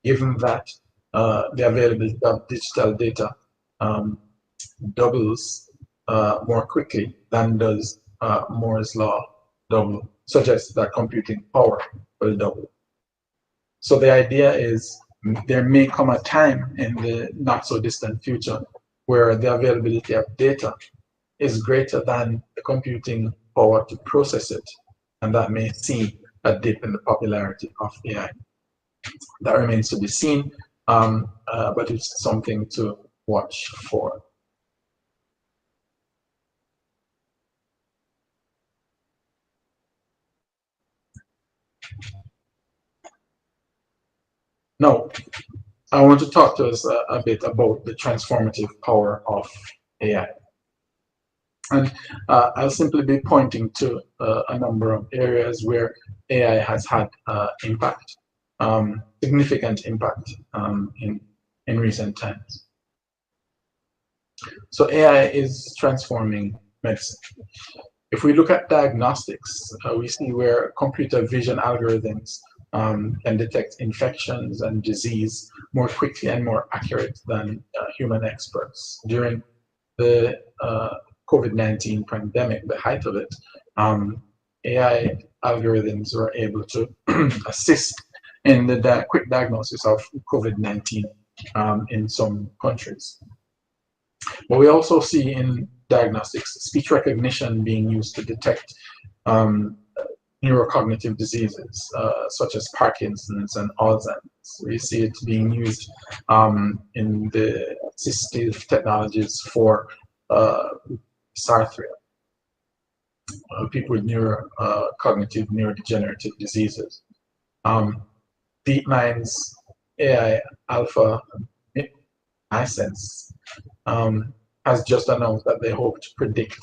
given that the availability of digital data doubles more quickly than does Moore's law double, suggests that computing power will double. So the idea is there may come a time in the not so distant future where the availability of data is greater than the computing power to process it, and that may see a dip in the popularity of AI. That remains to be seen, but it's something to watch for. Now, I want to talk to us a bit about the transformative power of AI. And I'll simply be pointing to a number of areas where AI has had impact, significant impact in recent times. So AI is transforming medicine. If we look at diagnostics, we see where computer vision algorithms can detect infections and disease more quickly and more accurate than human experts. During the COVID-19 pandemic, the height of it, AI algorithms were able to assist in the quick diagnosis of COVID-19 in some countries. But we also see in diagnostics speech recognition being used to detect neurocognitive diseases such as Parkinson's and Alzheimer's. We see it being used in the assistive technologies for dysarthria. people with cognitive neurodegenerative diseases. DeepMind's AI Alpha Icacecs has just announced that they hope to predict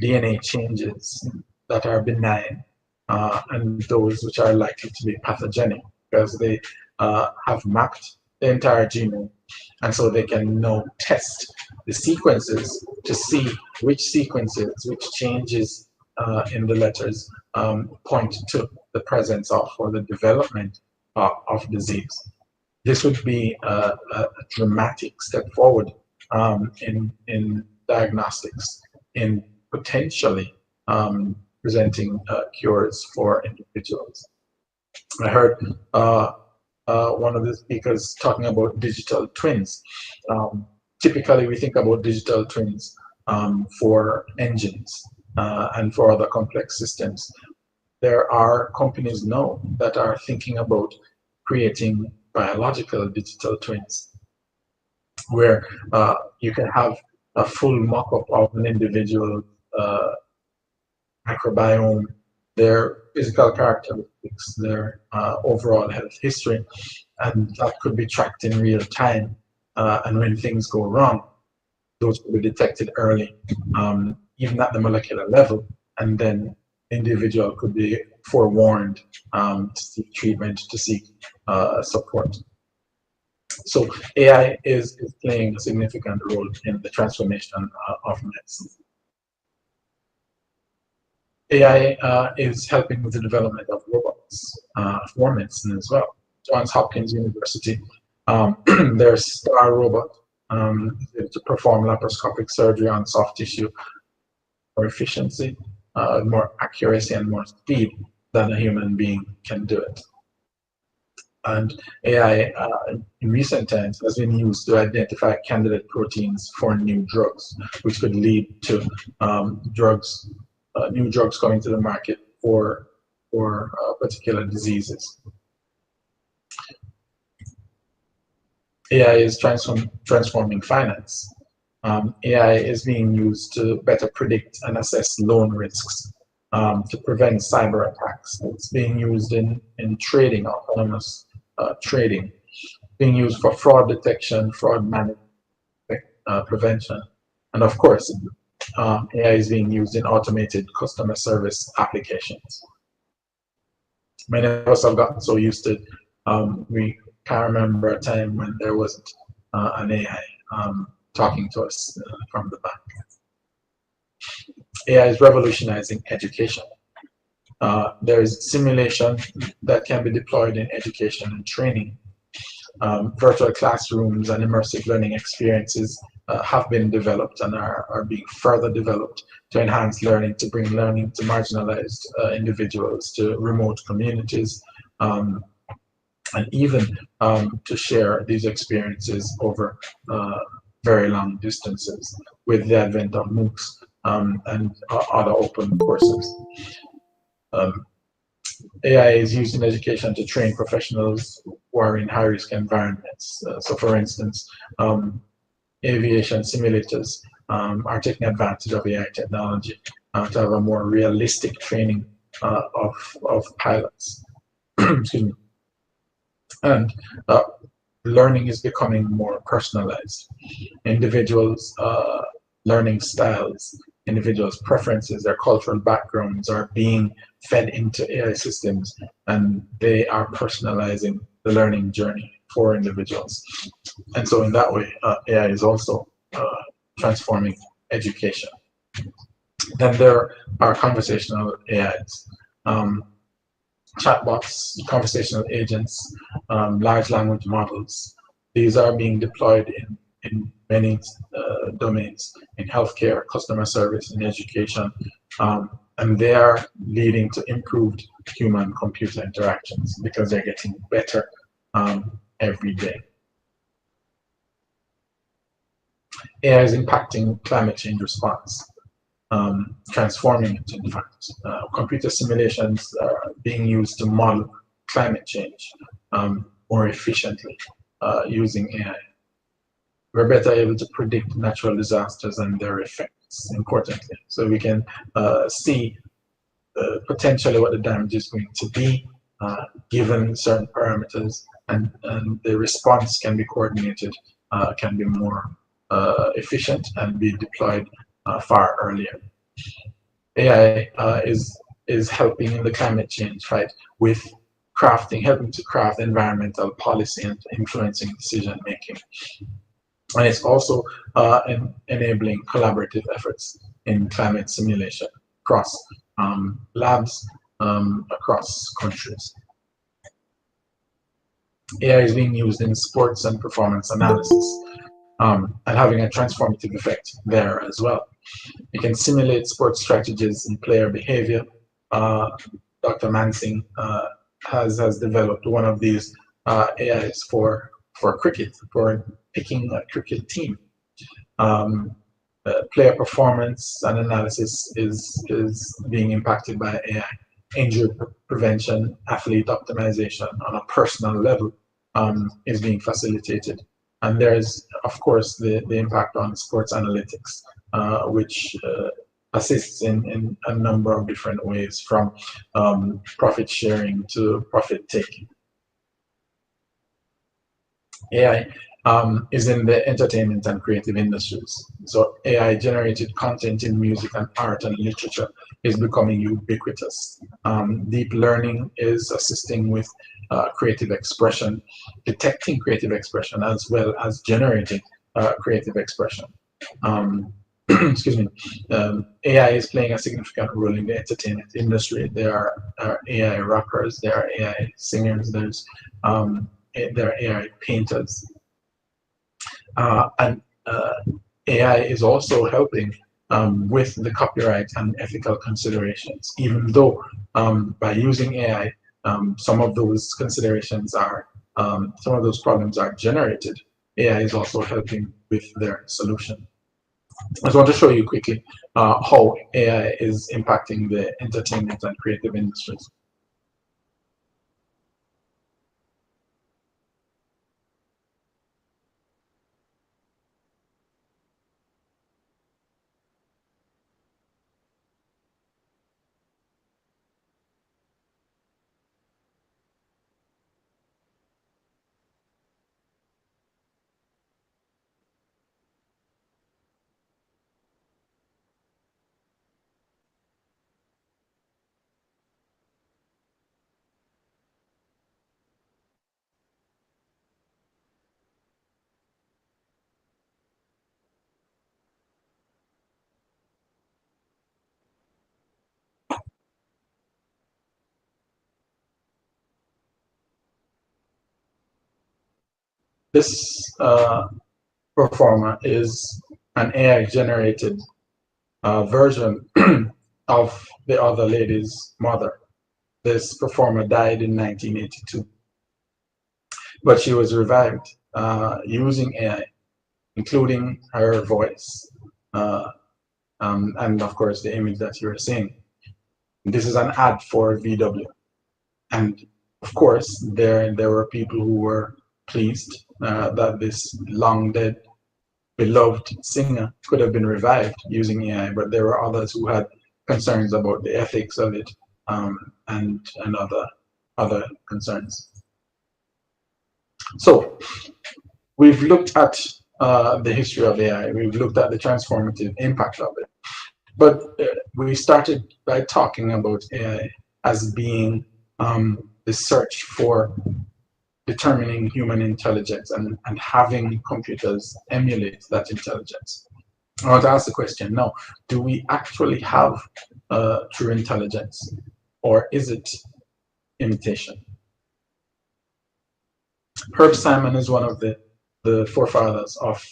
DNA changes that are benign and those which are likely to be pathogenic, because they have mapped the entire genome, and so they can now test the sequences to see which sequences, which changes in the letters point to the presence of or the development of disease. This would be a dramatic step forward in diagnostics, in potentially presenting cures for individuals. I heard one of the speakers talking about digital twins. Typically, we think about digital twins for engines and for other complex systems. There are companies now that are thinking about creating biological digital twins, where you can have a full mock-up of an individual microbiome, their physical characteristics, their overall health history, and that could be tracked in real time. And when things go wrong, those could be detected early, even at the molecular level, and then individual could be forewarned to seek treatment, to seek support. So AI is playing a significant role in the transformation of medicine. AI is helping with the development of robots for medicine as well. Johns Hopkins University, their STAR robot to perform laparoscopic surgery on soft tissue for efficiency, more accuracy, and more speed than a human being can do it. And AI in recent times has been used to identify candidate proteins for new drugs, which could lead to new drugs coming to the market for particular diseases. AI is transforming finance. AI is being used to better predict and assess loan risks, to prevent cyber attacks. It's being used in trading, autonomous trading, being used for fraud detection, fraud management, prevention. And of course, AI is being used in automated customer service applications. Many of us have gotten so used to we can't remember a time when there wasn't an AI talking to us from the back. AI is revolutionizing education. There is simulation that can be deployed in education and training. Virtual classrooms and immersive learning experiences have been developed and are being further developed to enhance learning, to bring learning to marginalized individuals, to remote communities, and even to share these experiences over very long distances with the advent of MOOCs and other open courses. AI is used in education to train professionals who are in high-risk environments. So for instance, aviation simulators are taking advantage of AI technology to have a more realistic training of pilots. Excuse me. And learning is becoming more personalized. Individuals' learning styles, individuals' preferences, their cultural backgrounds are being fed into AI systems, and they are personalizing the learning journey for individuals. And so in that way, AI is also transforming education. Then there are conversational AIs. Chatbots, conversational agents, large language models. These are being deployed in many domains, in healthcare, customer service, in education, and they are leading to improved human-computer interactions because they're getting better every day. AI is impacting climate change response. Transforming it, in fact. Computer simulations are being used to model climate change more efficiently using AI. We're better able to predict natural disasters and their effects, importantly. So we can see potentially what the damage is going to be, given certain parameters, and the response can be coordinated, can be more efficient, and be deployed far earlier. AI is helping in the climate change fight with helping to craft environmental policy and influencing decision making. And it's also enabling collaborative efforts in climate simulation across labs, across countries. AI is being used in sports and performance analysis, and having a transformative effect there as well. You can simulate sports strategies and player behavior. Dr. Mansing has developed one of these AIs for cricket, for picking a cricket team. Player performance and analysis is being impacted by AI. Injury prevention, athlete optimization on a personal level is being facilitated. And there's, of course, the impact on sports analytics, which assists in a number of different ways, from profit sharing to profit taking. AI is in the entertainment and creative industries. So AI generated content in music and art and literature is becoming ubiquitous. Deep learning is assisting with creative expression, detecting creative expression, as well as generating creative expression. Excuse me. AI is playing a significant role in the entertainment industry. There are AI rappers, there are AI singers, there are AI painters. And AI is also helping with the copyright and ethical considerations, even though by using AI, some of those considerations are, some of those problems are generated. AI is also helping with their solution. I just want to show you quickly how AI is impacting the entertainment and creative industries. This performer is an AI-generated version of the other lady's mother. This performer died in 1982, but she was revived using AI, including her voice, and of course the image that you're seeing. This is an ad for VW, and of course there were people who were pleased that this long dead beloved singer could have been revived using AI, but there were others who had concerns about the ethics of it, and other concerns. So we've looked at the history of AI, we've looked at the transformative impact of it, but we started by talking about AI as being the search for determining human intelligence and having computers emulate that intelligence. I want to ask the question now, do we actually have true intelligence, or is it imitation? Herb Simon is one of the forefathers of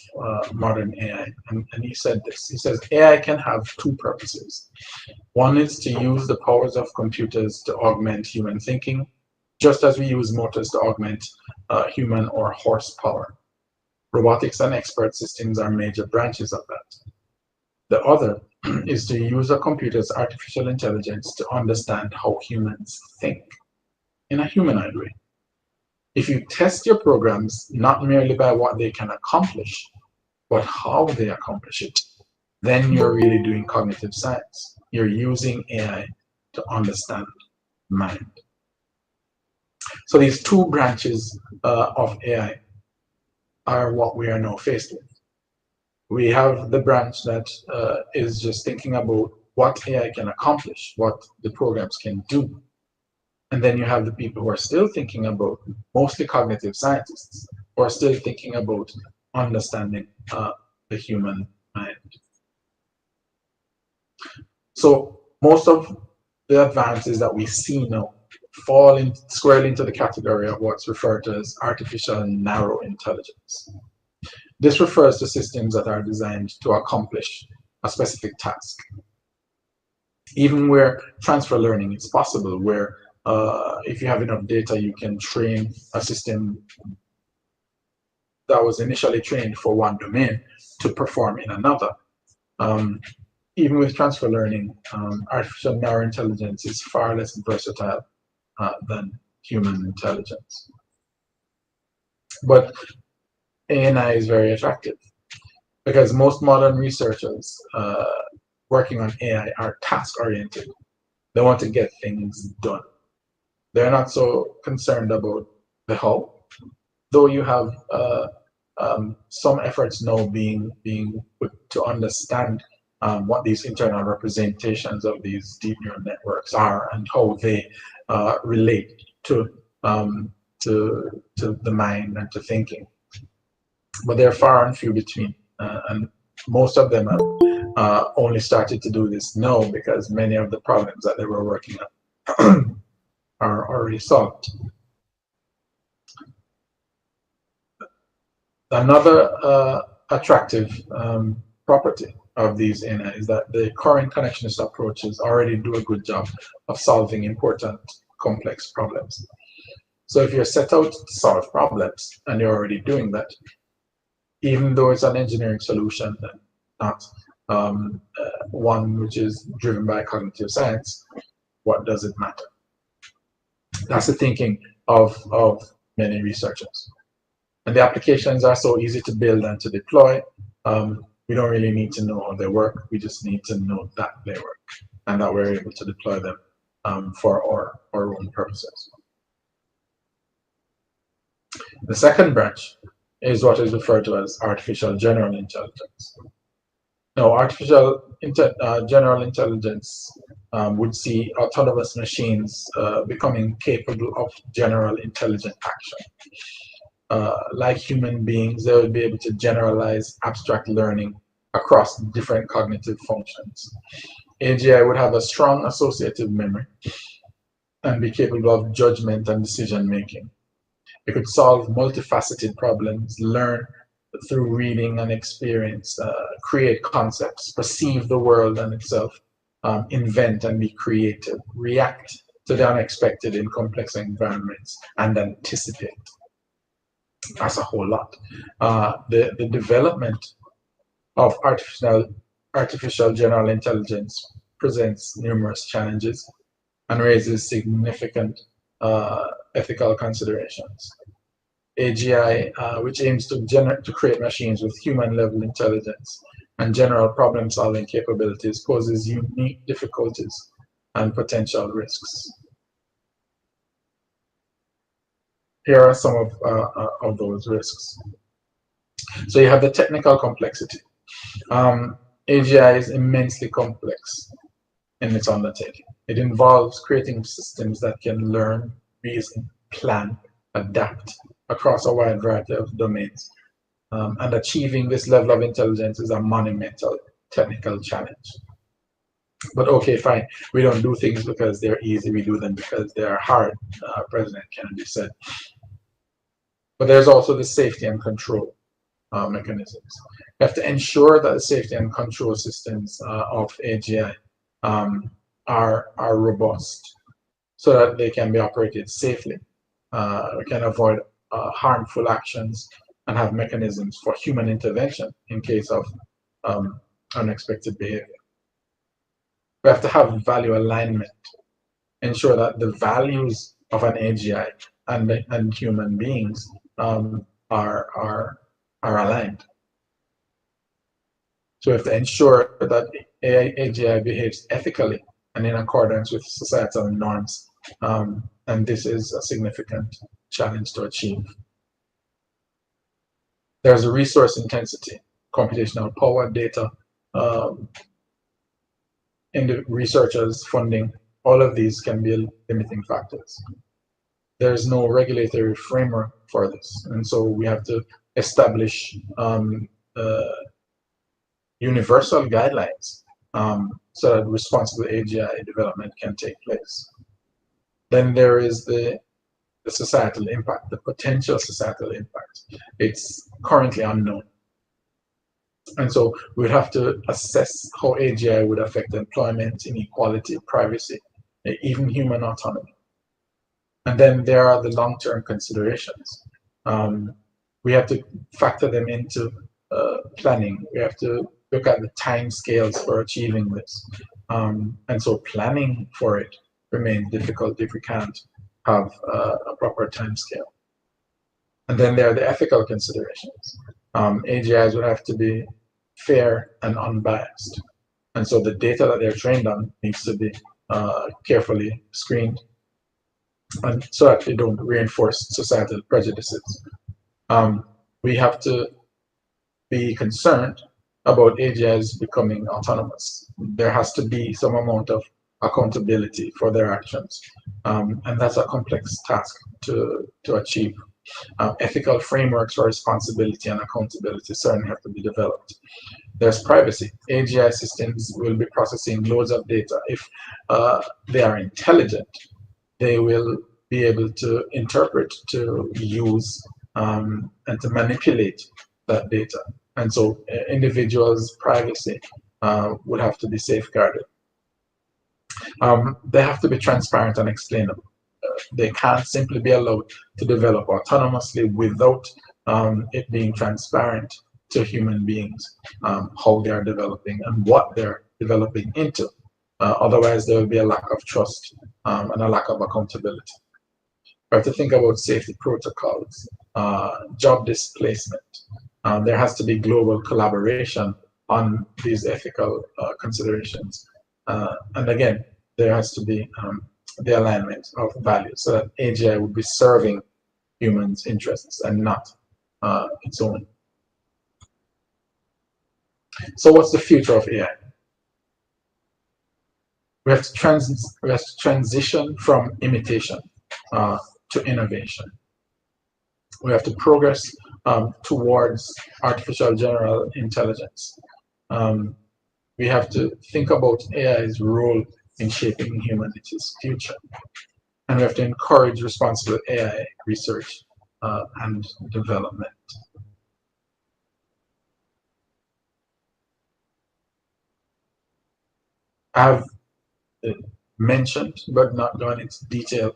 modern AI, and he said this. He says, AI can have two purposes. One is to use the powers of computers to augment human thinking, just as we use motors to augment human or horsepower. Robotics and expert systems are major branches of that. The other is to use a computer's artificial intelligence to understand how humans think in a humanoid way. If you test your programs not merely by what they can accomplish, but how they accomplish it, then you're really doing cognitive science. You're using AI to understand mind. So these two branches of AI are what we are now faced with. We have the branch that is just thinking about what AI can accomplish, what the programs can do. And then you have the people who are still thinking about, mostly cognitive scientists, who are still thinking about understanding the human mind. So most of the advances that we see now fall squarely into the category of what's referred to as artificial narrow intelligence. This refers to systems that are designed to accomplish a specific task. Even where transfer learning is possible, where if you have enough data, you can train a system that was initially trained for one domain to perform in another. Even with transfer learning, artificial narrow intelligence is far less versatile than human intelligence. But AI is very attractive because most modern researchers working on AI are task-oriented. They want to get things done. They're not so concerned about the how, though you have some efforts now being put to understand what these internal representations of these deep neural networks are and how they relate to the mind and to thinking. But they're far and few between, and most of them have only started to do this now because many of the problems that they were working on are already solved. Another attractive property of these AI is that the current connectionist approaches already do a good job of solving important complex problems. So if you're set out to solve problems and you're already doing that, even though it's an engineering solution and not one which is driven by cognitive science, what does it matter? That's the thinking of many researchers. And the applications are so easy to build and to deploy. We don't really need to know how they work. We just need to know that they work and that we're able to deploy them for our own purposes. The second branch is what is referred to as artificial general intelligence. Now, artificial general intelligence would see autonomous machines becoming capable of general intelligent action. Like human beings, they would be able to generalize abstract learning across different cognitive functions. AGI would have a strong associative memory and be capable of judgment and decision making. It could solve multifaceted problems, learn through reading and experience, create concepts, perceive the world and itself, invent and be creative, react to the unexpected in complex environments, and anticipate. That's a whole lot. The development of artificial general intelligence presents numerous challenges and raises significant ethical considerations. AGI, which aims to create machines with human-level intelligence and general problem-solving capabilities, poses unique difficulties and potential risks. Here are some of those risks. So you have the technical complexity. AGI is immensely complex in its undertaking. It involves creating systems that can learn, reason, plan, adapt across a wide variety of domains. And achieving this level of intelligence is a monumental technical challenge. But okay, fine. We don't do things because they're easy. We do them because they are hard, President Kennedy said. But there's also the safety and control mechanisms. You have to ensure that the safety and control systems of AGI are robust so that they can be operated safely. We can avoid harmful actions and have mechanisms for human intervention in case of unexpected behavior. We have to have value alignment, ensure that the values of an AGI and human beings are aligned. So we have to ensure that AGI behaves ethically and in accordance with societal norms. And this is a significant challenge to achieve. There's a resource intensity, computational power, data, in the researchers' funding. All of these can be limiting factors. There's no regulatory framework for this, and so we have to establish universal guidelines so that responsible AGI development can take place. Then there is the societal impact, the potential societal impact. It's currently unknown. And so we'd have to assess how AGI would affect employment, inequality, privacy, even human autonomy. And then there are the long-term considerations. We have to factor them into planning. We have to look at the time scales for achieving this. And so planning for it remains difficult if we can't have a proper time scale. And then there are the ethical considerations. AGIs would have to be fair and unbiased. And so the data that they're trained on needs to be carefully screened, and so that they don't reinforce societal prejudices. We have to be concerned about AGIs becoming autonomous. There has to be some amount of accountability for their actions, and that's a complex task to achieve. Ethical frameworks for responsibility and accountability certainly have to be developed. There's privacy. AGI systems will be processing loads of data. If they are intelligent, they will be able to interpret, to use, and to manipulate that data. And so individuals' privacy would have to be safeguarded. They have to be transparent and explainable. They can't simply be allowed to develop autonomously without it being transparent to human beings, how they are developing and what they're developing into. Otherwise, there will be a lack of trust and a lack of accountability. We have to think about safety protocols, job displacement. There has to be global collaboration on these ethical considerations. And again, there has to be the alignment of values so that AGI would be serving humans' interests and not its own. So what's the future of AI? We have to transition from imitation to innovation. We have to progress towards artificial general intelligence. We have to think about AI's role in shaping humanity's future. And we have to encourage responsible AI research and development. I have mentioned, but not gone into detail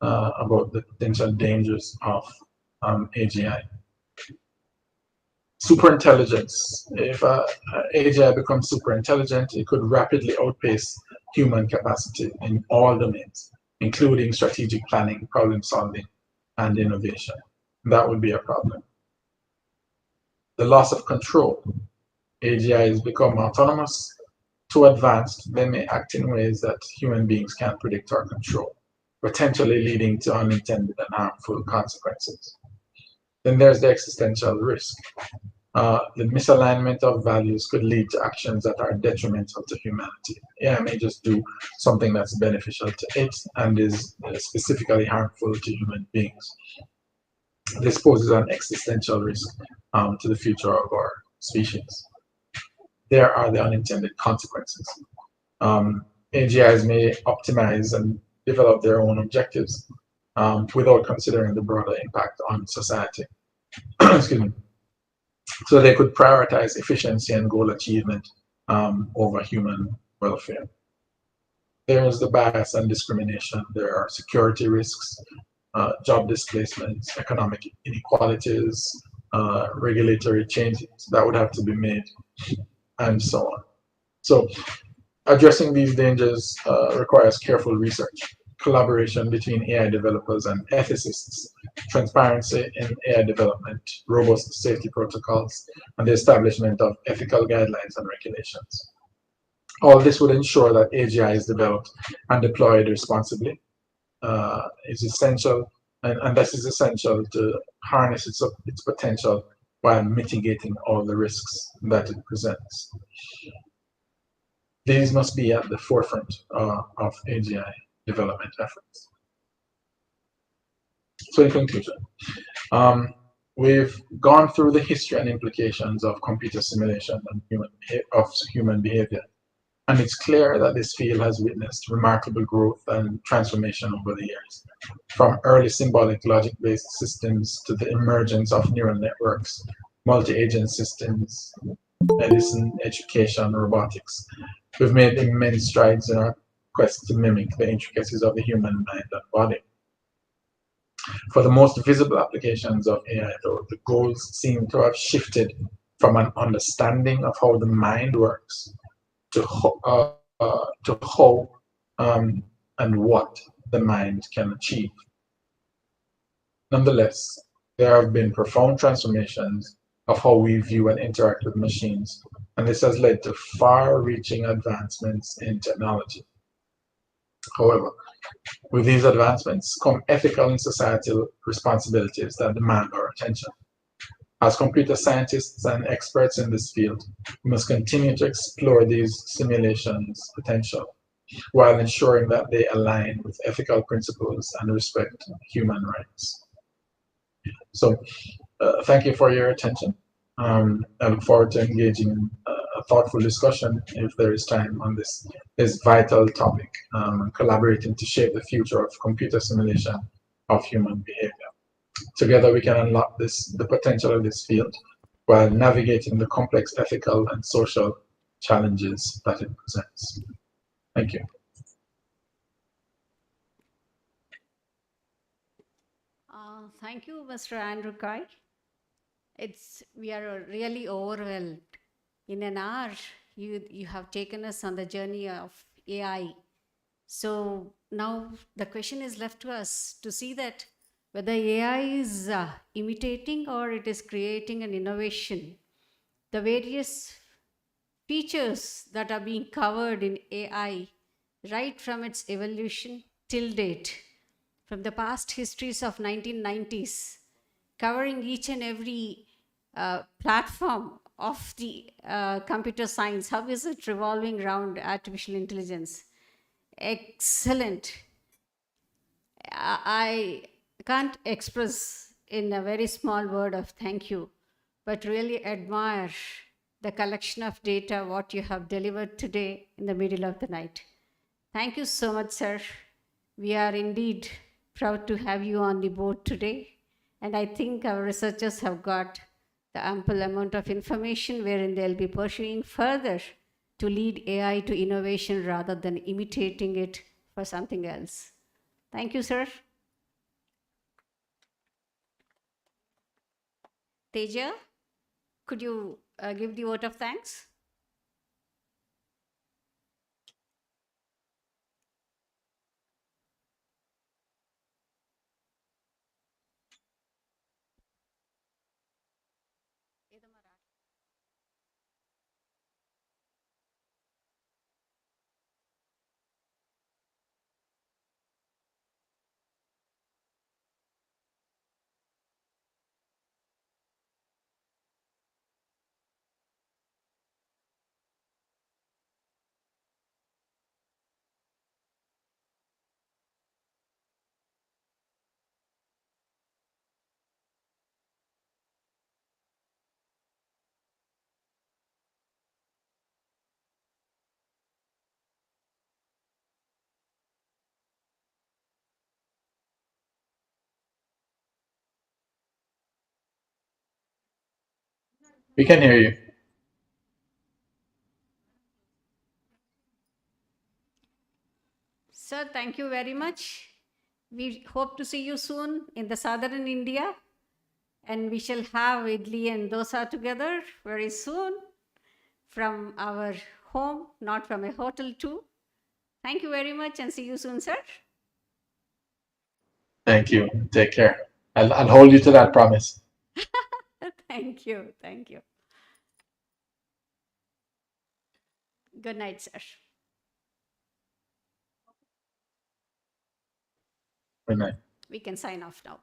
about the potential dangers of AGI. Superintelligence. If AGI becomes super intelligent, it could rapidly outpace human capacity in all domains, including strategic planning, problem solving, and innovation. That would be a problem. The loss of control. AGIs become autonomous, too advanced, they may act in ways that human beings can't predict or control, potentially leading to unintended and harmful consequences. Then there's the existential risk. The misalignment of values could lead to actions that are detrimental to humanity. AI may just do something that's beneficial to it and is specifically harmful to human beings. This poses an existential risk to the future of our species. There are the unintended consequences. AGIs may optimize and develop their own objectives without considering the broader impact on society. Excuse me. So they could prioritize efficiency and goal achievement over human welfare. There is the bias and discrimination. There are security risks, job displacements, economic inequalities, regulatory changes that would have to be made, and so on. So addressing these dangers requires careful research, collaboration between AI developers and ethicists, transparency in AI development, robust safety protocols, and the establishment of ethical guidelines and regulations. All this would ensure that AGI is developed and deployed responsibly. Is essential, and this is essential to harness its potential while mitigating all the risks that it presents. These must be at the forefront of AGI development efforts. So in conclusion, we've gone through the history and implications of computer simulation and human behavior. And it's clear that this field has witnessed remarkable growth and transformation over the years, from early symbolic logic-based systems to the emergence of neural networks, multi-agent systems, medicine, education, robotics. We've made immense strides in our quest to mimic the intricacies of the human mind and body. For the most visible applications of AI, though, the goals seem to have shifted from an understanding of how the mind works to how and what the mind can achieve. Nonetheless, there have been profound transformations of how we view and interact with machines, and this has led to far-reaching advancements in technology. However, with these advancements come ethical and societal responsibilities that demand our attention. As computer scientists and experts in this field, we must continue to explore these simulations' potential while ensuring that they align with ethical principles and respect human rights. So, thank you for your attention. I look forward to engaging in a thoughtful discussion if there is time on this vital topic, collaborating to shape the future of computer simulation of human behavior. Together, we can unlock the potential of this field while navigating the complex ethical and social challenges that it presents. Thank you. Thank you, Mr. Andrew Kai. We are really overwhelmed. In an hour, you have taken us on the journey of AI. So now the question is left to us to see that whether AI is imitating or it is creating an innovation. The various features that are being covered in AI right from its evolution till date, from the past histories of 1990s, covering each and every platform of the computer science. How is it revolving around artificial intelligence? Excellent. I can't express in a very small word of thank you, but really admire the collection of data, what you have delivered today in the middle of the night. Thank you so much, sir. We are indeed proud to have you on the board today. And I think our researchers have got the ample amount of information wherein they'll be pursuing further to lead AI to innovation rather than imitating it for something else. Thank you, sir. Teja, could you give the vote of thanks? We can hear you. Sir, thank you very much. We hope to see you soon in the southern India, and we shall have idli and dosa together very soon from our home, not from a hotel too. Thank you very much and see you soon, sir. Thank you. Take care. I'll hold you to that promise. Thank you. Thank you. Good night, sir. Good night. We can sign off now.